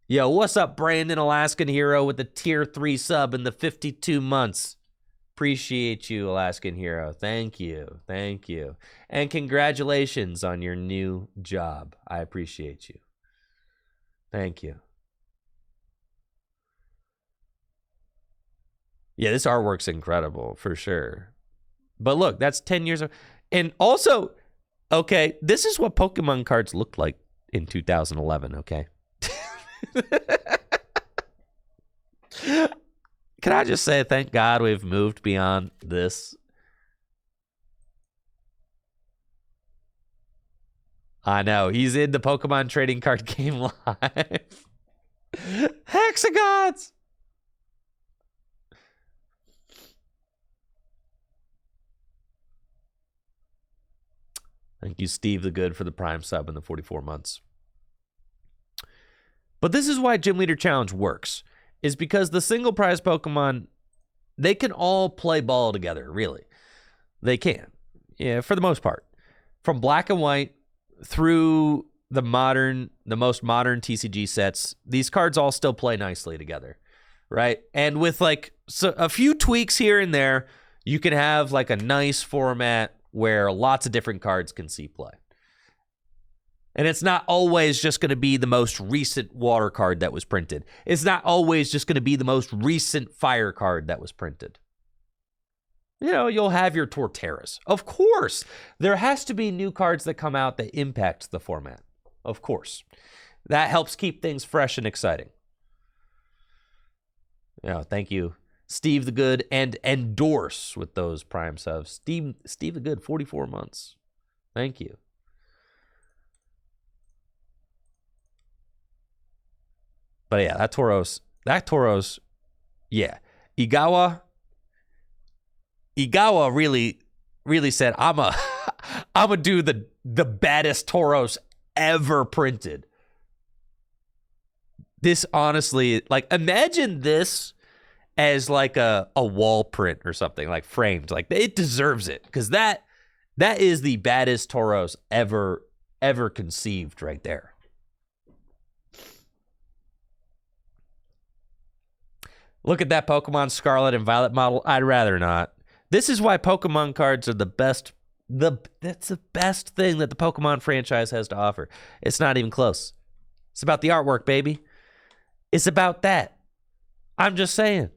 yo, what's up, Brandon, Alaskan Hero, with the tier 3 sub in the 52 months. Appreciate you, Alaskan Hero. Thank you. Thank you. And congratulations on your new job. I appreciate you. Thank you. Yeah, this artwork's incredible, for sure. But look, that's 10 years. And also, Okay, this is what Pokemon cards looked like in 2011, okay? Can I just say thank God we've moved beyond this? I know, he's in the Pokemon trading card game live. Hexagons! Thank you, Steve the Good, for the Prime sub in the 44 months. But this is why Gym Leader Challenge works, is because the single prize Pokemon, they can all play ball together, really. They can, yeah, for the most part. From Black and White through the most modern TCG sets, these cards all still play nicely together, right? And with like a few tweaks here and there, you can have like a nice format where lots of different cards can see play. And it's not always just going to be the most recent water card that was printed. It's not always just going to be the most recent fire card that was printed. You know, you'll have your Torterras. Of course, there has to be new cards that come out that impact the format. Of course. That helps keep things fresh and exciting. Yeah, thank you, Steve the Good, and Endorse with those Prime subs. Steve the Good, 44 months. Thank you. But yeah, that Tauros, yeah. Igawa really said, I'm gonna do the baddest Tauros ever printed. This honestly, like, imagine this as like a wall print or something, like framed. Like, it deserves it, because that is the baddest Tauros ever conceived right there. Look at that Pokemon Scarlet and Violet model. I'd rather not. This is why Pokemon cards are the best. That's the best thing that the Pokemon franchise has to offer. It's not even close. It's about the artwork, baby. It's about that. I'm just saying.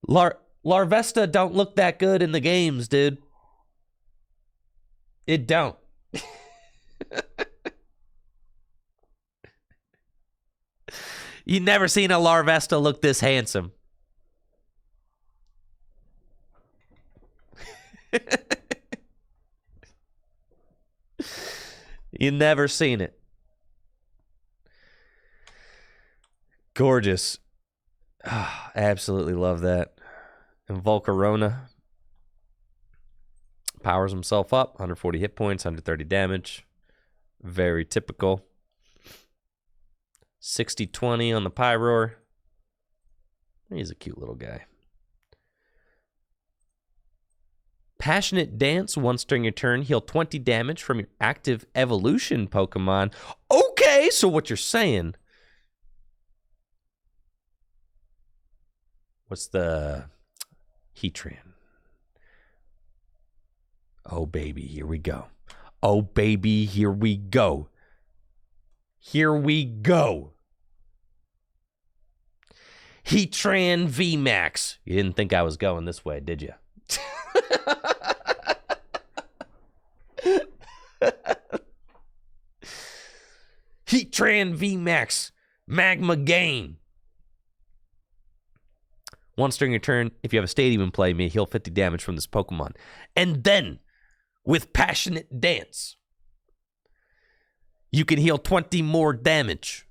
Larvesta don't look that good in the games, dude. It don't. You never seen a Larvesta look this handsome. You never seen it. Gorgeous. Oh, absolutely love that. And Volcarona powers himself up. 140 hit points, 130 damage. Very typical. 60-20 on the Pyroar. He's a cute little guy. Passionate Dance. Once during your turn, heal 20 damage from your active evolution Pokemon. Okay, so what you're saying... What's the Heatran? Oh, baby, here we go. Oh, baby, here we go. Here we go. Heatran VMAX. You didn't think I was going this way, did you? Heatran VMAX. Magma Gain. Once during your turn, if you have a stadium in play, you may heal 50 damage from this Pokemon. And then, with Passionate Dance, you can heal 20 more damage.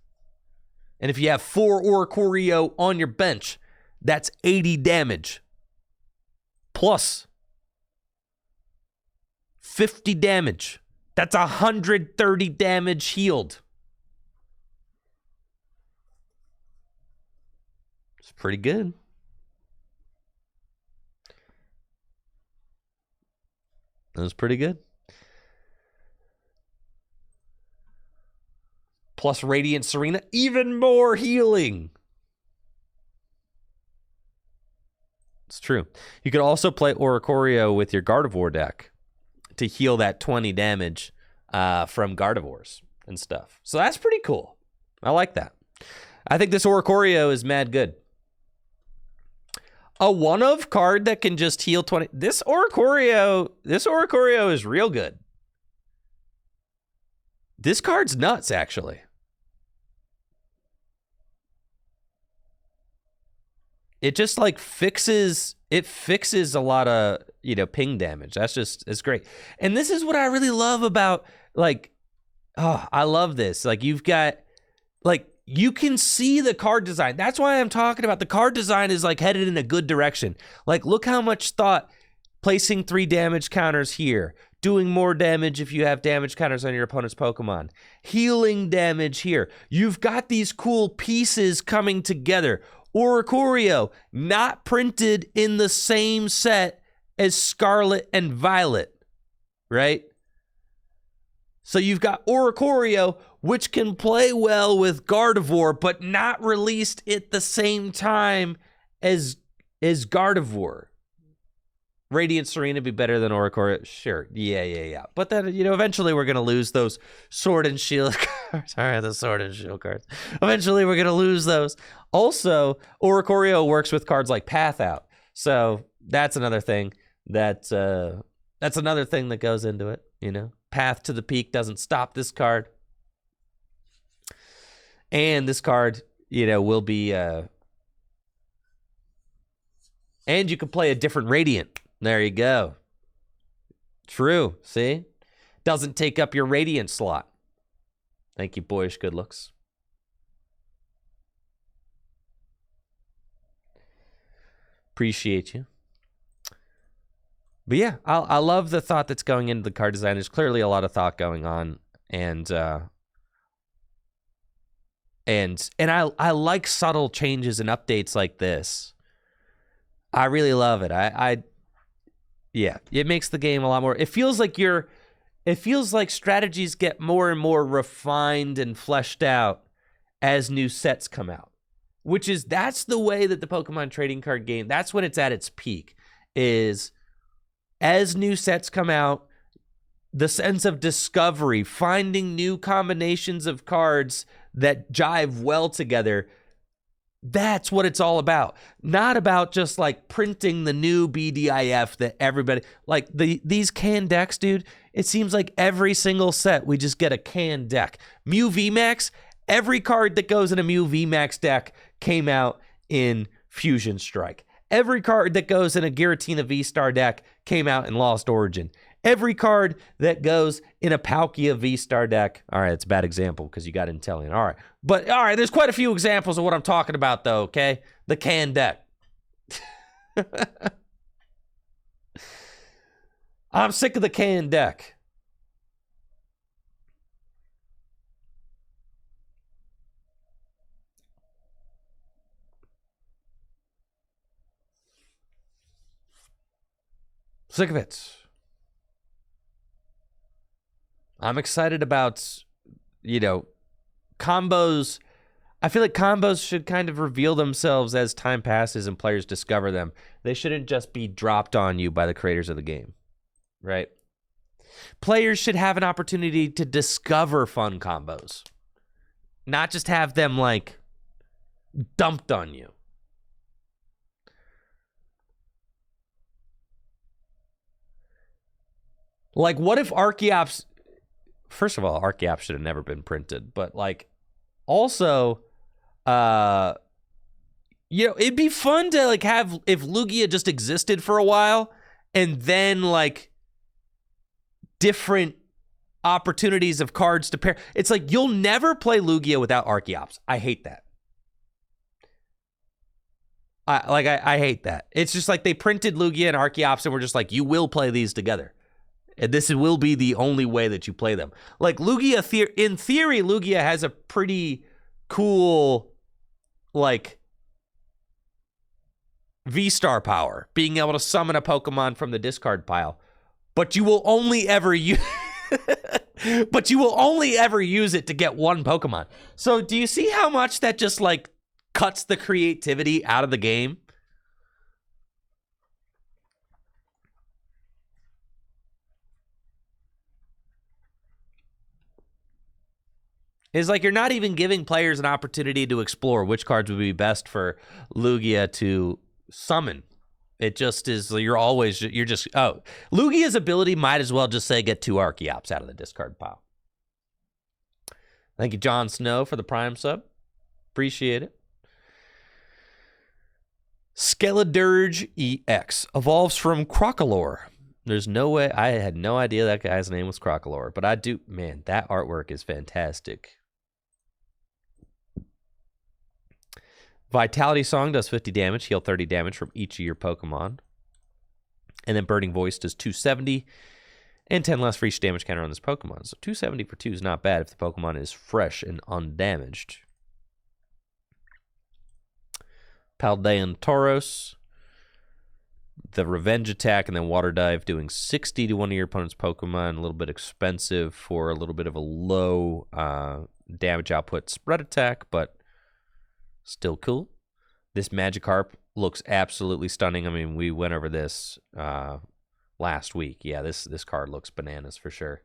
And if you have 4 Oricorio on your bench, that's 80 damage. Plus 50 damage. That's 130 damage healed. It's pretty good. That was pretty good. Plus Radiant Serena, even more healing. It's true. You could also play Oricorio with your Gardevoir deck to heal that 20 damage from Gardevoirs and stuff. So that's pretty cool. I like that. I think this Oricorio is mad good. A one-of card that can just heal 20. This Oricorio is real good. This card's nuts, actually. It just like fixes a lot of, ping damage. It's great. And this is what I really love about, like, I love this. Like, you've got, like, you can see the card design. That's why I'm talking about the card design is like headed in a good direction. Like, look how much thought placing 3 damage counters here, doing more damage if you have damage counters on your opponent's Pokemon, healing damage here. You've got these cool pieces coming together. Oricorio, not printed in the same set as Scarlet and Violet, right? So you've got Oricorio, which can play well with Gardevoir, but not released at the same time as Gardevoir. Radiant Serena be better than Oricorio? Sure. Yeah. But then, eventually we're going to lose those Sword and Shield cards. All right, the Sword and Shield cards. Eventually we're going to lose those. Also, Oricorio works with cards like Path Out. So that's another thing that goes into it, Path to the Peak doesn't stop this card. And this card, will be... and you can play a different Radiant. There you go. True. See? Doesn't take up your Radiant slot. Thank you, Boyish Good Looks. Appreciate you. But yeah, I love the thought that's going into the card design. There's clearly a lot of thought going on. And I like subtle changes and updates like this. I really love it. Yeah, it makes the game a lot more. It feels like strategies get more and more refined and fleshed out as new sets come out. That's the way that the Pokemon trading card game, that's when it's at its peak, is as new sets come out, the sense of discovery, finding new combinations of cards that jive well together. That's what it's all about. Not about just like printing the new BDIF that everybody, like these canned decks, dude. It seems like every single set we just get a canned deck. Mew VMAX, every card that goes in a Mew VMAX deck came out in Fusion Strike. Every card that goes in a Giratina V-Star deck came out in Lost Origin. Every card that goes in a Palkia V-Star deck. All right, it's a bad example because you got Inteleon. All right, there's quite a few examples of what I'm talking about, though, okay? The canned deck. I'm sick of the canned deck. Sick of it. I'm excited about, combos. I feel like combos should kind of reveal themselves as time passes and players discover them. They shouldn't just be dropped on you by the creators of the game, right? Players should have an opportunity to discover fun combos, not just have them, like, dumped on you. Like, what if Archeops... First of all, Archeops should have never been printed, but like, also, it'd be fun to like have if Lugia just existed for a while, and then like different opportunities of cards to pair. It's like you'll never play Lugia without Archeops. I hate that. I hate that. It's just like they printed Lugia and Archeops, and we're just like, you will play these together. And this will be the only way that you play them. Like Lugia, in theory, Lugia has a pretty cool, like, V-Star power, being able to summon a Pokemon from the discard pile. But you will only ever use, but you will only ever use it to get one Pokemon. So do you see how much that just like cuts the creativity out of the game? Is like you're not even giving players an opportunity to explore which cards would be best for Lugia to summon. It just is, Lugia's ability might as well just say get 2 Archeops out of the discard pile. Thank you, Jon Snow, for the Prime sub. Appreciate it. Skeledirge EX evolves from Crocolore. There's no way. I had no idea that guy's name was Crocolore, but I do. Man, that artwork is fantastic. Vitality Song does 50 damage, heal 30 damage from each of your Pokemon. And then Burning Voice does 270 and 10 less for each damage counter on this Pokemon. So 270 for 2 is not bad if the Pokemon is fresh and undamaged. Paldean Tauros. The Revenge Attack and then Water Dive doing 60 to one of your opponent's Pokemon. A little bit expensive for a little bit of a low damage output spread attack, but still cool. This Magikarp looks absolutely stunning. I mean, we went over this last week. Yeah, this card looks bananas for sure.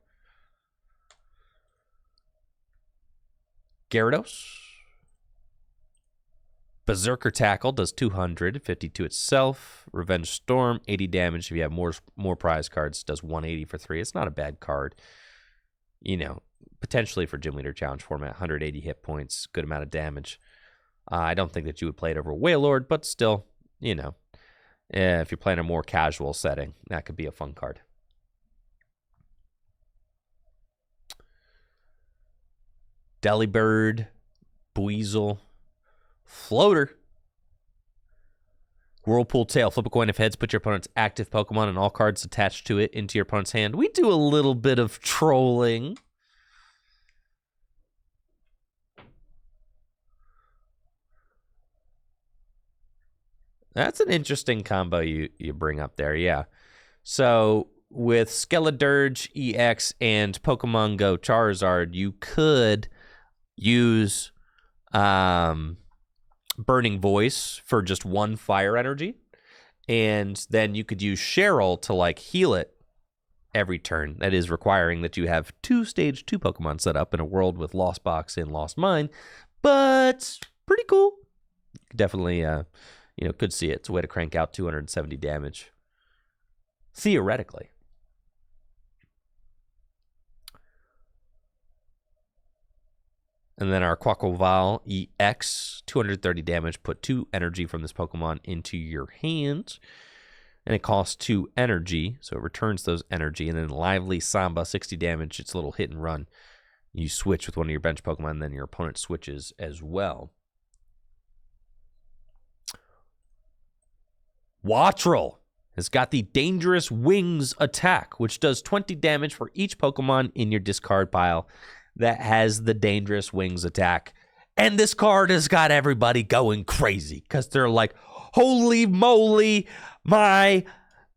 Gyarados. Berserker Tackle does 250 to itself. Revenge Storm, 80 damage. If you have more prize cards, does 180 for 3. It's not a bad card. You know, potentially for Gym Leader Challenge format, 180 hit points, good amount of damage. I don't think that you would play it over Wailord, but still, you know, if you're playing a more casual setting, that could be a fun card. Delibird, Buizel, Floater, Whirlpool Tail. Flip a coin if heads, put your opponent's active Pokemon and all cards attached to it into your opponent's hand. We do a little bit of trolling. That's an interesting combo you bring up there, yeah. So with Skeledirge EX and Pokemon Go Charizard, you could use Burning Voice for just one fire energy, and then you could use Cheryl to like heal it every turn. That is requiring that you have 2 stage 2 Pokemon set up in a world with Lost Box and Lost Mine, but pretty cool. Definitely you know, could see it. It's a way to crank out 270 damage. Theoretically. And then our Quaquaval EX, 230 damage. Put 2 energy from this Pokemon into your hand. And it costs 2 energy, so it returns those energy. And then Lively Samba, 60 damage. It's a little hit and run. You switch with one of your bench Pokemon, and then your opponent switches as well. Wattrel has got the Dangerous Wings attack, which does 20 damage for each Pokemon in your discard pile that has the Dangerous Wings attack. And this card has got everybody going crazy because they're like, holy moly, my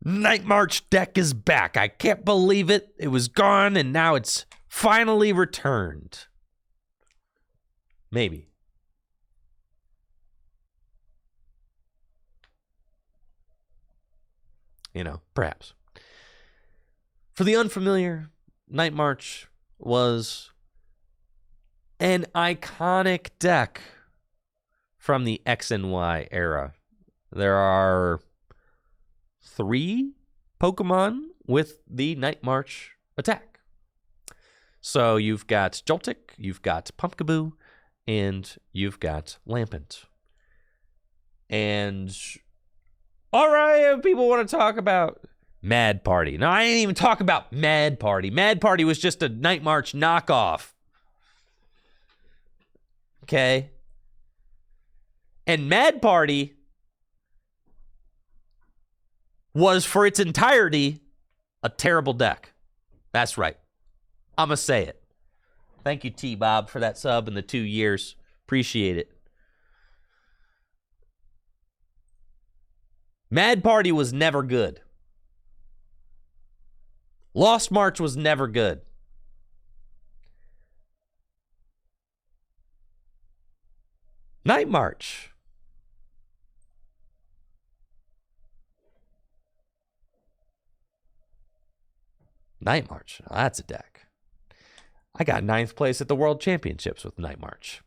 Night March deck is back. I can't believe it. It was gone and now it's finally returned. Maybe. You know, perhaps. For the unfamiliar, Night March was an iconic deck from the X and Y era. There are 3 Pokemon with the Night March attack. So you've got Joltik, you've got Pumpkaboo, and you've got Lampent. And all right, people want to talk about Mad Party. No, I ain't even talk about Mad Party. Mad Party was just a Night March knockoff. Okay? And Mad Party was, for its entirety, a terrible deck. That's right. I'm going to say it. Thank you, T-Bob, for that sub in the 2 years. Appreciate it. Mad Party was never good. Lost March was never good. Night March. Night March. Oh, that's a deck. I got 9th place at the World Championships with Night March.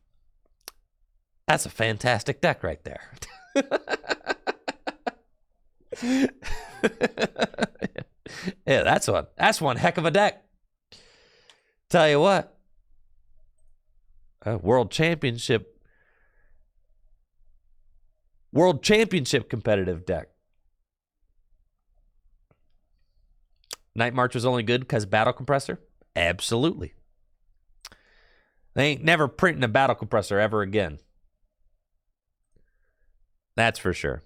That's a fantastic deck right there. Yeah, that's one heck of a deck. Tell you what. World Championship competitive deck. Night March was only good because Battle Compressor? Absolutely. They ain't never printing a Battle Compressor ever again. That's for sure.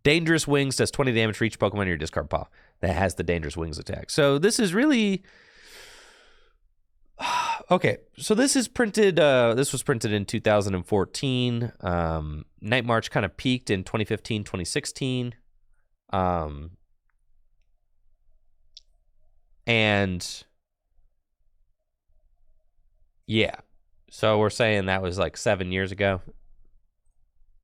Dangerous Wings does 20 damage for each Pokemon in your discard pile that has the Dangerous Wings attack. So this is really... Okay, so this is printed. This was printed in 2014. Night March kind of peaked in 2015, 2016. And yeah, so we're saying that was like 7 years ago.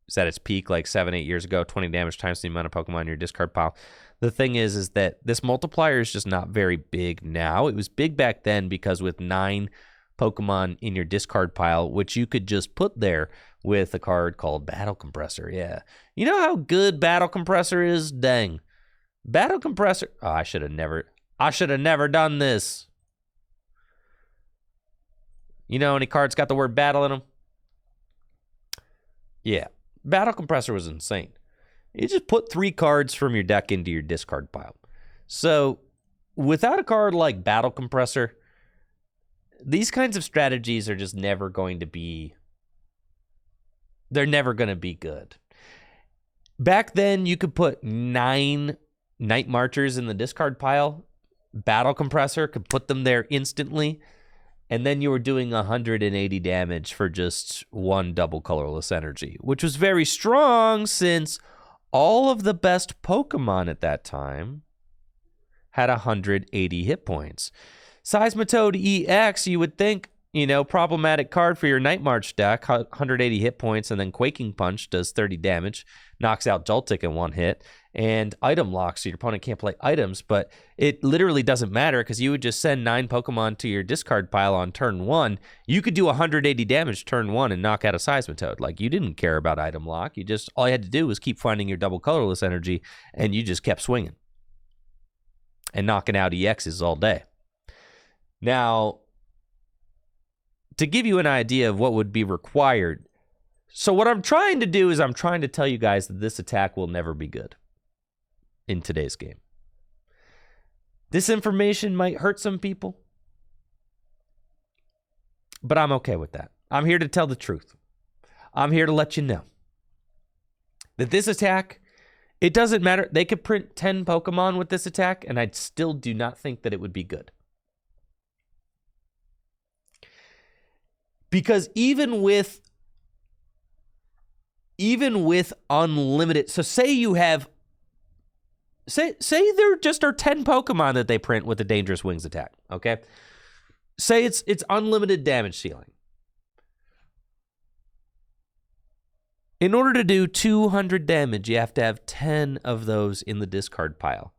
Is at its peak like 7-8 years ago. 20 damage times the amount of Pokemon in your discard pile. The thing is that this multiplier is just not very big now. It was big back then because with 9 Pokemon in your discard pile, which you could just put there with a card called Battle Compressor. Yeah. You know how good Battle Compressor is? Dang. Battle Compressor. Oh, I should have never done this. You know any cards got the word battle in them? Yeah. Battle Compressor was insane. You just put 3 cards from your deck into your discard pile. So without a card like Battle Compressor, these kinds of strategies are just never going to be... They're never going to be good. Back then, you could put 9 Night Marchers in the discard pile. Battle Compressor could put them there instantly. And then you were doing 180 damage for just 1 double colorless energy, which was very strong since all of the best Pokemon at that time had 180 hit points. Seismitoad EX, you would think, problematic card for your Night March deck, 180 hit points, and then Quaking Punch does 30 damage, knocks out Joltik in 1 hit, and item lock, so your opponent can't play items, but it literally doesn't matter because you would just send 9 Pokemon to your discard pile on turn 1. You could do 180 damage turn 1 and knock out a Seismitoad. Like, you didn't care about item lock. All you had to do was keep finding your double colorless energy, and you just kept swinging and knocking out EXs all day. Now, to give you an idea of what would be required, so what I'm trying to do is I'm trying to tell you guys that this attack will never be good in today's game. This information might hurt some people, but I'm okay with that. I'm here to tell the truth. I'm here to let you know that this attack, it doesn't matter. They could print 10 Pokemon with this attack, and I still do not think that it would be good. Because even with unlimited, so say you have, say there just are 10 Pokemon that they print with the Dangerous Wings attack, okay? Say it's unlimited damage ceiling. In order to do 200 damage, you have to have 10 of those in the discard pile.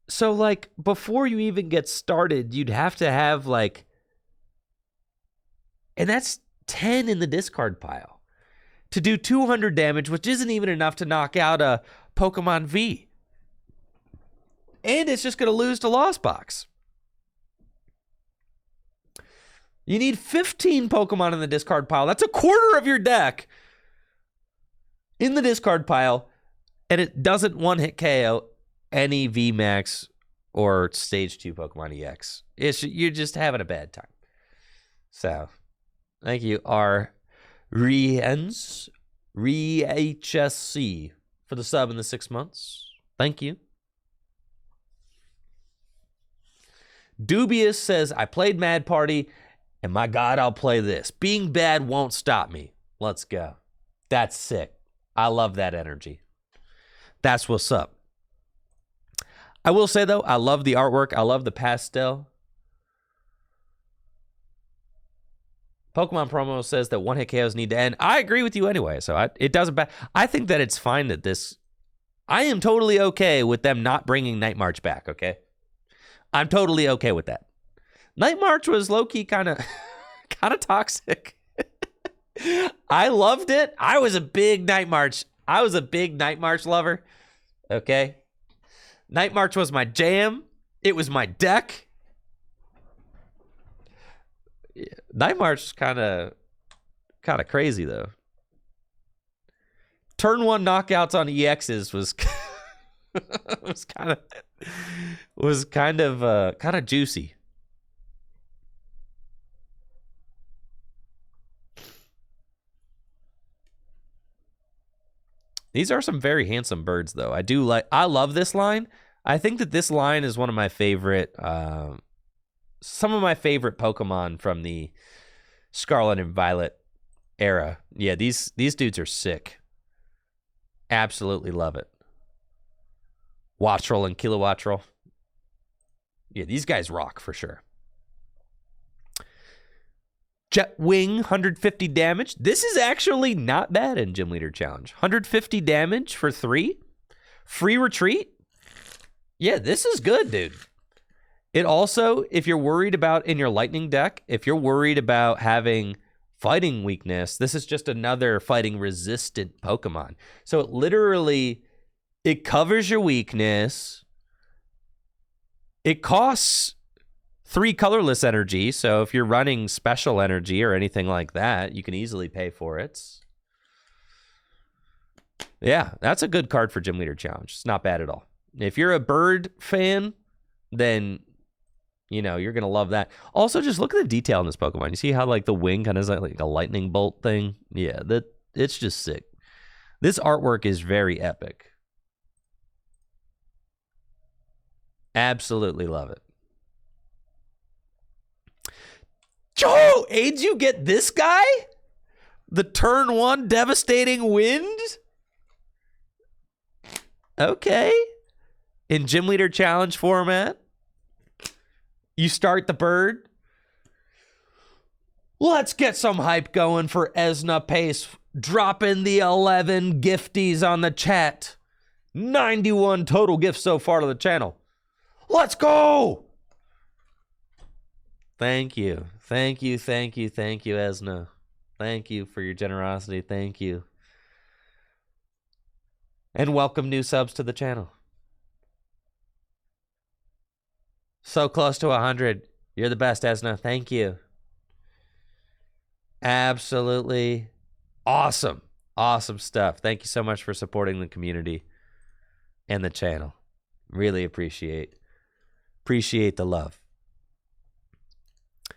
So, like, before you even get started, you'd have to have, like, and that's 10 in the discard pile to do 200 damage, which isn't even enough to knock out a Pokemon V. And it's just going to lose to Lost Box. You need 15 Pokemon in the discard pile. That's a quarter of your deck in the discard pile, and it doesn't one-hit KO any VMAX or Stage 2 Pokemon EX. You're just having a bad time. So... thank you, ReHSC, for the sub in the 6 months. Thank you. Dubious says, I played Mad Party, and my God, I'll play this. Being bad won't stop me. Let's go. That's sick. I love that energy. That's what's up. I will say, though, I love the artwork. I love the pastel. Pokemon Promo says that one-hit KOs need to end. I agree with you anyway, so it doesn't matter. I think that it's fine that this... I am totally okay with them not bringing Night March back, okay? I'm totally okay with that. Night March was low-key kind of toxic. I loved it. I was a big Night March lover, okay? Night March was my jam. It was my deck. Night March is kind of crazy though. Turn 1 knockouts on EXs was kind of juicy. These are some very handsome birds though. I love this line. I think that this line is one of my favorite some of my favorite Pokemon from the Scarlet and Violet era. Yeah, these dudes are sick. Absolutely love it. Wattrel and Kilowattrel. Yeah, these guys rock for sure. Jet Wing, 150 damage. This is actually not bad in Gym Leader Challenge. 150 damage for 3. Free retreat. Yeah, this is good, dude. It also, if you're worried about in your lightning deck, if you're worried about having fighting weakness, this is just another fighting resistant Pokemon. So it literally, it covers your weakness. It costs 3 colorless energy. So if you're running special energy or anything like that, you can easily pay for it. Yeah, that's a good card for Gym Leader Challenge. It's not bad at all. If you're a bird fan, then you're going to love that. Also, just look at the detail in this Pokemon. You see how like the wing kind of is like a lightning bolt thing? Yeah, it's just sick. This artwork is very epic. Absolutely love it. Joe, Aids, you get this guy? The turn 1 devastating wind? Okay. In Gym Leader Challenge format. You start the bird. Let's get some hype going for Esna Pace. Dropping the 11 gifties on the chat. 91 total gifts so far to the channel. Let's go! Thank you. Thank you, Esna. Thank you for your generosity. Thank you. And welcome new subs to the channel. So close to 100. You're the best, Esna. Thank you. Absolutely awesome. Awesome stuff. Thank you so much for supporting the community and the channel. Really appreciate the love. I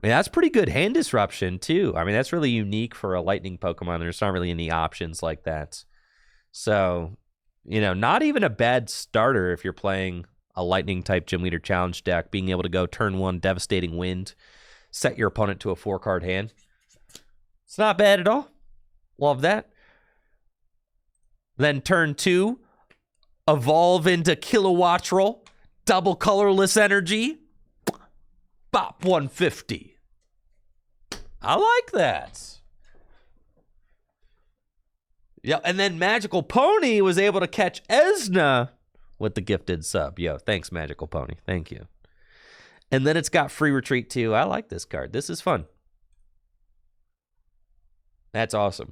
mean, that's pretty good hand disruption, too. I mean, that's really unique for a lightning Pokemon. There's not really any options like that. So, not even a bad starter if you're playing a lightning type Gym Leader Challenge deck, being able to go turn 1 devastating wind, set your opponent to a 4-card hand. It's not bad at all. Love that. Then turn 2, evolve into Kilowattrel, double colorless energy. Bop 150. I like that. Yeah, and then Magical Pony was able to catch Esna with the gifted sub. Yo, thanks, Magical Pony. Thank you. And then it's got free retreat too. I like this card. This is fun. That's awesome.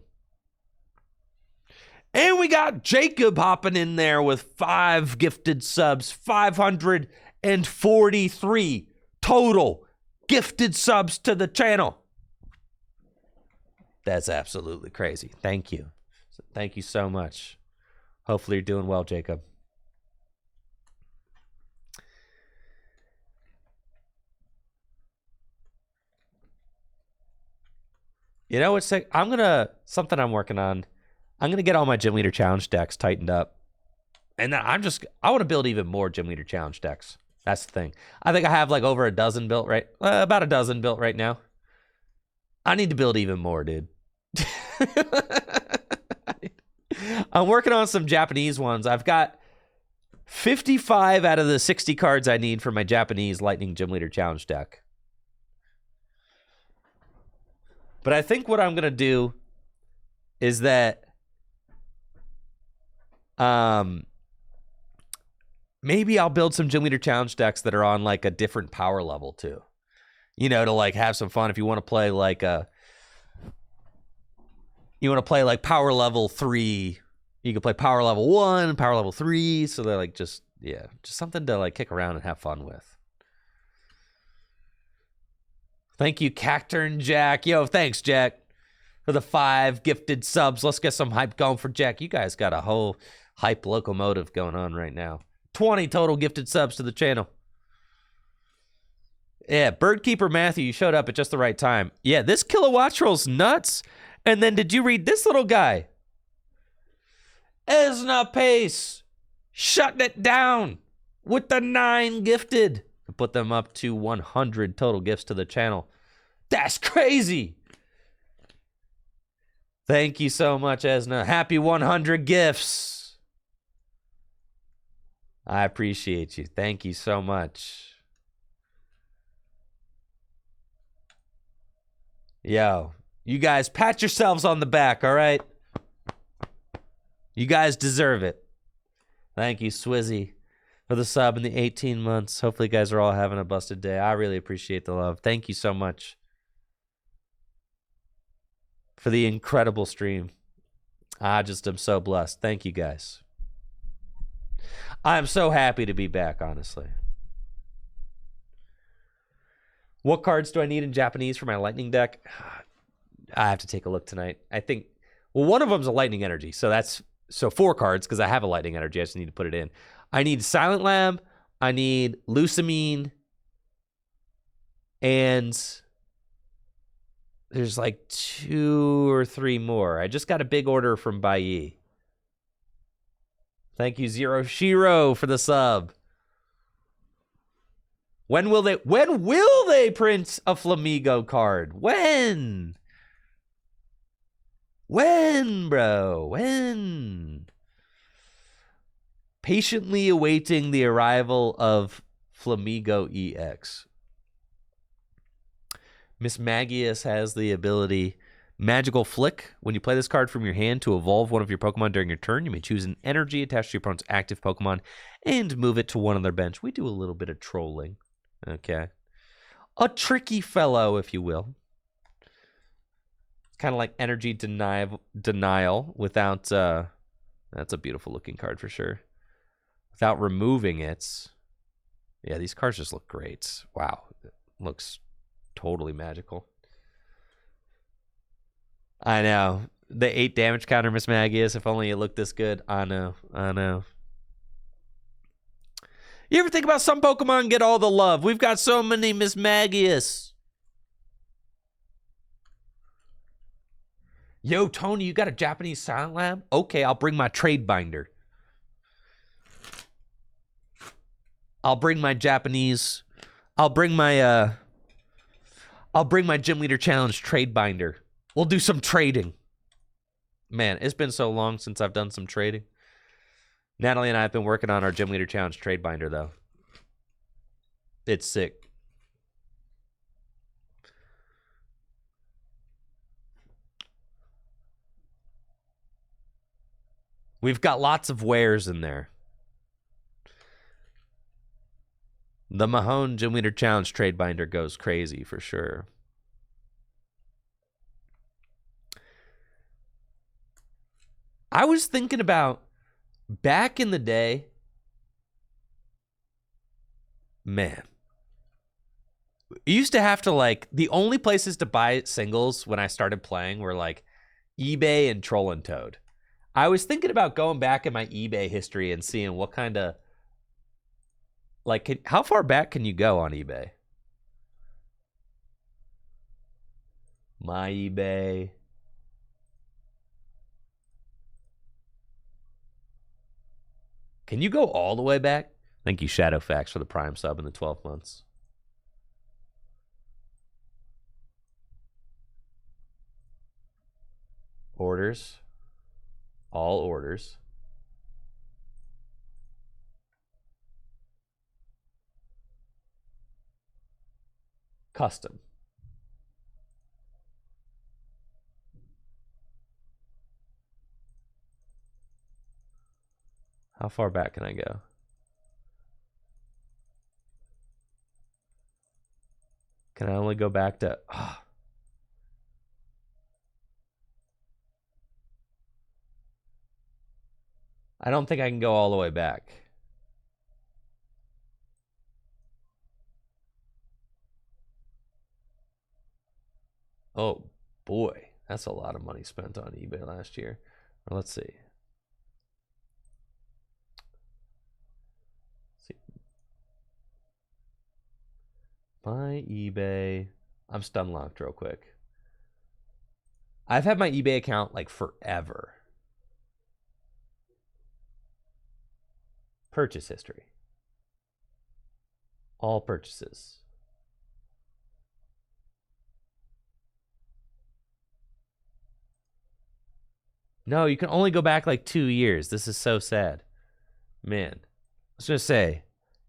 And we got Jacob hopping in there with 5 gifted subs. 543 total gifted subs to the channel. That's absolutely crazy. Thank you. Thank you so much. Hopefully you're doing well, Jacob. You know what's sick? Something I'm working on. I'm going to get all my Gym Leader Challenge decks tightened up. And then I want to build even more Gym Leader Challenge decks. That's the thing. I think I have like over a dozen built about a dozen built right now. I need to build even more, dude. I'm working on some Japanese ones. I've got 55 out of the 60 cards I need for my Japanese Lightning Gym Leader Challenge deck. But I think what I'm going to do is that maybe I'll build some Gym Leader Challenge decks that are on like a different power level too. To like have some fun if you want to play like power level 3, you can play power level 1, power level 3, so they're like just something to like kick around and have fun with. Thank you, Cactor and Jack. Yo, thanks, Jack, for the 5 gifted subs. Let's get some hype going for Jack. You guys got a whole hype locomotive going on right now. 20 total gifted subs to the channel. Yeah, Birdkeeper Matthew, you showed up at just the right time. Yeah, this kilowatt troll's nuts. And then did you read this little guy? Esna Pace shutting it down with the 9 gifted. Put them up to 100 total gifts to the channel. That's crazy. Thank you so much, Esna. Happy 100 gifts. I appreciate you. Thank you so much. Yo, you guys pat yourselves on the back, all right? You guys deserve it. Thank you, Swizzy, for the sub in the 18 months. Hopefully you guys are all having a busted day. I really appreciate the love. Thank you so much for the incredible stream. I just am so blessed. Thank you, guys. I'm so happy to be back, honestly. What cards do I need in Japanese for my lightning deck? I have to take a look tonight. I think, well, one of them's a lightning energy. So 4 cards, because I have a lightning energy. I just need to put it in. I need Silent Lab. I need Lusamine. And there's like 2 or 3 more. I just got a big order from Baiyi. Thank you, Zero Shiro, for the sub. When will they print a Flamigo card? When? When, bro? When? Patiently awaiting the arrival of Flamigo EX. Miss Magius has the ability Magical Flick. When you play this card from your hand to evolve one of your Pokemon during your turn, you may choose an energy attached to your opponent's active Pokemon and move it to one on their bench. We do a little bit of trolling. Okay. A tricky fellow, if you will. It's kind of like energy denial without... that's a beautiful looking card for sure. Without removing it. Yeah, these cards just look great. Wow. It looks totally magical. I know. The 8 damage counter, Miss Magius. If only it looked this good. I know. You ever think about some Pokemon get all the love? We've got so many Miss Magius. Yo, Tony, you got a Japanese Silent Lab? Okay, I'll bring my trade binder. I'll bring my Japanese. I'll bring my Gym Leader Challenge trade binder. We'll do some trading. Man, it's been so long since I've done some trading. Natalie and I have been working on our Gym Leader Challenge trade binder, though. It's sick. We've got lots of wares in there. The Mahone Gym Leader Challenge trade binder goes crazy for sure. I was thinking about back in the day, man, you used to have to like, the only places to buy singles when I started playing were like eBay and Troll and Toad. I was thinking about going back in my eBay history and seeing what kind of, like, how far back can you go on eBay? My eBay. Can you go all the way back? Thank you, Shadowfax, for the Prime sub in the 12 months. Orders. All orders. Custom. How far back can I go? Can I only go back to... Oh. I don't think I can go all the way back. Oh, boy. That's a lot of money spent on eBay last year. Well, let's see. My eBay. I'm stun locked real quick. I've had my eBay account like forever. Purchase history. All purchases. No, you can only go back like 2 years. This is so sad. Man, I was going to say,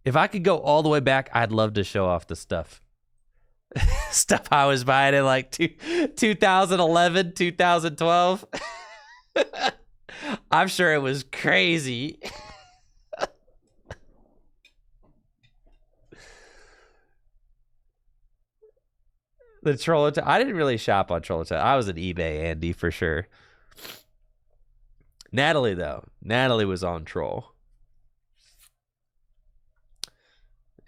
if I could go all the way back, I'd love to show off the stuff. Stuff I was buying in like 2011, 2012. I'm sure it was crazy. The Trollotail. I didn't really shop on Trollotail. I was an eBay Andy for sure. Natalie, though. Natalie was on Troll.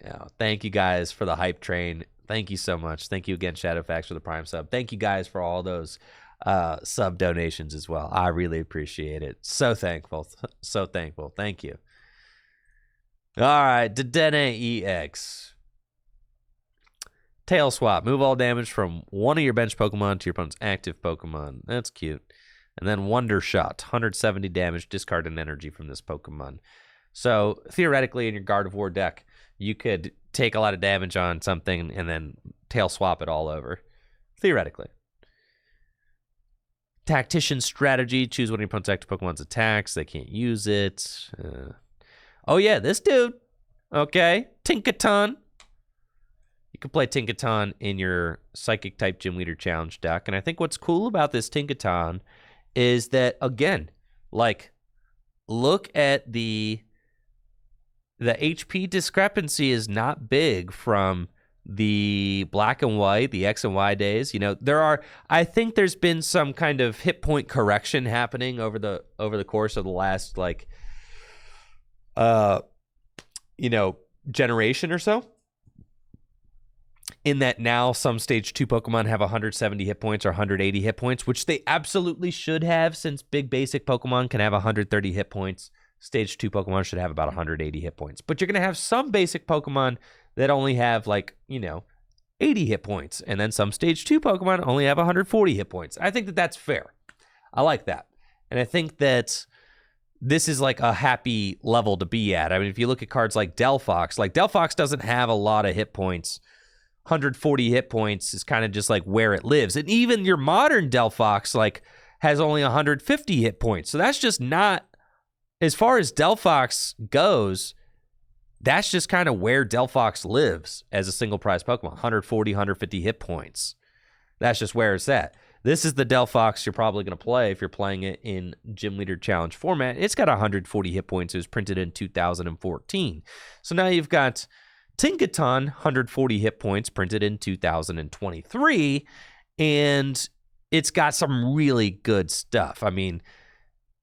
Yeah, thank you guys for the hype train. Thank you so much. Thank you again, Shadowfax, for the Prime sub. Thank you guys for all those sub donations as well. I really appreciate it. So thankful. So thankful. Thank you. All right, Dedenne EX. Tail swap. Move all damage from one of your bench Pokemon to your opponent's active Pokemon. That's cute. And then Wonder Shot. 170 damage. Discard an energy from this Pokemon. So theoretically, in your Gardevoir deck, you could take a lot of damage on something and then tail swap it all over. Theoretically. Tactician strategy. Choose one of your opponent's active Pokemon's attacks. They can't use it. Oh, yeah, this dude. Okay. Tinkaton. You can play Tinkaton in your Psychic-type Gym Leader Challenge deck. And I think what's cool about this Tinkaton is that, again, like, look at the HP discrepancy is not big from the black and white, the X and Y days. You know, I think there's been some kind of hit point correction happening over the course of the last, like, generation or so. In that now some Stage 2 Pokemon have 170 hit points or 180 hit points, which they absolutely should have, since big basic Pokemon can have 130 hit points. Stage 2 Pokemon should have about 180 hit points. But you're going to have some basic Pokemon that only have, like, 80 hit points. And then some Stage 2 Pokemon only have 140 hit points. I think that that's fair. I like that. And I think that this is like a happy level to be at. I mean, if you look at cards like Delphox doesn't have a lot of hit points. 140 hit points is kind of just like where it lives. And even your modern Delphox like has only 150 hit points. So that's just not, as far as Delphox goes, that's just kind of where Delphox lives as a single prize Pokemon. 140, 150 hit points. That's just where it's at. This is the Delphox you're probably going to play if you're playing it in Gym Leader Challenge format. It's got 140 hit points. It was printed in 2014. So now you've got Tinkaton, 140 hit points, printed in 2023, and it's got some really good stuff. I mean,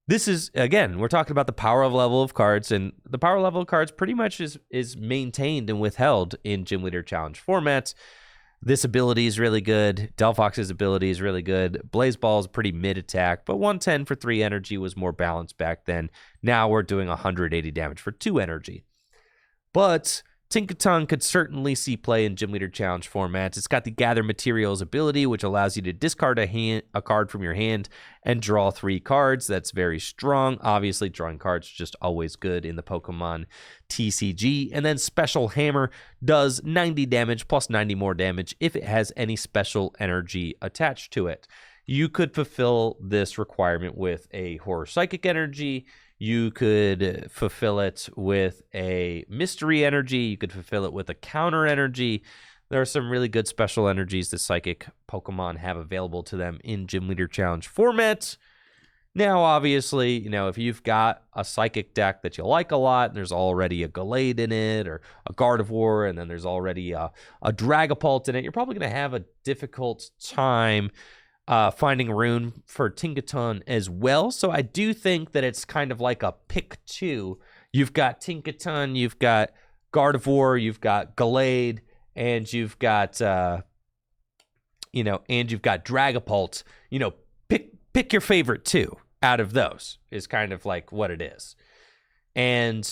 this is, again, we're talking about the power level of cards, and the power level of cards pretty much is maintained and withheld in Gym Leader Challenge formats. This ability is really good. Delphox's ability is really good. Blaze Ball is pretty mid-attack, but 110 for 3 energy was more balanced back then. Now we're doing 180 damage for 2 energy. But Tinkaton could certainly see play in Gym Leader Challenge formats. It's got the Gather Materials ability, which allows you to discard a card from your hand and draw 3 cards. That's very strong. Obviously, drawing cards is just always good in the Pokemon TCG. And then Special Hammer does 90 damage plus 90 more damage if it has any special energy attached to it. You could fulfill this requirement with a Horror Psychic energy. You could fulfill it with a mystery energy. You could fulfill it with a counter energy. There are some really good special energies that Psychic Pokemon have available to them in Gym Leader Challenge format. Now, obviously, if you've got a Psychic deck that you like a lot, and there's already a Gallade in it, or a Gardevoir, and then there's already a Dragapult in it, you're probably going to have a difficult time finding room for Tinkaton as well. So I do think that it's kind of like a pick 2. You've got Tinkaton, you've got Gardevoir, you've got Gallade, and you've got and you've got Dragapult, pick your favorite two out of those is kind of like what it is. And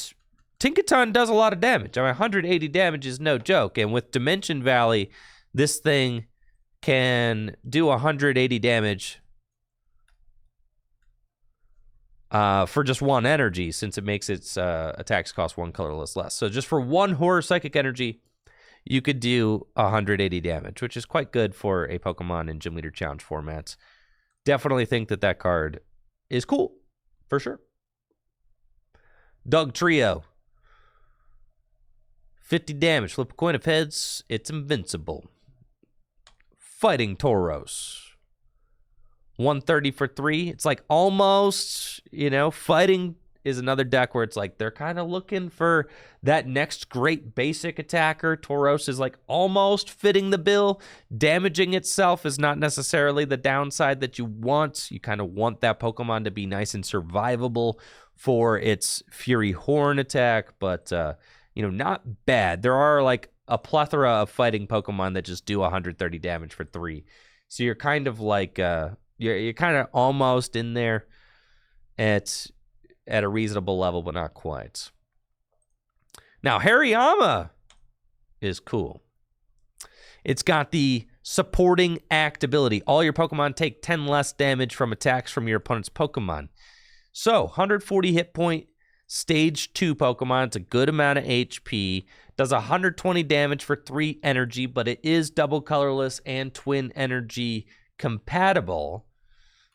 Tinkaton does a lot of damage. 180 damage is no joke. And with Dimension Valley, this thing can do 180 damage for just one energy, since it makes its attacks cost one colorless less. So just for one Horror Psychic Energy, you could do 180 damage, which is quite good for a Pokemon in Gym Leader Challenge formats. Definitely think that card is cool, for sure. Dog Trio. 50 damage. Flip a coin of heads. It's invincible. Fighting Tauros. 130 for 3. It's like almost, Fighting is another deck where it's like they're kind of looking for that next great basic attacker. Tauros is like almost fitting the bill. Damaging itself is not necessarily the downside that you want. You kind of want that Pokemon to be nice and survivable for its Fury Horn attack, but not bad. There are like a plethora of fighting Pokemon that just do 130 damage for 3. So you're kind of like you're kind of almost in there at a reasonable level, but not quite. Now, Hariyama is cool. It's got the supporting act ability. All your Pokemon take 10 less damage from attacks from your opponent's Pokemon. So, 140 hit point, stage 2 Pokemon. It's a good amount of HP. Does 120 damage for 3 energy, but it is double colorless and twin energy compatible.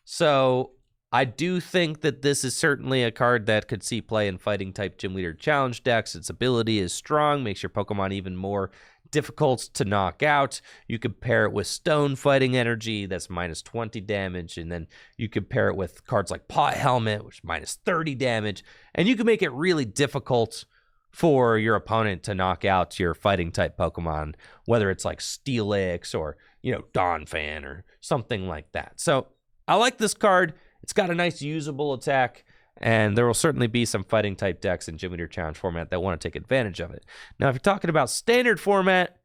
So, I do think that this is certainly a card that could see play in fighting type Gym Leader Challenge decks. Its ability is strong, makes your Pokemon even more difficult to knock out. You could pair it with Stone Fighting Energy, that's minus 20 damage, and then you could pair it with cards like Pot Helmet, which is minus 30 damage, and you can make it really difficult for your opponent to knock out your fighting type Pokemon, whether it's like Steelix or, Donphan or something like that. So I like this card. It's got a nice usable attack, and there will certainly be some fighting type decks in Gym Leader Challenge format that want to take advantage of it. Now, if you're talking about standard format,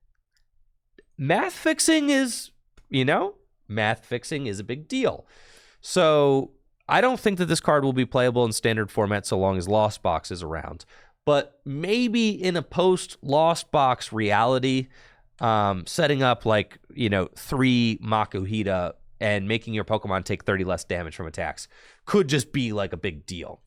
math fixing is a big deal. So I don't think that this card will be playable in standard format so long as Lost Box is around. But maybe in a post-Lost Box reality, setting up 3 Makuhita and making your Pokemon take 30 less damage from attacks could just be like a big deal.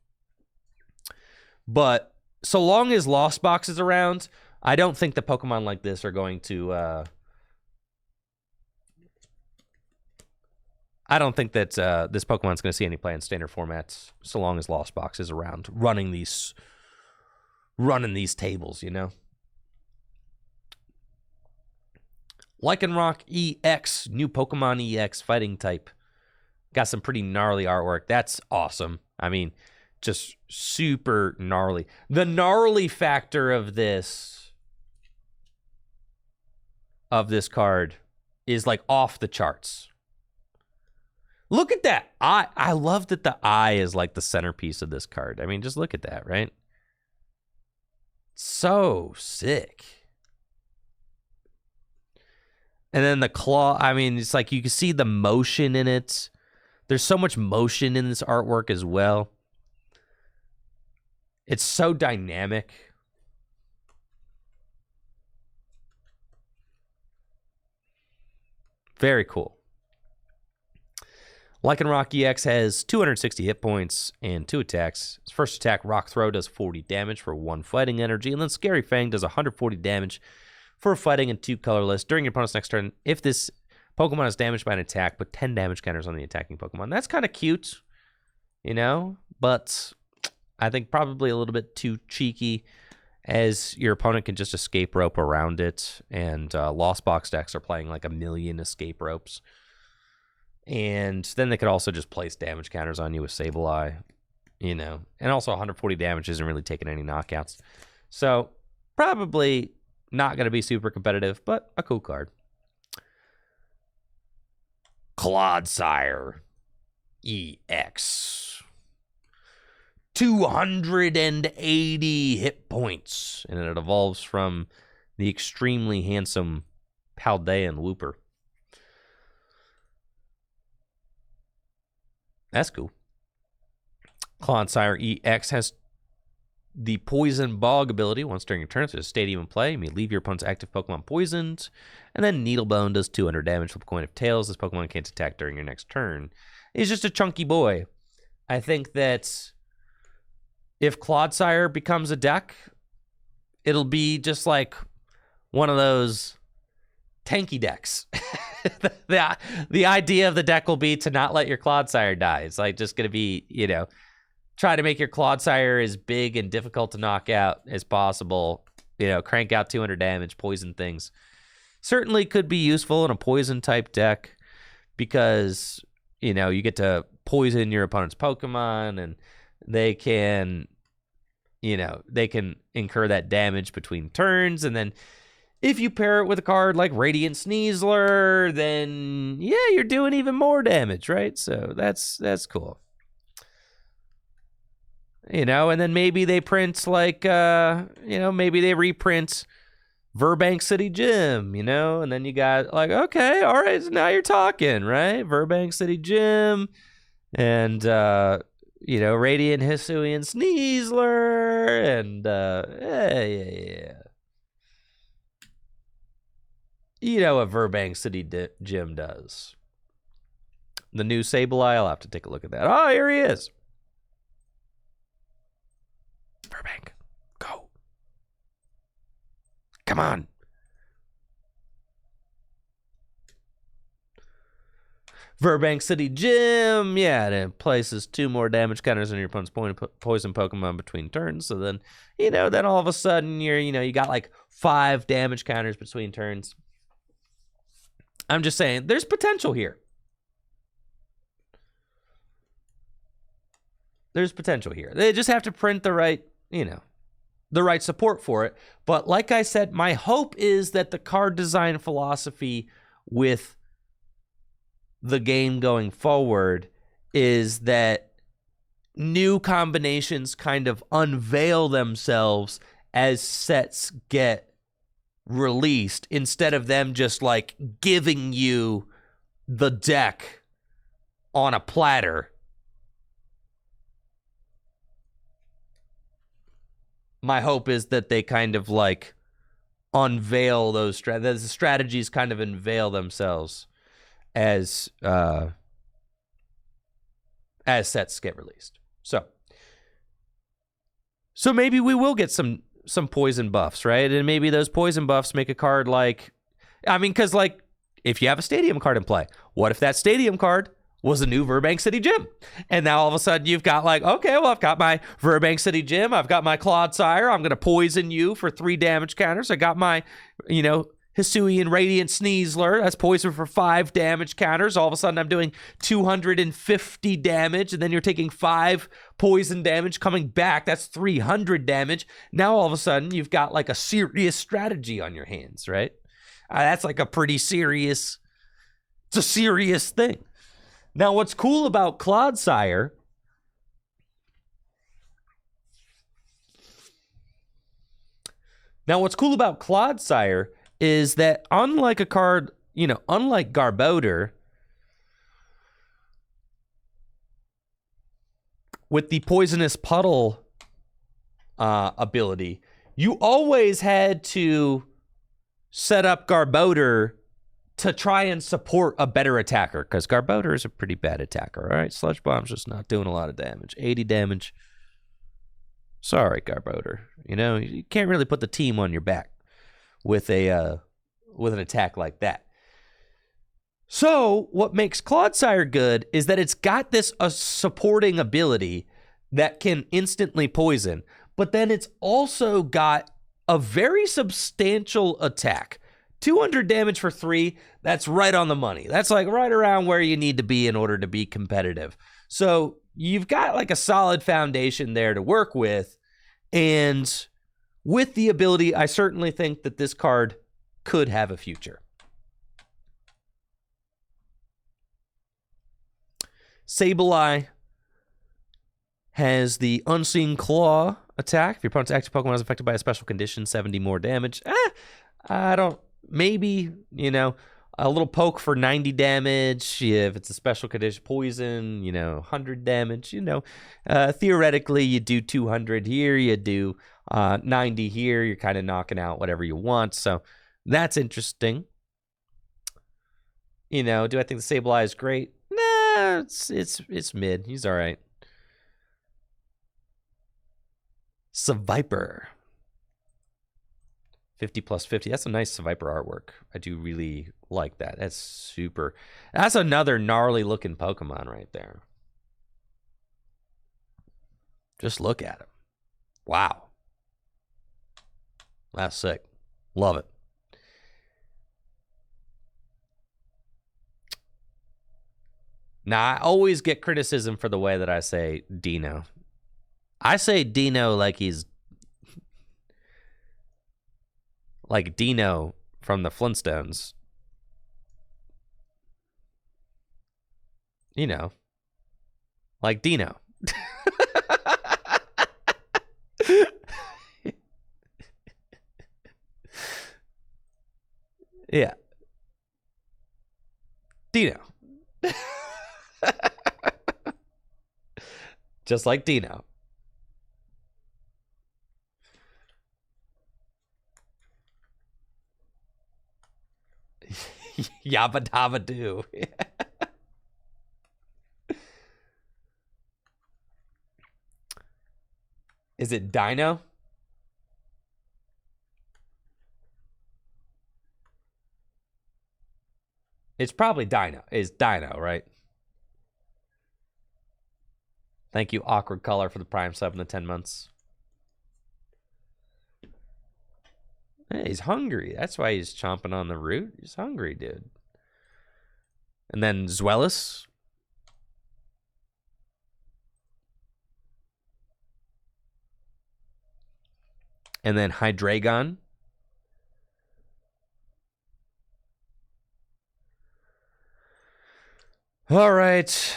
But so long as Lost Box is around, I don't think that Pokemon like this are going to... I don't think that this Pokemon's going to see any play in standard formats so long as Lost Box is around, running these tables, Lycanroc EX, new Pokemon EX fighting type. Got some pretty gnarly artwork. That's awesome. I mean, just super gnarly. The gnarly factor of this card is like off the charts. Look at that. I love that the eye is like the centerpiece of this card. I mean, just look at that, right? So sick. And then the claw, I mean, it's like you can see the motion in it. There's so much motion in this artwork as well. It's so dynamic. Very cool. Lycanroc EX has 260 hit points and 2 attacks. Its first attack, Rock Throw, does 40 damage for 1 fighting energy. And then Scary Fang does 140 damage for fighting and 2 colorless. During your opponent's next turn, if this Pokemon is damaged by an attack, put 10 damage counters on the attacking Pokemon. That's kind of cute, but I think probably a little bit too cheeky, as your opponent can just escape rope around it, and Lost Box decks are playing like a million escape ropes. And then they could also just place damage counters on you with Sableye, and also 140 damage isn't really taking any knockouts. So probably not going to be super competitive, but a cool card. Clodsire EX. 280 hit points, and it evolves from the extremely handsome Paldean Looper. That's cool. Clodsire EX has the Poison Bog ability. Once during your turn, so it's a stadium in play. You may leave your opponent's active Pokemon poisoned. And then Needlebone does 200 damage. Flip a coin of tails. This Pokemon can't attack during your next turn. He's just a chunky boy. I think that if Clodsire becomes a deck, it'll be just like one of those tanky decks. The idea of the deck will be to not let your Clodsire die. It's like just going to be, try to make your Clodsire as big and difficult to knock out as possible. Crank out 200 damage, poison things. Certainly could be useful in a poison type deck because, you get to poison your opponent's Pokemon and they can incur that damage between turns. And then if you pair it with a card like Radiant Sneasler, then you're doing even more damage, right? So that's cool. And then maybe they print maybe they reprint Burbank City Gym, and then you got like, okay, all right, so now you're talking, right? Burbank City Gym and, Radiant Hisuian Sneasler and, yeah. You know what Burbank City Gym does. The new Sableye, I'll have to take a look at that. Oh, here he is. Burbank, go. Come on. Burbank City Gym, and it places 2 more damage counters on your opponent's poison Pokemon between turns. So then, then all of a sudden you got like 5 damage counters between turns. I'm just saying, there's potential here. There's potential here. They just have to print the right, the right support for it. But like I said, my hope is that the card design philosophy with the game going forward is that new combinations kind of unveil themselves as sets get released instead of them just like giving you the deck on a platter. My hope is that they kind of like unveil those strategies kind of unveil themselves as sets get released. So maybe we will get some poison buffs, right? And maybe those poison buffs make a card like, because like if you have a stadium card in play, what if that stadium card was a new Burbank City Gym? And now all of a sudden you've got like, okay, well, I've got my Burbank City Gym. I've got my Clodsire. I'm going to poison you for 3 damage counters. I got my, Hisuian Radiant Sneasler. That's poison for 5 damage counters. All of a sudden I'm doing 250 damage. And then you're taking 5 poison damage coming back. That's 300 damage. Now all of a sudden you've got like a serious strategy on your hands, right? That's like a pretty serious, it's a serious thing. Now, what's cool about Clodsire is that unlike a card, unlike Garbodor, with the Poisonous Puddle ability, you always had to set up Garbodor to try and support a better attacker, because Garbodor is a pretty bad attacker, all right? Sludge Bomb's just not doing a lot of damage. 80 damage. Sorry, Garbodor. You can't really put the team on your back with an attack like that. So what makes Clodsire good is that it's got this supporting ability that can instantly poison, but then it's also got a very substantial attack. 200 damage for 3, that's right on the money. That's like right around where you need to be in order to be competitive. So you've got like a solid foundation there to work with. And with the ability, I certainly think that this card could have a future. Sableye has the Unseen Claw attack. If your opponent's active Pokemon is affected by a special condition, 70 more damage. Maybe, A little poke for 90 damage. If it's a special condition, poison, 100 damage. Theoretically, you do 200 here. You do 90 here. You're kind of knocking out whatever you want. So that's interesting. Do I think the Sableye is great? Nah, it's mid. He's all right. Seviper. 50 plus 50. That's a nice Seviper artwork. I do really like that. That's another gnarly looking Pokemon right there. Just look at him. Wow. That's sick. Love it. Now, I always get criticism for the way that I say Dino. I say Dino like he's like Dino from the Flintstones. Like Dino. Yeah. Dino. Just like Dino. Yabba dabba doo. Is it Dino? It's probably Dino. It's Dino, right? Thank you, Awkward Color, for the Prime sub in the 10 months. Hey, he's hungry. That's why he's chomping on the root. He's hungry, dude. And then Zweilous. And then Hydreigon. All right.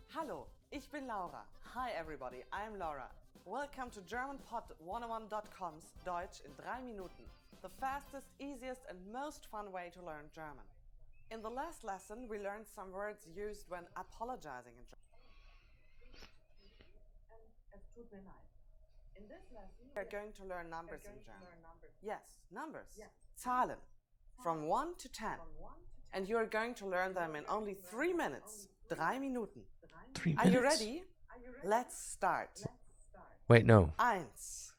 Hallo, ich bin Laura. Hi everybody, I'm Laura. Welcome to GermanPod101.com's Deutsch in 3 Minuten, the fastest, easiest and most fun way to learn German. In the last lesson, we learned some words used when apologizing in German. Es tut mir leid. In this lesson, we are going to learn numbers in German. Yes, numbers. Zahlen. From 1 to 10. And you are going to learn them in only 3 minutes. 3 Minuten. 3 minutes? Are you ready? Let's start. Wait, no. Eins.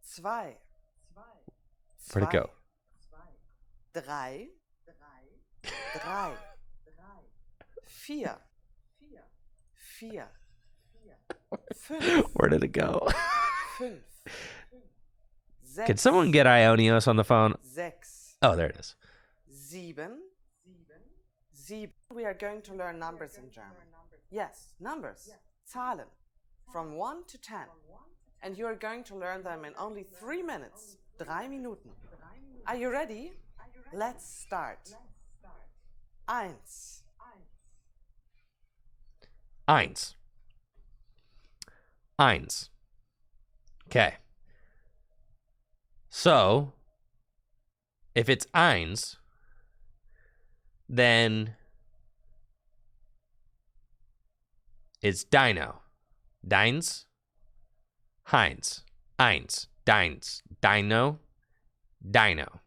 Zwei. Where'd it go? Drei. Vier. Fünf. Where did it go? Fünf. Sechs. Can someone get Ionios on the phone? Sechs. Oh, there it is. Sieben. We are going to learn numbers in German. Yes, numbers. Zahlen. From 1 to 10. And you are going to learn them in only 3 minutes. 3 Minuten. Are you ready? Let's start. Eins. Okay. So, if it's eins, then it's Dino. Deins. Heinz. Eins. Deins. Dino. Dino.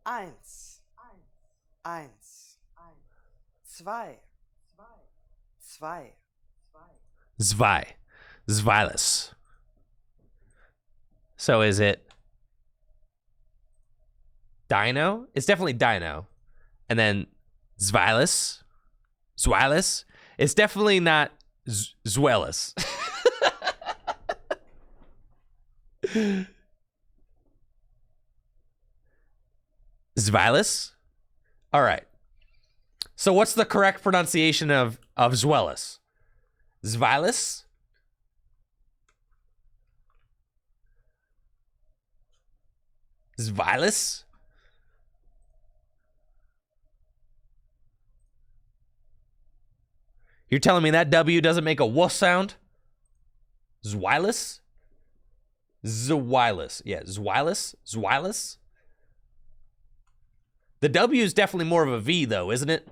Eins. Zwei. Zwei. Zweilous. So is it Dino? It's definitely Dino. And then Zweilous. It's definitely not Zweilous. Zweilous? All right. So what's the correct pronunciation of of Zweilous. Zweilous? Zweilous? You're telling me that W doesn't make a woof sound? Zweilous? Zweilous. Yeah, Zweilous? Zweilous? The W is definitely more of a V, though, isn't it?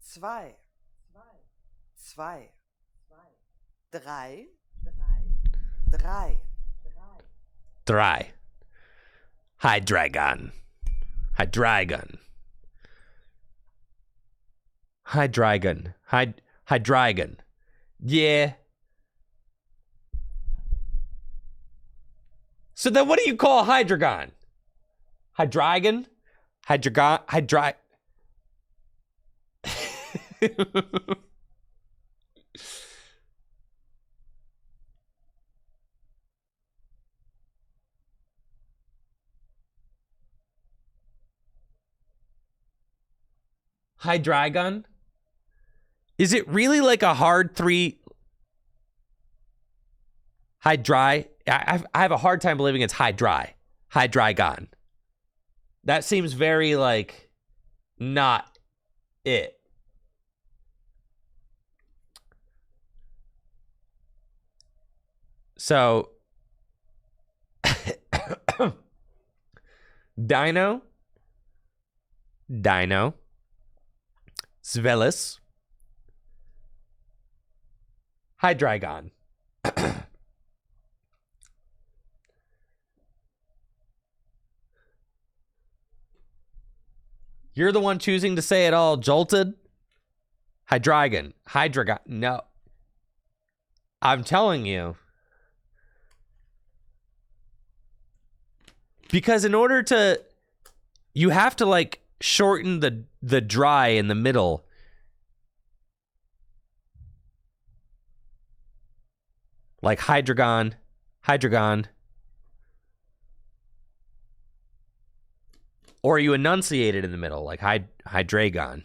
Zwei. Zwei. Drei. Drei. Drei. Hydreigon. Hydreigon. Hydreigon. Hydreigon. Yeah. So then what do you call Hydreigon? Hydreigon? Hydreigon? Hydreigon? Is it really like a hard three? I have a hard time believing it's Hydreigon. That seems very like not it. So Dino, Zweilous, Hydreigon. You're the one choosing to say it all jolted? Hydreigon. No. I'm telling you. Because in order to... You have to, like, shorten the dry in the middle. Like Hydreigon. Or you enunciate it in the middle, like Hydreigon.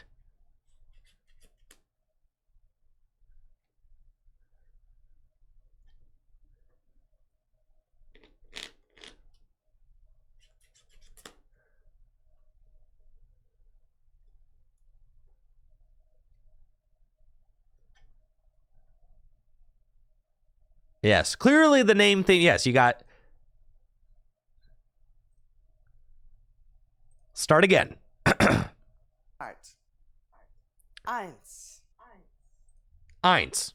Yes, clearly the name thing. Yes, you got... Start again. Art. Eins. Eins.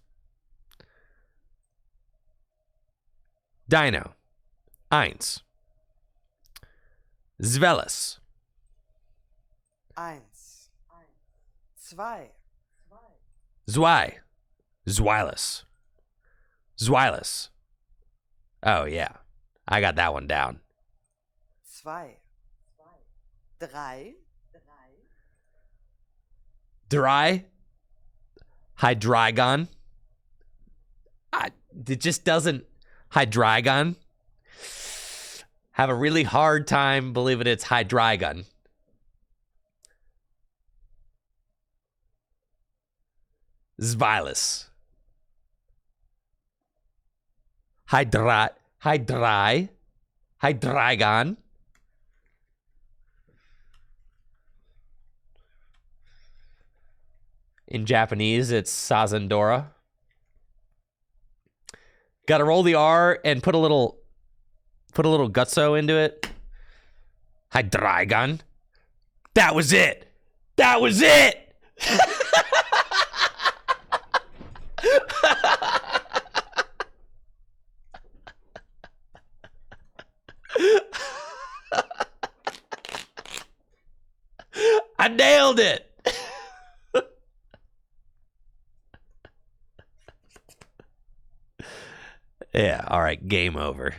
Dino. Eins. Zweilous. Eins. Zwei. Zweilous. Zweilous. Oh, yeah. I got that one down. Zwei. Drei. Dry. Hydreigon. It just doesn't... Hydreigon. Have a really hard time believing it's Hydreigon. Zweilous. Hydreigon. In Japanese, it's Sazendora. Got to roll the R and put a little gutso into it. Hydreigon. That was it. That was it. I nailed it. Yeah, all right, game over.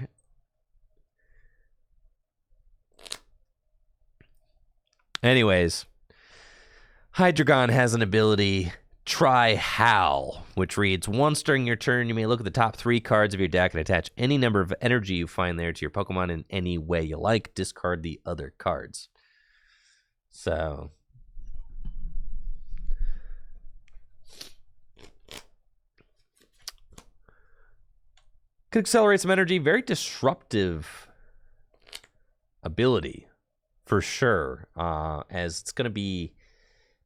Anyways, Hydreigon has an ability, Try Howl, which reads, once during your turn, you may look at the top 3 cards of your deck and attach any number of energy you find there to your Pokemon in any way you like. Discard the other cards. So could accelerate some energy. Very disruptive ability for sure, as it's going to be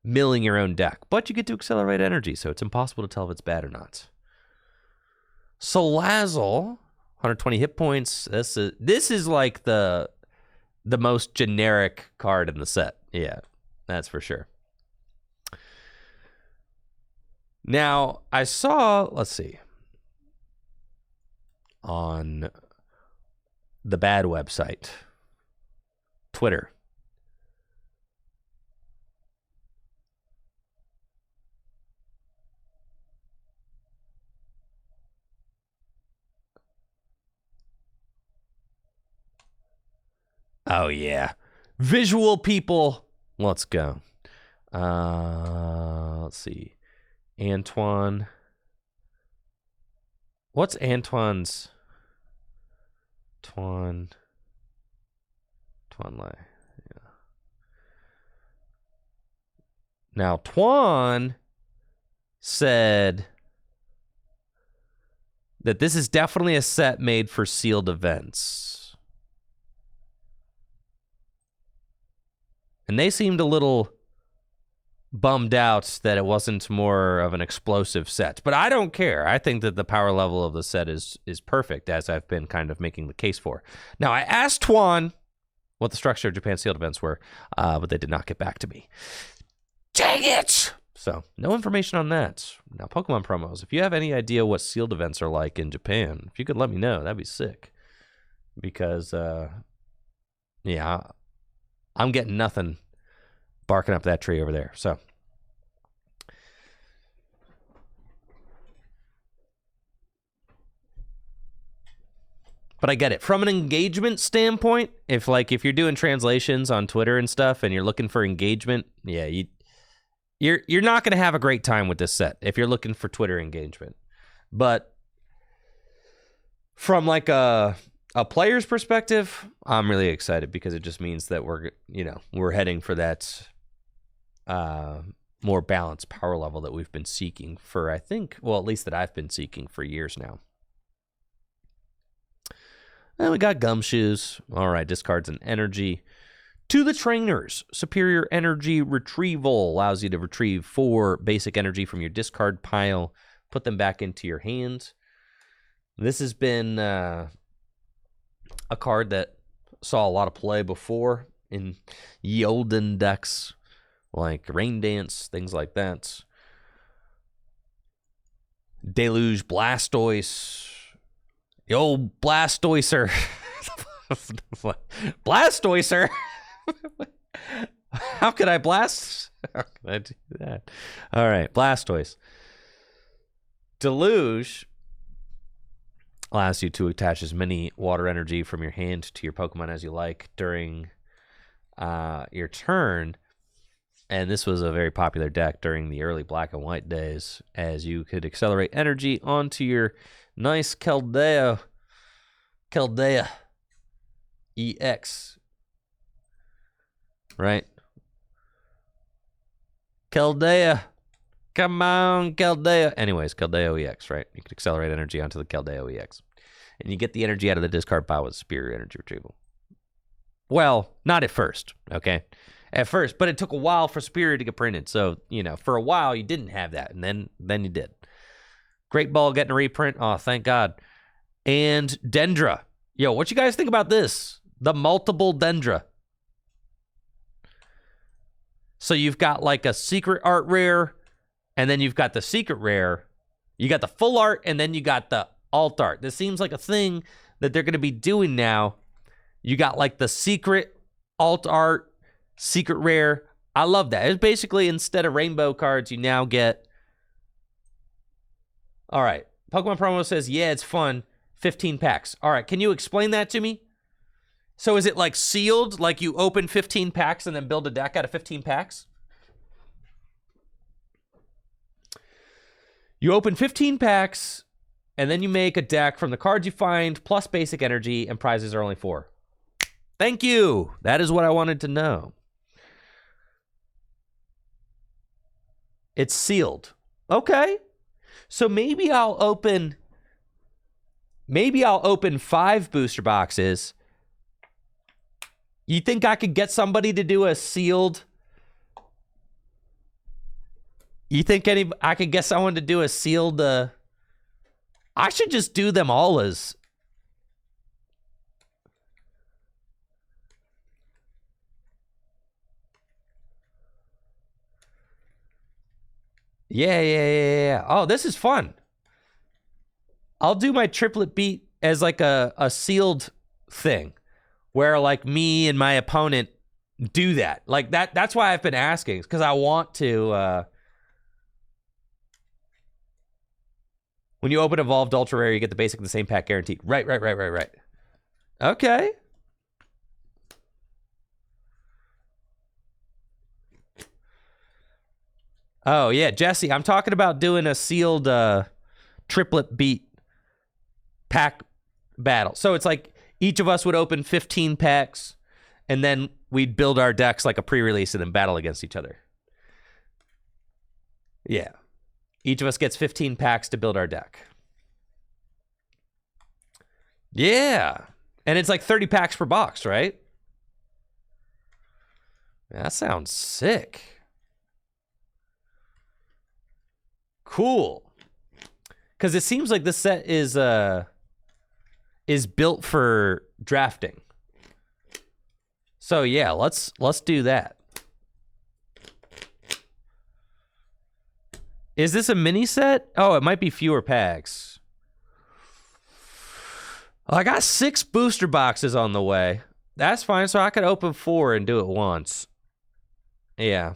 milling your own deck. But you get to accelerate energy, so it's impossible to tell if it's bad or not. Salazzle, 120 hit points. This is like the most generic card in the set. Yeah, that's for sure. Now, I saw, let's see, on the bad website, Twitter. Oh, yeah. Visual people. Let's go. Let's see. Antoine. What's Antoine's? Antoine Lai. Yeah. Now, Twan said that this is definitely a set made for sealed events. And they seemed a little bummed out that it wasn't more of an explosive set. But I don't care. I think that the power level of the set is perfect, as I've been kind of making the case for. Now, I asked Twan what the structure of Japan sealed events were, but they did not get back to me. Dang it! So, no information on that. Now, Pokemon promos. If you have any idea what sealed events are like in Japan, if you could let me know, that'd be sick. Because, yeah, I'm getting nothing barking up that tree over there. So, but I get it. From an engagement standpoint, if you're doing translations on Twitter and stuff and you're looking for engagement, yeah, you're not going to have a great time with this set if you're looking for Twitter engagement. But from like a player's perspective, I'm really excited because it just means that we're heading for that more balanced power level that we've been seeking for, I think, well, at least that I've been seeking for years now. And we got Gumshoes. All right, discards an energy. To the trainers, superior energy retrieval allows you to retrieve 4 basic energy from your discard pile, put them back into your hand. This has been a card that saw a lot of play before in ye olden decks, like Rain Dance, things like that. Deluge Blastoise. The old Blastoiser. Blastoiser? How could I blast? How can I do that? All right, Blastoise. Deluge allows you to attach as many water energy from your hand to your Pokemon as you like during your turn. And this was a very popular deck during the early Black and White days, as you could accelerate energy onto your nice Keldeo EX. Right? Keldeo. Come on, Keldeo. Anyways, Keldeo EX, right? You could accelerate energy onto the Keldeo EX. And you get the energy out of the discard pile with superior energy retrieval. Well, not at first, okay? At first, but it took a while for superior to get printed. So, for a while you didn't have that, and then you did. Great Ball getting a reprint. Oh, thank God. And Dendra. Yo, what you guys think about this? The multiple Dendra. So you've got like a secret art rare, and then you've got the secret rare. You got the full art, and then you got the alt art. This seems like a thing that they're going to be doing now. You got like the secret alt art, secret rare. I love that. It's basically, instead of rainbow cards, you now get... All right. Pokemon Promo says, yeah, it's fun. 15 packs. All right. Can you explain that to me? So is it like sealed? Like you open 15 packs and then build a deck out of 15 packs? You open 15 packs and then you make a deck from the cards you find plus basic energy, and prizes are only 4. Thank you. That is what I wanted to know. It's sealed. Okay. So maybe I'll open 5 booster boxes. You think I could get somebody to do a sealed? You think I could get someone to do a sealed? I should just do them all as. Yeah. Oh, this is fun. I'll do my Triplet Beat as like a sealed thing where like me and my opponent do that. Like that's why I've been asking, because I want to when you open Evolved Ultra Rare, you get the basic in the same pack guaranteed. Right. Okay. Oh, yeah, Jesse, I'm talking about doing a sealed Triplet Beat pack battle. So it's like each of us would open 15 packs, and then we'd build our decks like a pre-release and then battle against each other. Yeah. Each of us gets 15 packs to build our deck. Yeah. And it's like 30 packs per box, right? That sounds sick. Cool. Because it seems like this set is built for drafting. So yeah, let's do that. Is this a mini set? Oh, it might be fewer packs. Well, I got 6 booster boxes on the way. That's fine, so I could open 4 and do it once. Yeah.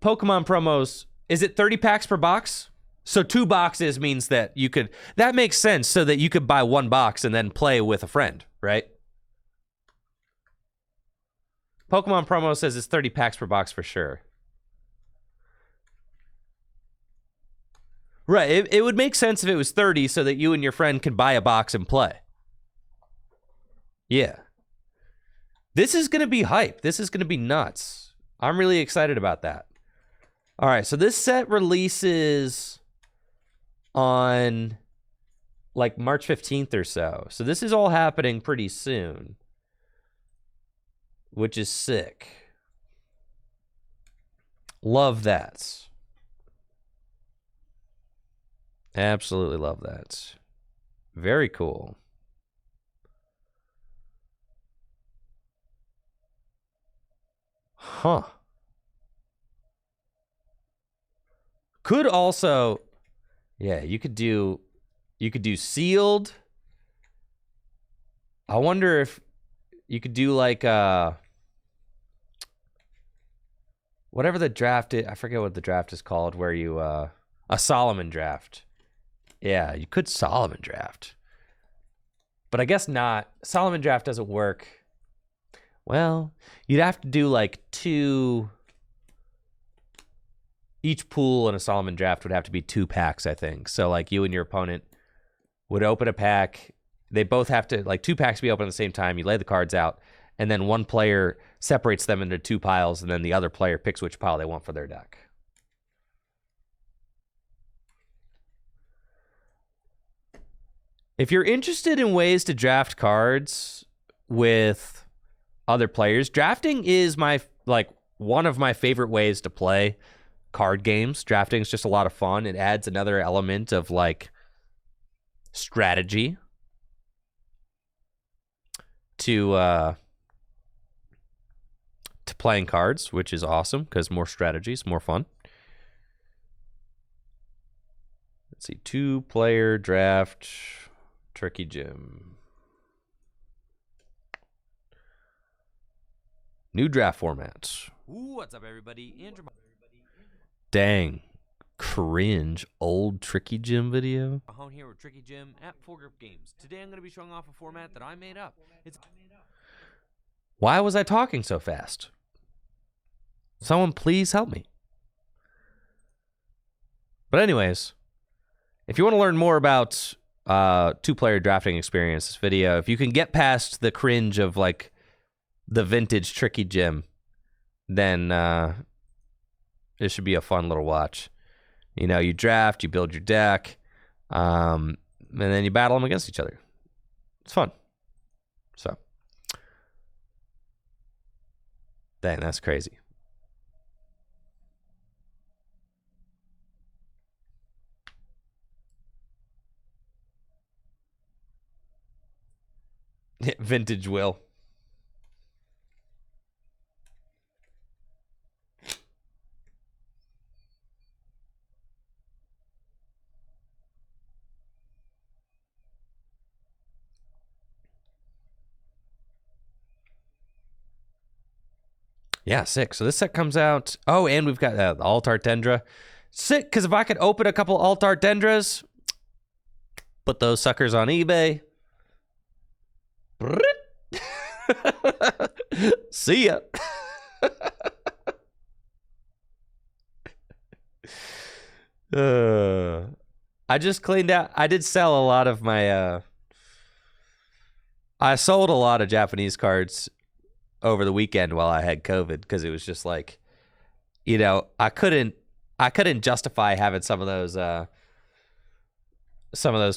Pokemon promos, is it 30 packs per box? So 2 boxes means that you could, that makes sense, so that you could buy 1 box and then play with a friend, right? Pokemon promo says it's 30 packs per box for sure. Right, it would make sense if it was 30 so that you and your friend can buy a box and play. Yeah. This is going to be hype. This is going to be nuts. I'm really excited about that. All right, so this set releases on like March 15th or so. So this is all happening pretty soon, which is sick. Love that. Absolutely love that. Very cool. Huh. Could also, yeah, you could do sealed. I wonder if you could do like whatever the draft is. I forget what the draft is called, where you a Solomon draft. Yeah, you could Solomon draft. But I guess not. Solomon draft doesn't work. Well, you'd have to do like 2. Each pool in a Solomon draft would have to be 2 packs, I think. So like you and your opponent would open a pack. They both have to, like 2 packs be open at the same time. You lay the cards out, and then one player separates them into 2 piles, and then the other player picks which pile they want for their deck. If you're interested in ways to draft cards with other players, drafting is one of my favorite ways to play card games. Drafting is just a lot of fun. It adds another element of like strategy to playing cards, which is awesome because more strategies, more fun. Let's see, 2-player draft, Tricky Gym. New draft formats. Ooh, what's up, everybody? Andrew. Dang. Cringe. Old Tricky Gym video. Home here with Tricky Gym at 4Grip Games. Today I'm going to be showing off a format that I made up. Why was I talking so fast? Someone please help me. But anyways, if you want to learn more about 2-player drafting experience, this video, if you can get past the cringe of like the vintage tricky gym, then it should be a fun little watch. You know, you draft, you build your deck, and then you battle them against each other. It's fun. So, dang, that's crazy. Vintage Will. Yeah, sick. So this set comes out. Oh, and we've got the Altar Dendra. Sick, because if I could open a couple Altar Dendras, put those suckers on eBay. See ya. I just cleaned out. I did sell a lot of my. I sold a lot of Japanese cards over the weekend while I had COVID because it was just like, you know, I couldn't justify having some of those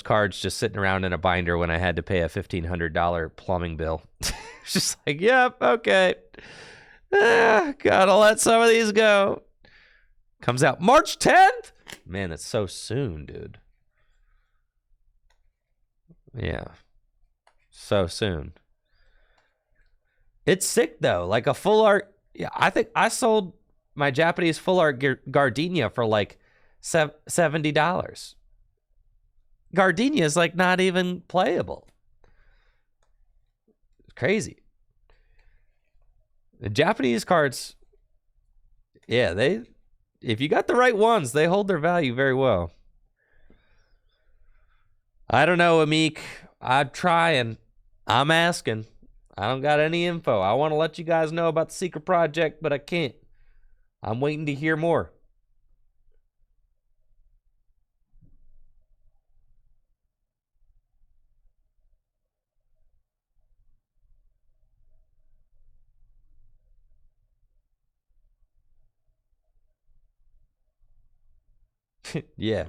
cards just sitting around in a binder when I had to pay a $1,500 plumbing bill. It's just like, yep, okay. Gotta let some of these go. Comes out March 10th? Man, that's so soon, dude. Yeah. So soon. It's sick, though. Like a full art. Yeah, I think I sold my Japanese full art gardenia for like $70. Gardenia is like not even playable. It's crazy. The Japanese cards, yeah, if you got the right ones, they hold their value very well. I don't know, Amik. I'm trying. I'm asking. I don't got any info. I want to let you guys know about the secret project, but I can't. I'm waiting to hear more. Yeah.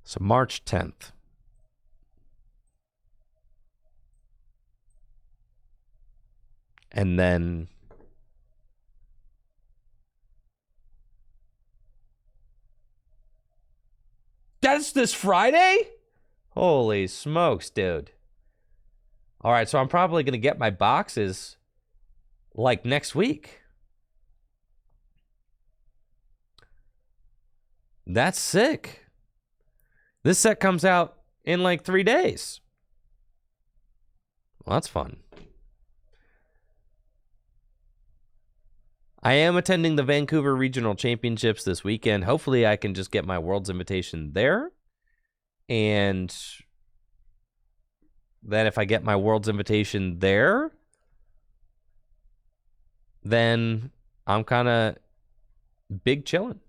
So March 10th. And then that's this Friday? Holy smokes, dude. All right, so I'm probably going to get my boxes like next week. That's sick. This set comes out in like 3 days. Well, that's fun. I am attending the Vancouver Regional Championships this weekend. Hopefully I can just get my World's Invitation there. And then if I get my World's Invitation there, then I'm kind of big chilling.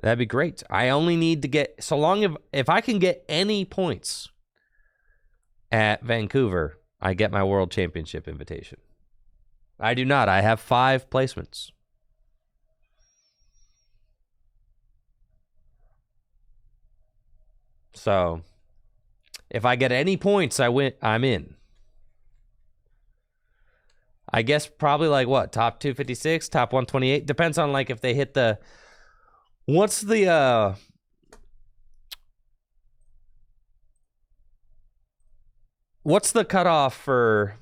That'd be great. I only need to get, so long if I can get any points at Vancouver, I get my World Championship invitation. I do not. I have 5 placements. So if I get any points, I'm in. I guess probably like what? Top 256, top 128. Depends on like if they hit the, what's the cutoff for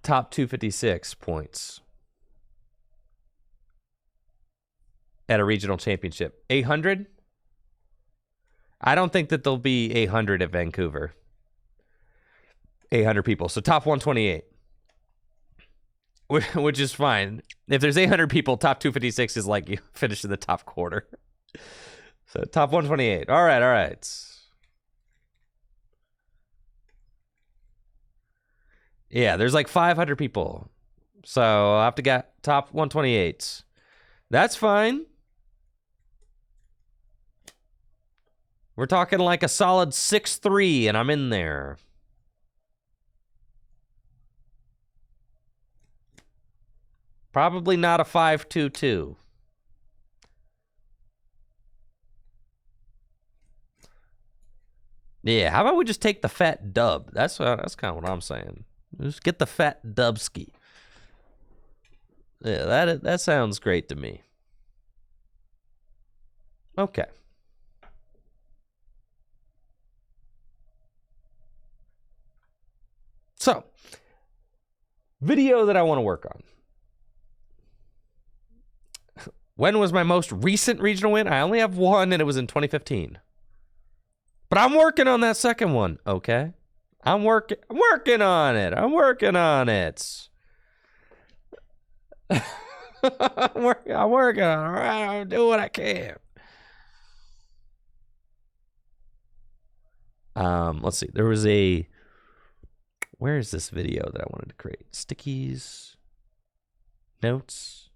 top 256 points at a regional championship? 800? I don't think that there'll be 800 at Vancouver. 800 people. So top 128. Which is fine. If there's 800 people, top 256 is like you finish in the top quarter. So top 128. All right. Yeah, there's like 500 people. So I'll have to get top 128s. That's fine. We're talking like a solid 6'3", and I'm in there. Probably not a 5'22". Yeah, how about we just take the fat dub? That's kind of what I'm saying. Just get the fat dubski. Yeah, that sounds great to me. Okay. So, video that I want to work on. When was my most recent regional win? I only have one, and it was in 2015. But I'm working on that second one, okay? I'm working on it. I'm working on it. I'm working on it, all right? I'm doing what I can. Let's see. There was a... Where is this video that I wanted to create? Stickies. Notes.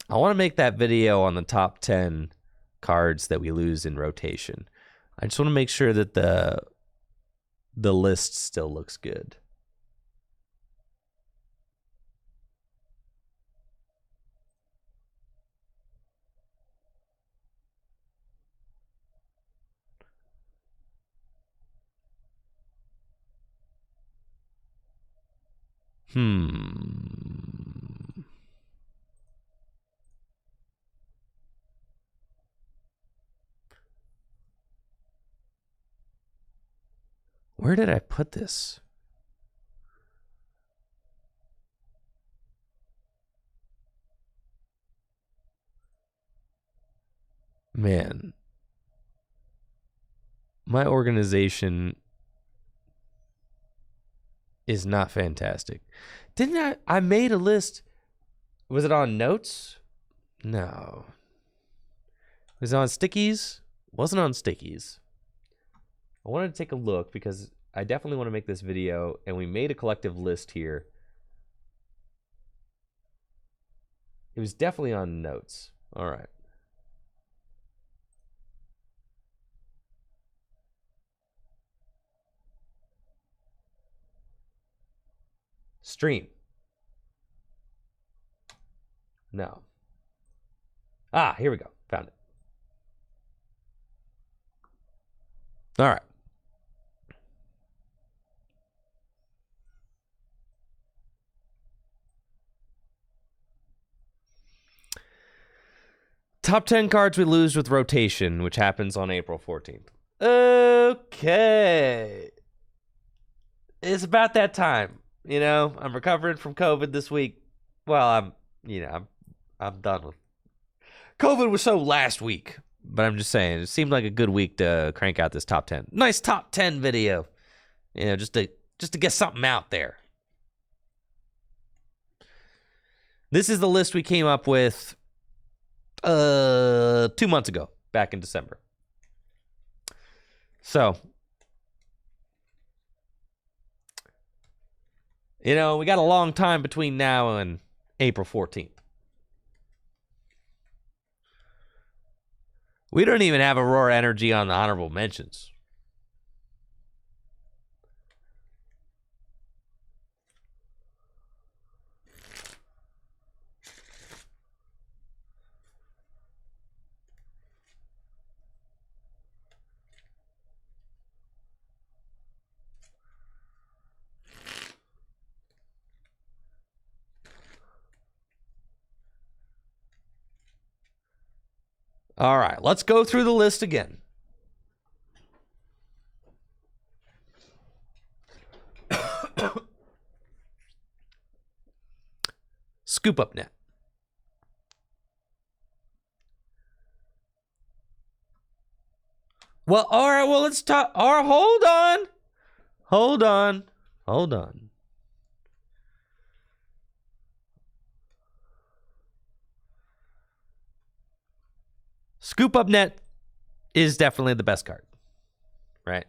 I want to make that video on the top 10 cards that we lose in rotation. I just want to make sure that the list still looks good. Where did I put this? Man. My organization is not fantastic. Didn't I made a list. Was it on notes? No. Was it on stickies? Wasn't on stickies. I wanted to take a look because I definitely want to make this video, and we made a collective list here. It was definitely on notes. All right. Stream. No. Ah, here we go. Found it. All right. Top 10 cards we lose with rotation, which happens on April 14th. Okay. It's about that time. You know, I'm recovering from COVID this week. Well, I'm done with COVID. Was so last week, but I'm just saying it seemed like a good week to crank out this top 10. Nice top 10 video. You know, just to get something out there. This is the list we came up with 2 months ago, back in December. So, you know, we got a long time between now and April 14th. We don't even have Aurora Energy on the honorable mentions. All right, let's go through the list again. Scoop up net. Well, all right, well, let's talk. All right, hold on. Scoop up net is definitely the best card, right?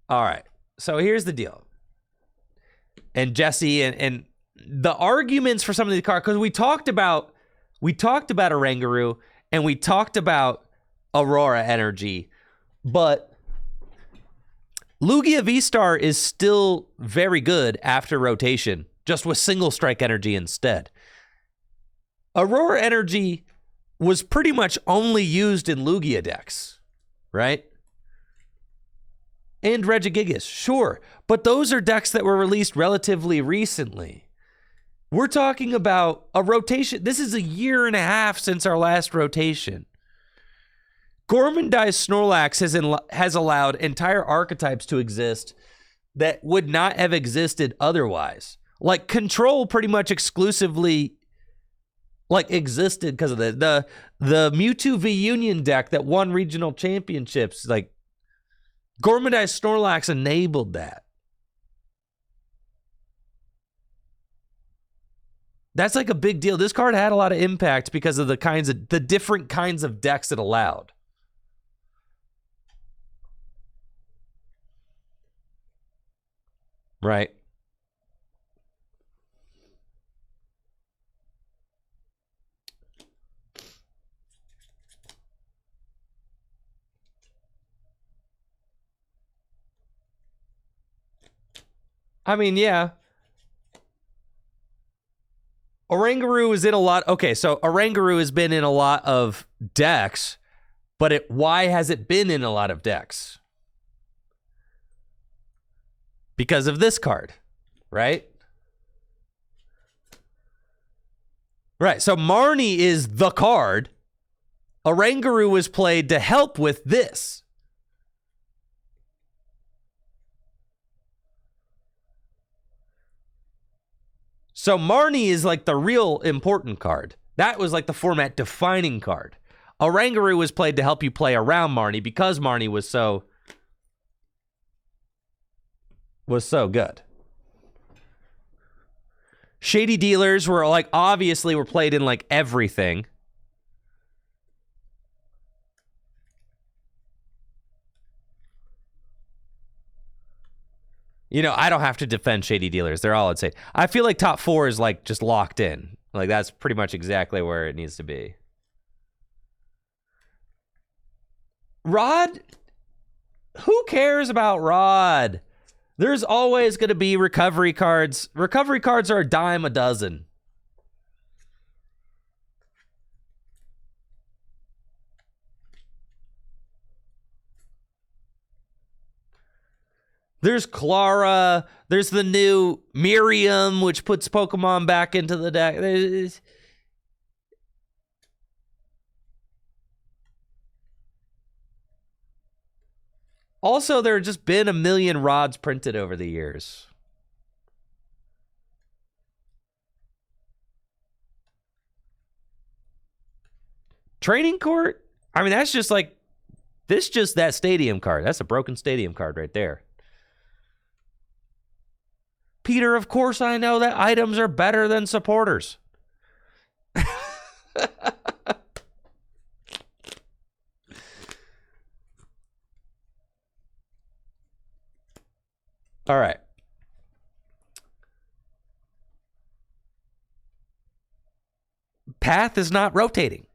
All right. So here's the deal. And Jesse and the arguments for some of these cards, because we talked about Oranguru and we talked about Aurora Energy, but Lugia V-Star is still very good after rotation, just with single strike energy instead. Aurora Energy was pretty much only used in Lugia decks, right? And Regigigas, sure. But those are decks that were released relatively recently. We're talking about a rotation. This is a year and a half since our last rotation. Gormandai's Snorlax has allowed entire archetypes to exist that would not have existed otherwise. Like, Control pretty much exclusively existed because of the Mewtwo V Union deck that won regional championships. Like, Gormandai's Snorlax enabled that. That's like a big deal. This card had a lot of impact because of the different kinds of decks it allowed. Right. I mean, yeah. Oranguru is in a lot. Okay, so Oranguru has been in a lot of decks, but why has it been in a lot of decks? Because of this card, right? Right, so Marnie is the card. Oranguru was played to help with this. So Marnie is like the real important card. That was like the format defining card. Oranguru was played to help you play around Marnie because Marnie was so good. Shady Dealers were like, obviously were played in like everything. You know, I don't have to defend Shady Dealers. They're all insane. I feel like top 4 is like just locked in. Like, that's pretty much exactly where it needs to be. Rod? Who cares about Rod? There's always going to be recovery cards. Recovery cards are a dime a dozen. There's Clara. There's the new Miriam, which puts Pokemon back into the deck. Also, there have just been a million rods printed over the years. Training court? I mean, that's just like, that stadium card. That's a broken stadium card right there. Peter, of course I know that items are better than supporters. All right. Path is not rotating.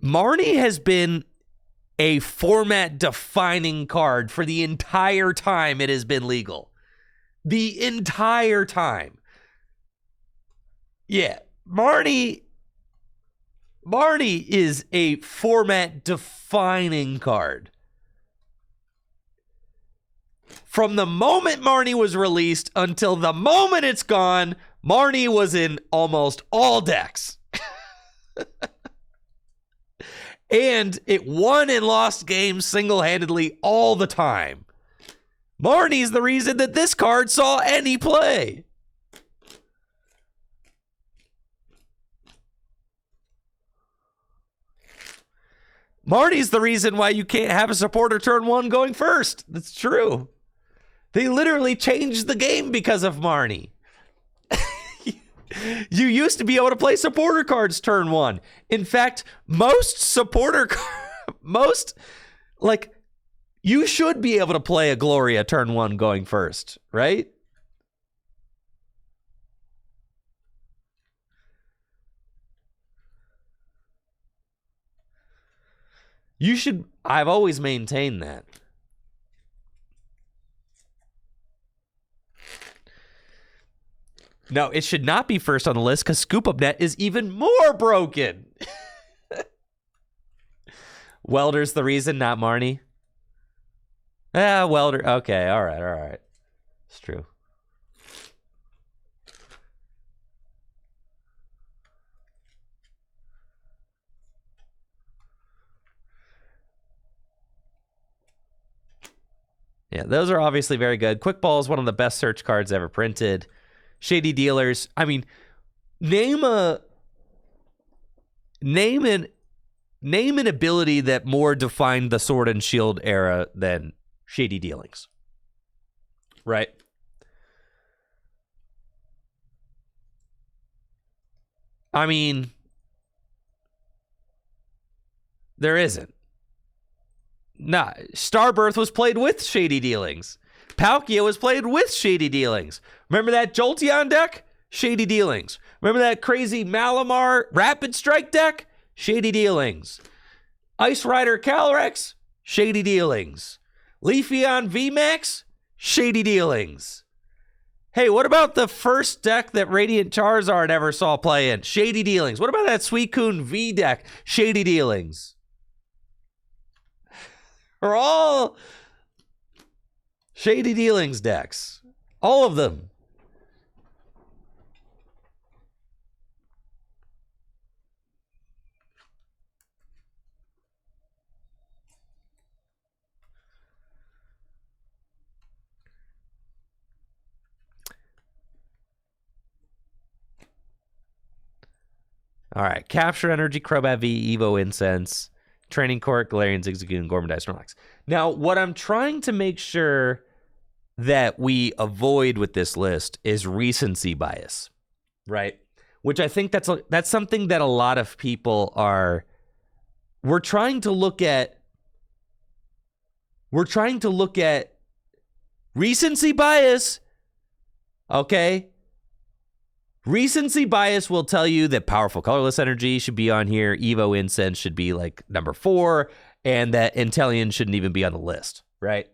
Marnie has been a format-defining card for the entire time it has been legal. The entire time. Yeah, Marnie is a format-defining card. From the moment Marnie was released until the moment it's gone, Marnie was in almost all decks. And it won and lost games single-handedly all the time. Marnie's the reason that this card saw any play. Marnie's the reason why you can't have a supporter turn 1 going first. That's true. They literally changed the game because of Marnie. You used to be able to play supporter cards turn 1. In fact, you should be able to play a Gloria turn 1 going first, right? You should. I've always maintained that. No, it should not be first on the list because Scoop Up Net is even more broken. Welder's the reason, not Marnie. Welder. Okay, all right. It's true. Yeah, those are obviously very good. Quick Ball is one of the best search cards ever printed. Shady Dealers. I mean, name an ability that more defined the Sword and Shield era than Shady Dealings. Right? I mean, there isn't. Nah, Starbirth was played with Shady Dealings. Palkia was played with Shady Dealings. Remember that Jolteon deck? Shady Dealings. Remember that crazy Malamar Rapid Strike deck? Shady Dealings. Ice Rider Calyrex? Shady Dealings. Leafeon VMAX? Shady Dealings. Hey, what about the first deck that Radiant Charizard ever saw play in? Shady Dealings. What about that Suicune V deck? Shady Dealings. Are all Shady Dealings decks. All of them. All right. Capture Energy, Crobat V, Evo Incense, Training Court, Galarian Zigzagoon, Gormandai, Snorlax. Now, what I'm trying to make sure that we avoid with this list is recency bias, right? Which I think that's something that a lot of people are. We're trying to look at recency bias, okay? Recency bias will tell you that Powerful Colorless Energy should be on here, Evo Incense should be like number 4, and that Inteleon shouldn't even be on the list, right?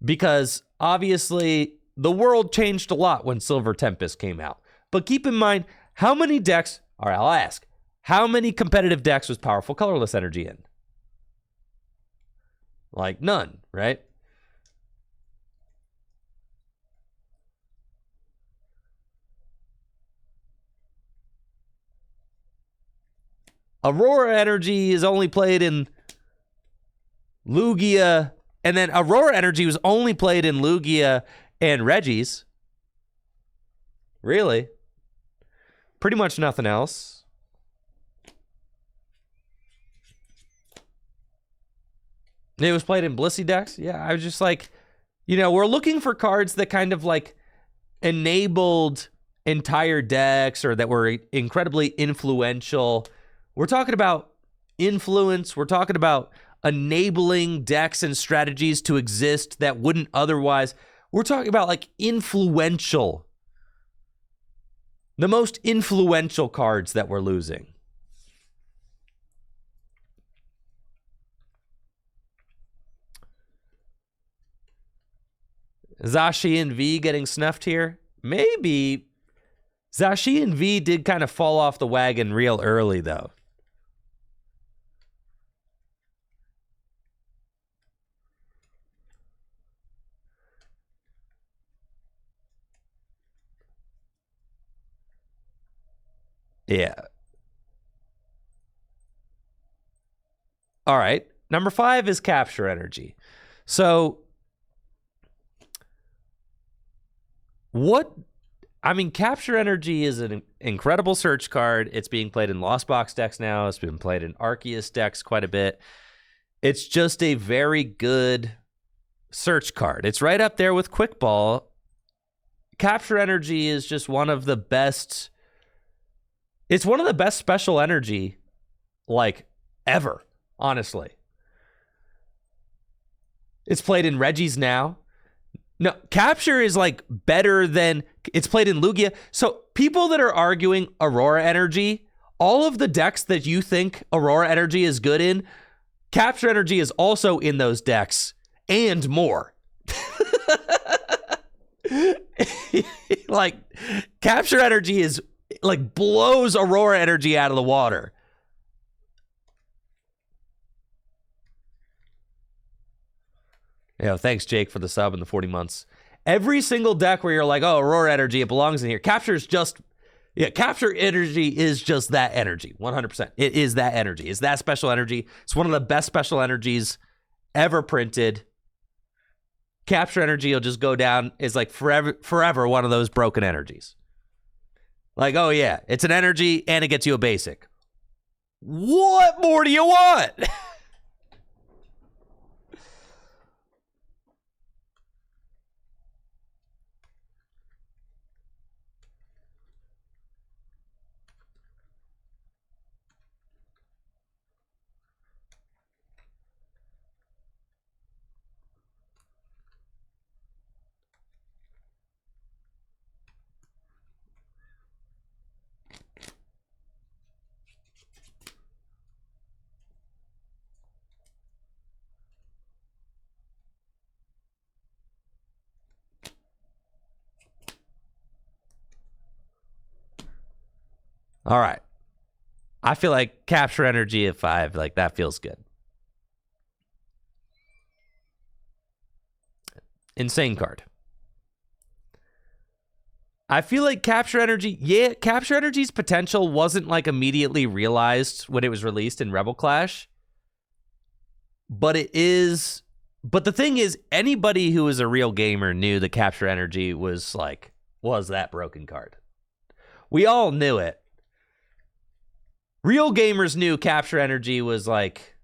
Because obviously the world changed a lot when Silver Tempest came out. But keep in mind, how many decks, all right, I'll ask, how many competitive decks was Powerful Colorless Energy in? Like none, right? Aurora Energy is only played in Lugia, and then Aurora Energy was only played in Lugia and Reggie's. Really? Pretty much nothing else. It was played in Blissey decks? Yeah, I was just like, we're looking for cards that kind of like enabled entire decks or that were incredibly influential. We're talking about influence. We're talking about enabling decks and strategies to exist that wouldn't otherwise. We're talking about like influential. The most influential cards that we're losing. Zacian V getting snuffed here? Maybe. Zacian V did kind of fall off the wagon real early, though. Yeah. All right. Number 5 is Capture Energy. So, Capture Energy is an incredible search card. It's being played in Lost Box decks now. It's been played in Arceus decks quite a bit. It's just a very good search card. It's right up there with Quick Ball. Capture Energy is just one of the best. It's one of the best special energy, like, ever, honestly. It's played in Reggie's now. No, Capture is, like, better than... It's played in Lugia. So people that are arguing Aurora Energy, all of the decks that you think Aurora Energy is good in, Capture Energy is also in those decks and more. Like, Capture Energy is, like, blows Aurora Energy out of the water. Yeah, thanks, Jake, for the sub and the 40 months. Every single deck where you're like, oh, Aurora Energy, it belongs in here. Capture Energy is just that energy, 100%. It is that energy. It's that special energy. It's one of the best special energies ever printed. Capture Energy will just go down as, like, forever one of those broken energies. Like, oh yeah, it's an energy and it gets you a basic. What more do you want? All right. I feel like Capture Energy at 5, like, that feels good. Insane card. I feel like Capture Energy, Capture Energy's potential wasn't, like, immediately realized when it was released in Rebel Clash. But it is, but the thing is, anybody who is a real gamer knew that Capture Energy was that broken card. We all knew it. Real gamers knew Capture Energy was, like...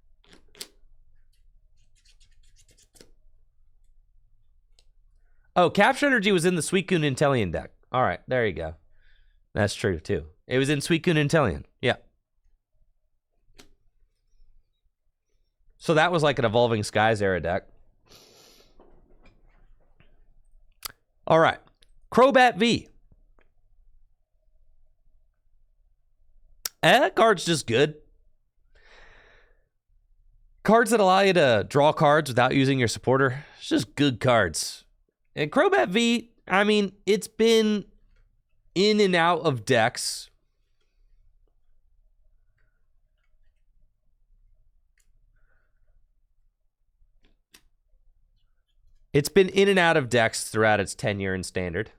Oh, Capture Energy was in the Suicune Inteleon deck. All right, there you go. That's true, too. It was in Suicune Inteleon. Yeah. So that was like an Evolving Skies era deck. All right. Crobat V. That card's just good. Cards that allow you to draw cards without using your supporter. It's just good cards. And Crobat V, I mean, it's been in and out of decks. It's been in and out of decks throughout its tenure in Standard.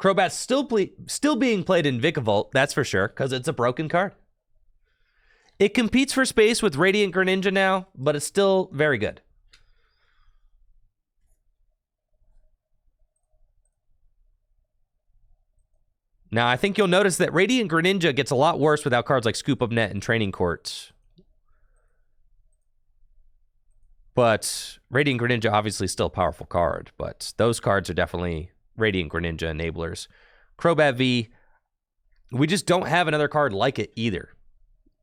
Crobat's still being played in Vikavolt, that's for sure, because it's a broken card. It competes for space with Radiant Greninja now, but it's still very good. Now, I think you'll notice that Radiant Greninja gets a lot worse without cards like Scoop Up Net and Training Court. But Radiant Greninja obviously still a powerful card, but those cards are definitely Radiant Greninja enablers. Crobat V, we just don't have another card like it either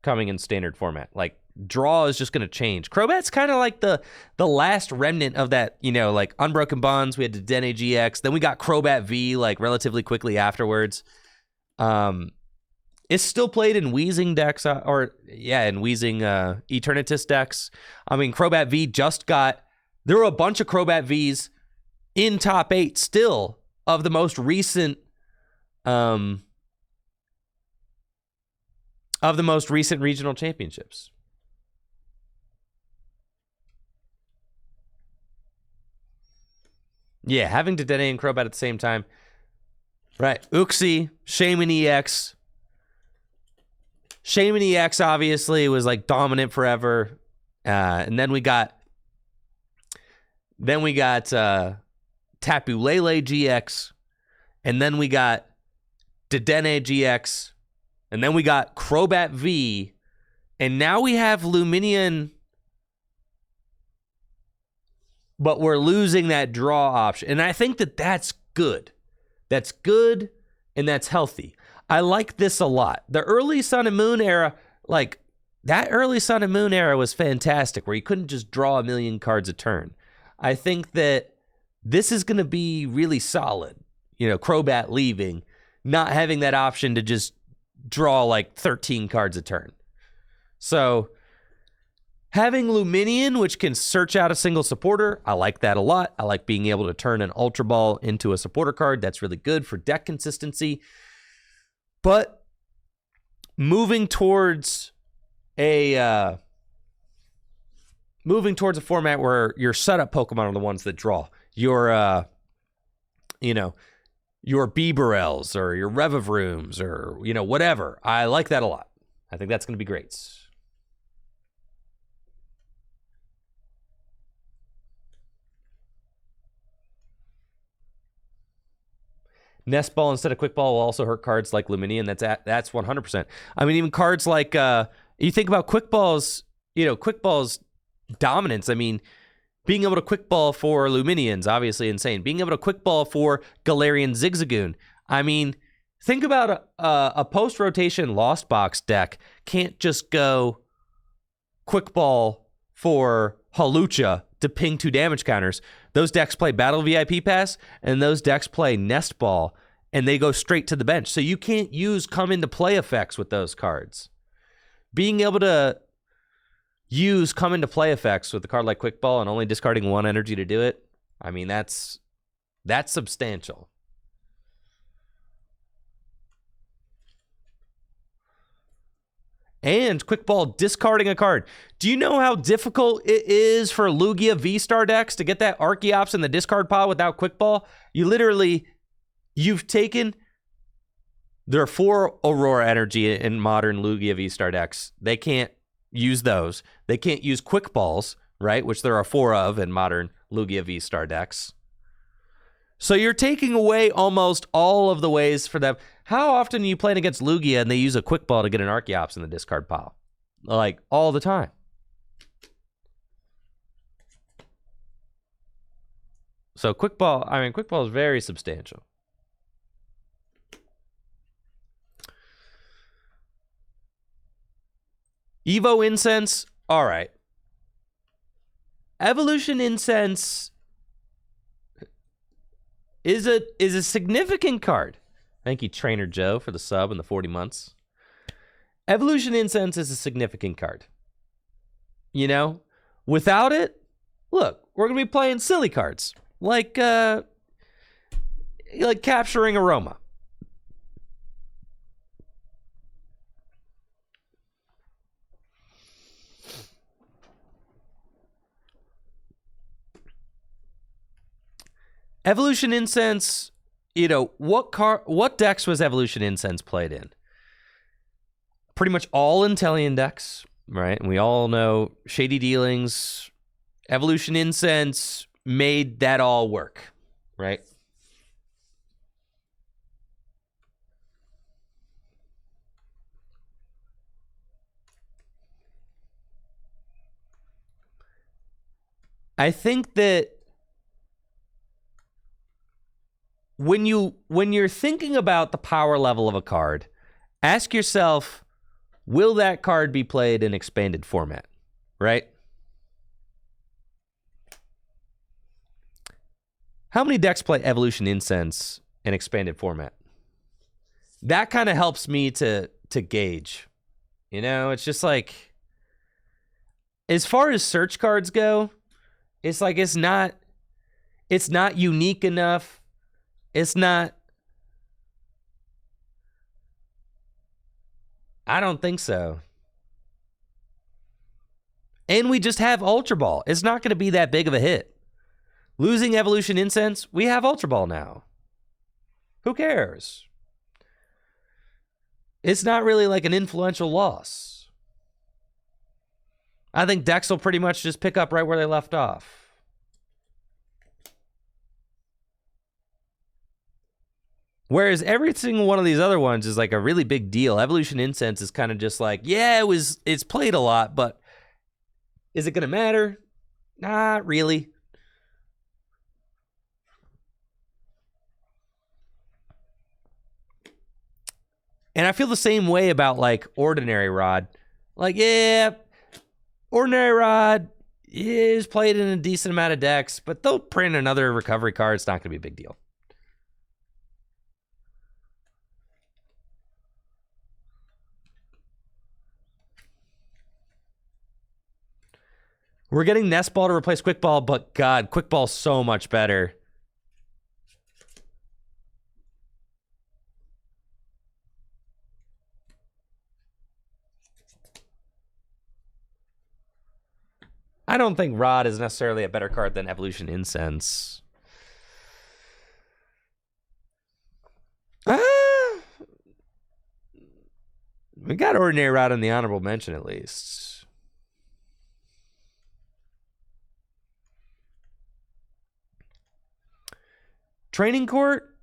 coming in Standard format. Like, draw is just going to change. Crobat's kind of like the last remnant of that, you know, like Unbroken Bonds. We had Dedenne GX. Then we got Crobat V, like, relatively quickly afterwards. It's still played in Weezing decks, in Weezing Eternatus decks. I mean, Crobat V just got... There were a bunch of Crobat Vs in top 8 still of the most recent... regional championships. Yeah, having Dedenne and Crobat at the same time. Right, Uxie, Shaman EX. Shaman EX obviously was like dominant forever. And then we got Tapu Lele GX. And then we got Dedenne GX. And then we got Crobat V. And now we have Luminion. But we're losing that draw option. And I think that that's good. That's good and that's healthy. I like this a lot. The early Sun and Moon era, like that early Sun and Moon era was fantastic where you couldn't just draw a million cards a turn. I think that this is going to be really solid. You know, Crobat leaving, not having that option to just draw like 13 cards a turn. So having Luminion, which can search out a single supporter, I like that a lot. I like being able to turn an Ultra Ball into a supporter card. That's really good for deck consistency. But moving towards a format where your setup Pokemon are the ones that draw. Your Beeberels or your Revivrooms or, whatever. I like that a lot. I think that's going to be great. Nest Ball instead of Quick Ball will also hurt cards like Luminion. That's 100%. I mean, even cards like you think about Quick Ball's dominance. I mean, being able to Quick Ball for Luminion's obviously insane. Being able to Quick Ball for Galarian Zigzagoon. I mean, think about a post-rotation Lost Box deck can't just go Quick Ball for Hawlucha to ping 2 damage counters. Those decks play Battle VIP Pass, and those decks play Nest Ball, and they go straight to the bench. So you can't use come into play effects with those cards. Being able to use come into play effects with a card like Quick Ball and only discarding 1 energy to do it, I mean, that's substantial. And Quick Ball discarding a card. Do you know how difficult it is for Lugia V-Star decks to get that Archeops in the discard pile without Quick Ball? You've taken... There are 4 Aurora Energy in modern Lugia V-Star decks. They can't use those. They can't use Quick Balls, right? Which there are 4 of in modern Lugia V-Star decks. So you're taking away almost all of the ways for them. How often are you playing against Lugia and they use a Quick Ball to get an Archeops in the discard pile? Like, all the time. So Quick Ball is very substantial. Evo Incense, all right. Evolution Incense is a significant card. Thank you, Trainer Joe, for the sub and the 40 months. Evolution Incense is a significant card. Without it, look, we're going to be playing silly cards. Like Capturing Aroma. Evolution Incense, what decks was Evolution Incense played in? Pretty much all Intellion decks, right? And we all know Shady Dealings, Evolution Incense made that all work, right? I think that when you're thinking about the power level of a card, ask yourself, will that card be played in expanded format, right? How many decks play Evolution Incense in expanded format? That kind of helps me to gauge. It's just like, as far as search cards go, it's like it's not unique enough. It's not... I don't think so. And we just have Ultra Ball. It's not going to be that big of a hit. Losing Evolution Incense, we have Ultra Ball now. Who cares? It's not really like an influential loss. I think decks will pretty much just pick up right where they left off. Whereas every single one of these other ones is like a really big deal. Evolution Incense is kind of just like, yeah, it's played a lot, but is it going to matter? Not really. And I feel the same way about, like, Ordinary Rod. Like, yeah, Ordinary Rod is played in a decent amount of decks, but they'll print another recovery card. It's not going to be a big deal. We're getting Nest Ball to replace Quick Ball, but God, Quick Ball's so much better. I don't think Rod is necessarily a better card than Evolution Incense. We got Ordinary Rod in the honorable mention at least. Training Court?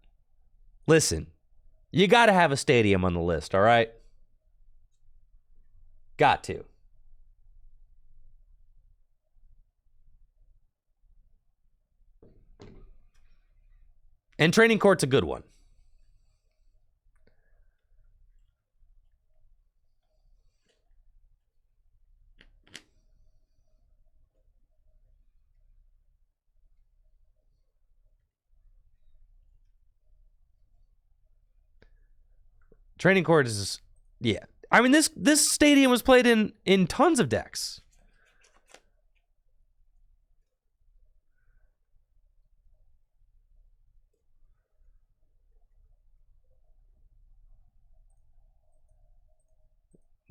Listen, you got to have a stadium on the list, all right? Got to. And Training Court's a good one. Training Court is, yeah. I mean, this stadium was played in tons of decks.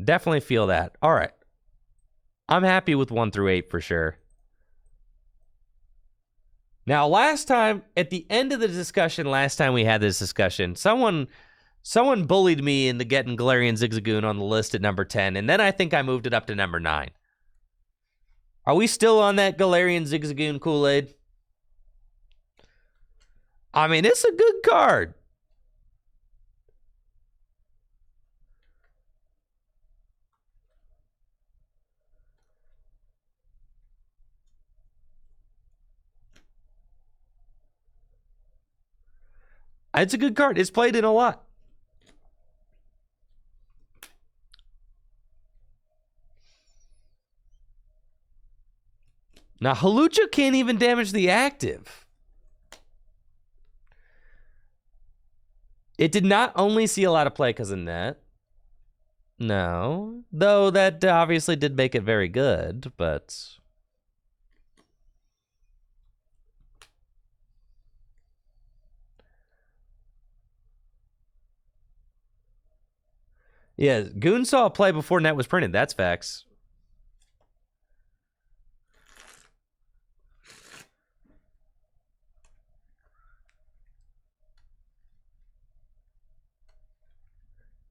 Definitely feel that. All right. I'm happy with 1 through 8 for sure. Now, last time, at the end of the discussion, last time we had this discussion, someone bullied me into getting Galarian Zigzagoon on the list at number 10, and then I think I moved it up to number 9. Are we still on that Galarian Zigzagoon Kool-Aid? I mean, it's a good card. It's a good card. It's played in a lot. Now, Halucha can't even damage the active. It did not only see a lot of play because of net. No. Though that obviously did make it very good, but... yeah, Goon saw a play before net was printed. That's facts.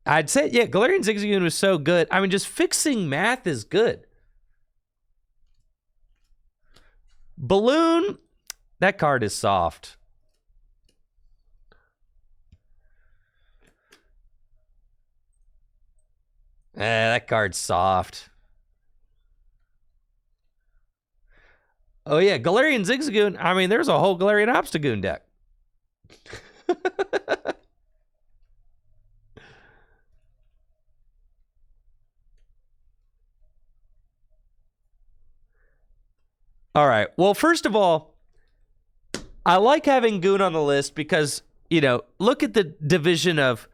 I'd say, yeah, Galarian Zigzagoon was so good. I mean, just fixing math is good. Balloon, that card is soft. That card's soft. Oh, yeah, Galarian Zigzagoon. I mean, there's a whole Galarian Obstagoon deck. All right. Well, first of all, I like having Goon on the list because, you know, look at the division of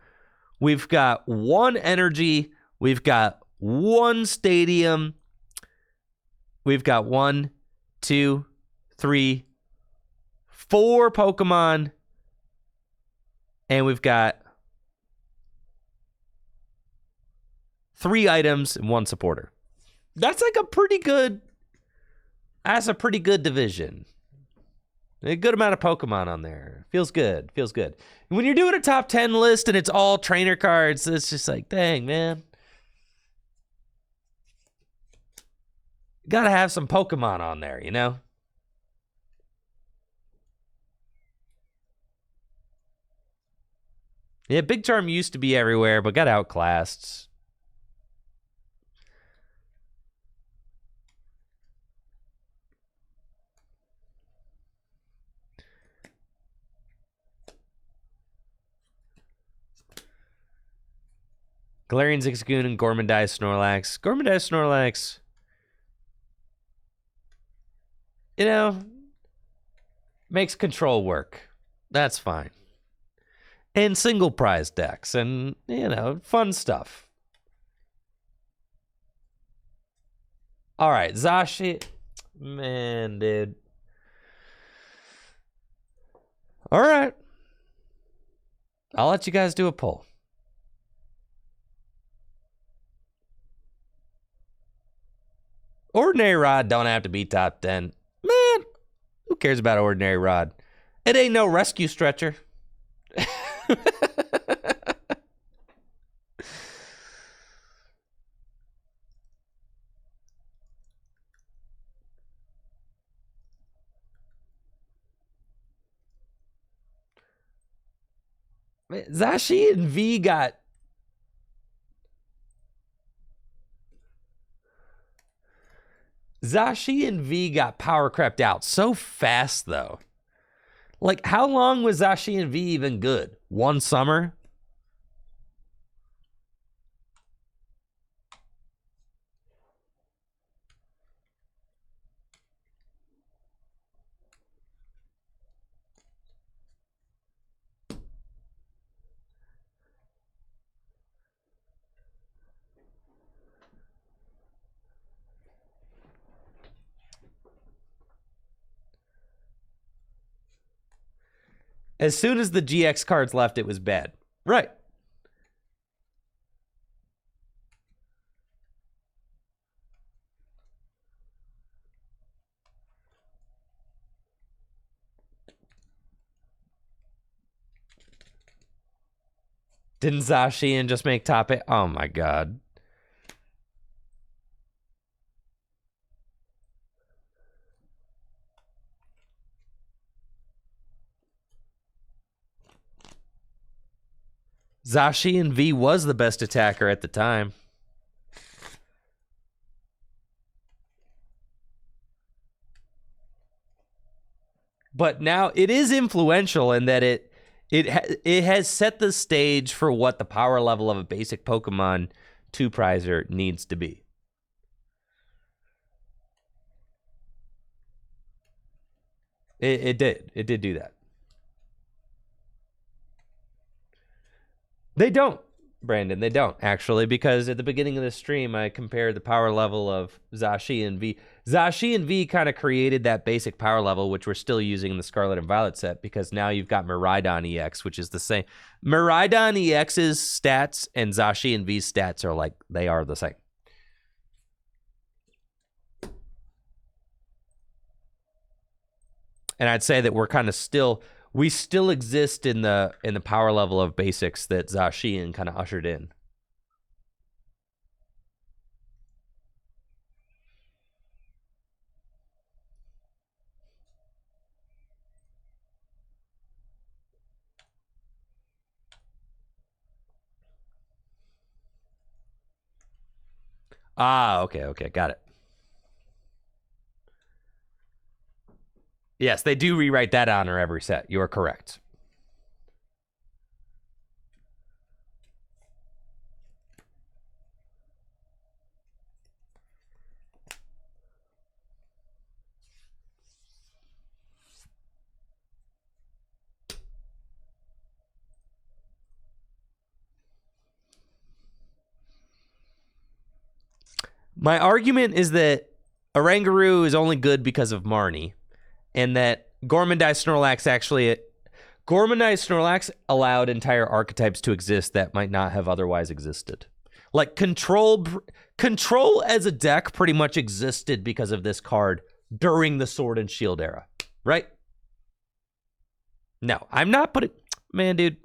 we've got 1 energy, we've got 1 stadium, we've got 1, 2, 3, 4 Pokemon, and we've got 3 items and 1 supporter. That's like a pretty good... that's a pretty good division. A good amount of Pokemon on there. Feels good. Feels good. When you're doing a top 10 list and it's all trainer cards, it's just like, dang, man. Gotta have some Pokemon on there, you know? Yeah, Big Charm used to be everywhere, but got outclassed. Galarian Zigzagoon and Gormandai Snorlax. Gormandai Snorlax, you know, makes control work. That's fine. And single prize decks and, you know, fun stuff. All right, Zashi. Man, dude. All right. I'll let you guys do a poll. Ordinary Rod don't have to be top 10. Man, who cares about Ordinary Rod? It ain't no rescue stretcher. Zashi and V got... Zashi and V got power crept out so fast, though. Like, how long was Zashi and V even good? One summer? As soon as the GX cards left, it was bad. Right. Didn't Zacian just make top 8? Oh my god. Zacian V was the best attacker at the time. But now it is influential in that it has set the stage for what the power level of a basic Pokemon 2-prizer needs to be. It did. It did do that. They don't, Brandon. They don't, actually, because at the beginning of the stream, I compared the power level of Zashi and V. Zashi and V kind of created that basic power level, which we're still using in the Scarlet and Violet set, because now you've got Miraidon EX, which is the same. Miraidon EX's stats and Zashi and V's stats are like, they are the same. And I'd say that we're kind of still... We still exist in the power level of basics that Zacian kind of ushered in. Ah, okay, got it. Yes, they do rewrite that honor every set. You are correct. My argument is that Oranguru is only good because of Marnie, and that Gormandai Snorlax allowed entire archetypes to exist that might not have otherwise existed. Like control as a deck pretty much existed because of this card during the Sword and Shield era, right? No, I'm not putting... Man, dude,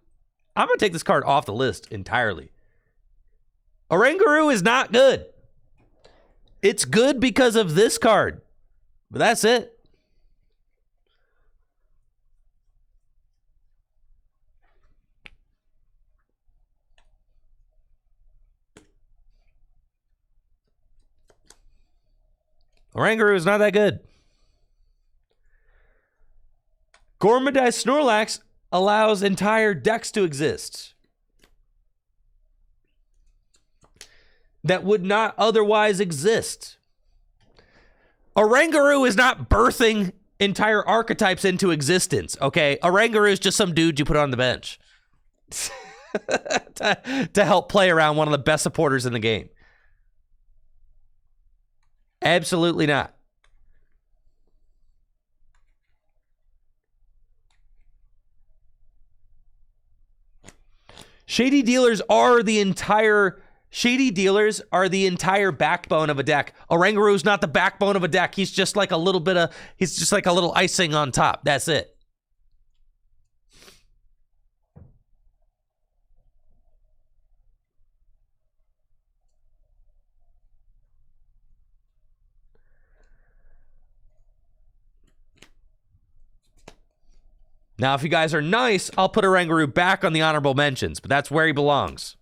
I'm going to take this card off the list entirely. Oranguru is not good. It's good because of this card, but that's it. Oranguru is not that good. Gormandai Snorlax allows entire decks to exist. that would not otherwise exist. Oranguru is not birthing entire archetypes into existence, okay? Oranguru is just some dude you put on the bench to help play around one of the best supporters in the game. Absolutely not. Shady dealers are the entire backbone of a deck. Oranguru's not the backbone of a deck. He's just like a little icing on top. That's it. Now, if you guys are nice, I'll put Oranguru back on the honorable mentions, but that's where he belongs.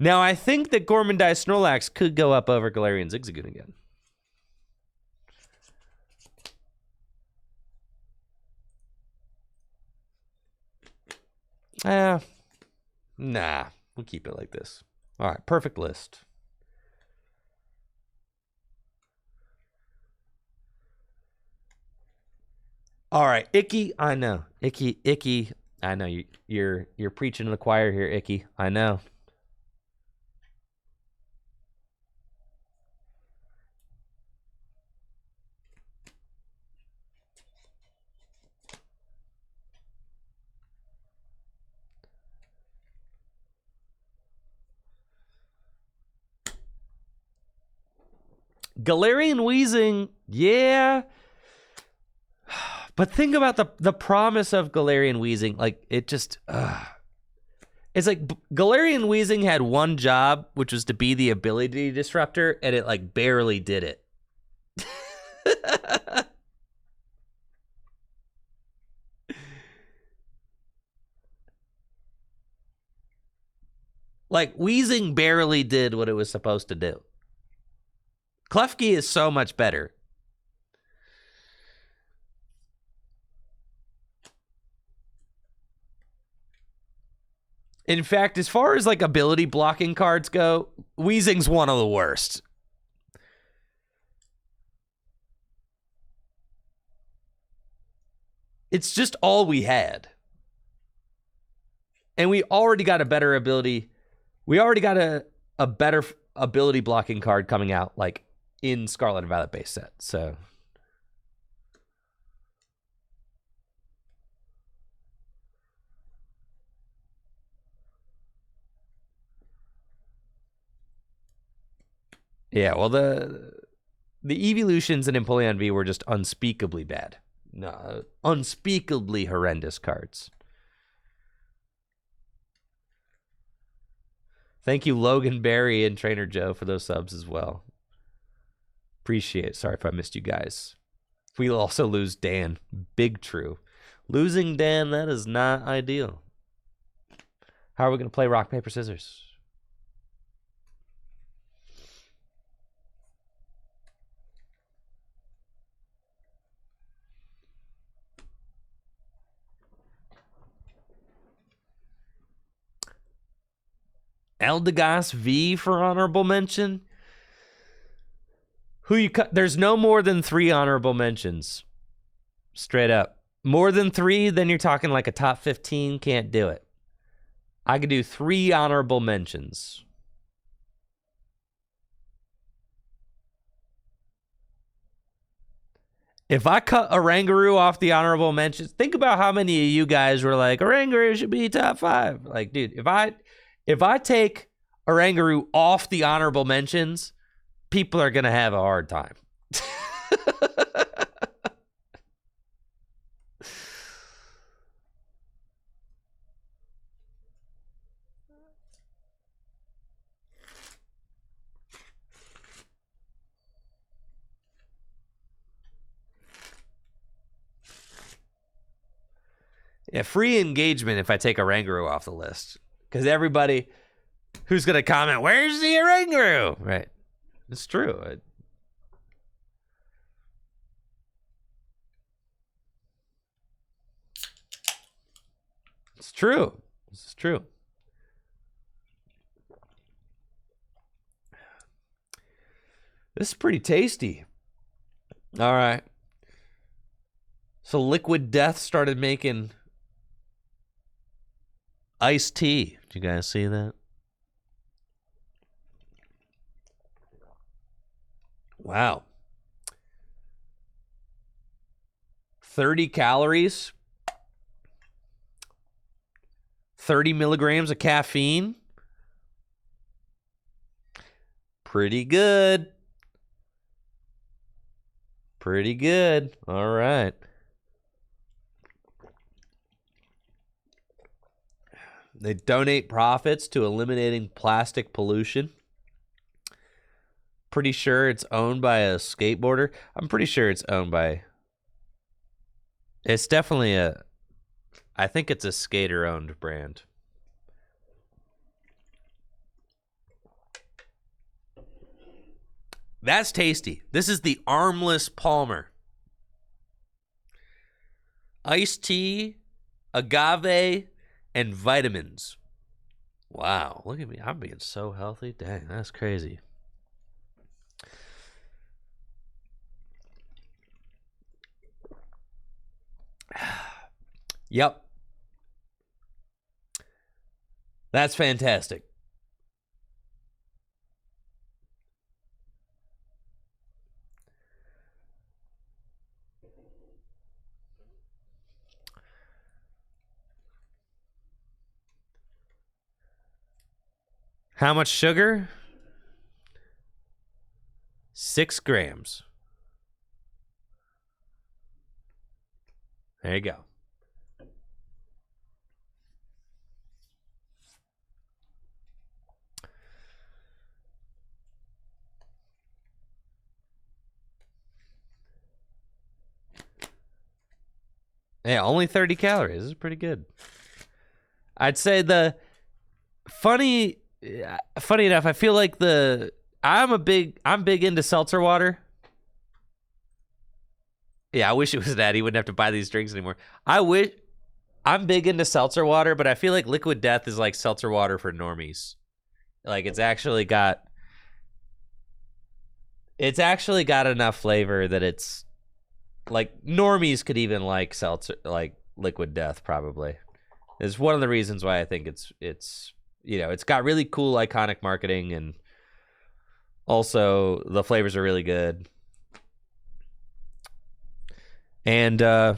Now, I think that Gormandai Snorlax could go up over Galarian Zigzagoon again. Nah, we'll keep it like this. All right, perfect list. All right, Icky, I know. Icky, I know you're preaching to the choir here, Icky. I know. Galarian Weezing, yeah. But think about the promise of Galarian Weezing. Like, it just... It's like Galarian Weezing had one job, which was to be the ability disruptor, and it, like, barely did it. Like, Weezing barely did what it was supposed to do. Klefki is so much better. In fact, as far as like ability blocking cards go, Weezing's one of the worst. It's just all we had. And we already got a better ability. We already got a better ability blocking card coming out like in Scarlet and Violet base set. So yeah, well the evolutions in Empoleon V were just unspeakably bad. No, unspeakably horrendous cards. Thank you, Logan Berry and Trainer Joe, for those subs as well. Appreciate it. Sorry if I missed you guys. We'll also lose Dan. Big true. Losing Dan, that is not ideal. How are we going to play rock, paper, scissors? Eldegoss V for honorable mention. Who you cut? There's no more than 3 honorable mentions. Straight up. More than 3, then you're talking like a top 15. Can't do it. I could do 3 honorable mentions. If I cut Oranguru off the honorable mentions, think about how many of you guys were like, Oranguru should be top 5. Like, dude, if I take Oranguru off the honorable mentions, people are going to have a hard time. Yeah, free engagement if I take Oranguru off the list. Because everybody Who's gonna comment? Where's the Oranguru? Right. It's true. It's true. This is true. This is pretty tasty. All right. So Liquid Death started making iced tea. Did you guys see that? Wow. 30 calories. 30 milligrams of caffeine. Pretty good. Pretty good. All right. They donate profits to eliminating plastic pollution. Pretty sure it's owned by a skateboarder. I'm pretty sure it's owned by... It's definitely a... I think it's a skater-owned brand. That's tasty. This is the Armless Palmer. Iced tea, agave, and vitamins. Wow, look at me. I'm being so healthy. Dang, that's crazy. Yep. That's fantastic. How much sugar? 6 grams. There you go. Yeah, only 30 calories. This is pretty good. I'd say the funny enough, I feel like I'm big into seltzer water. Yeah, I wish it was that. He wouldn't have to buy these drinks anymore. I'm big into seltzer water, but I feel like Liquid Death is like seltzer water for normies. Like it's actually got enough flavor that it's like normies could even like seltzer, like Liquid Death probably. It's one of the reasons why I think it's you know, it's got really cool iconic marketing, and also the flavors are really good. And yeah,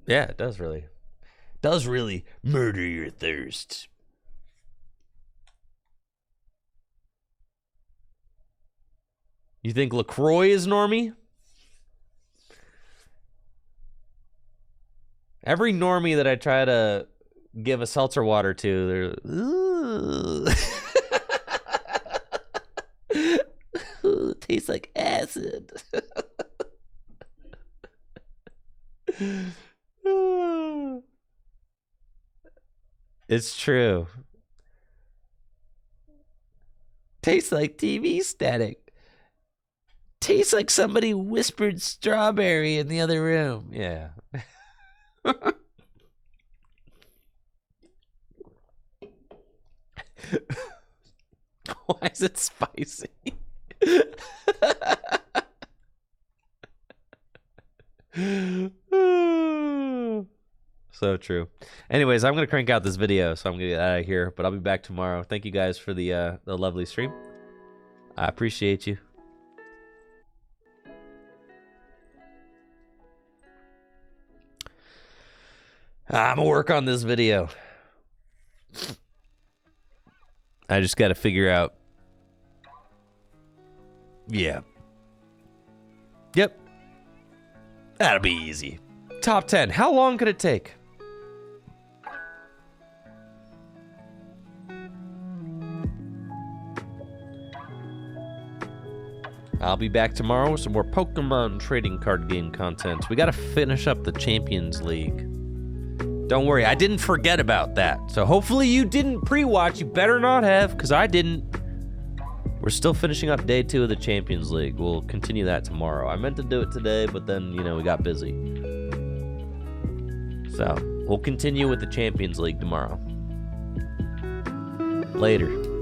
it does really murder your thirst. You think LaCroix is normie? Every normie that I try to give a seltzer water to, they're ooh. Ooh, it tastes like acid. It's true. Tastes like TV static. Tastes like somebody whispered strawberry in the other room. Yeah. Why is it spicy? So true. Anyways, I'm gonna crank out this video, so I'm gonna get out of here. But I'll be back tomorrow. Thank you guys for the lovely stream. I appreciate you. I'm gonna work on this video. I just gotta figure out. Yeah. Yep. That'll be easy. Top 10. How long could it take? I'll be back tomorrow with some more Pokemon trading card game content. We gotta finish up the Champions League. Don't worry, I didn't forget about that. So hopefully you didn't pre-watch. You better not have, because I didn't. We're still finishing up day 2 of the Champions League. We'll continue that tomorrow. I meant to do it today, but then, we got busy. So, we'll continue with the Champions League tomorrow. Later.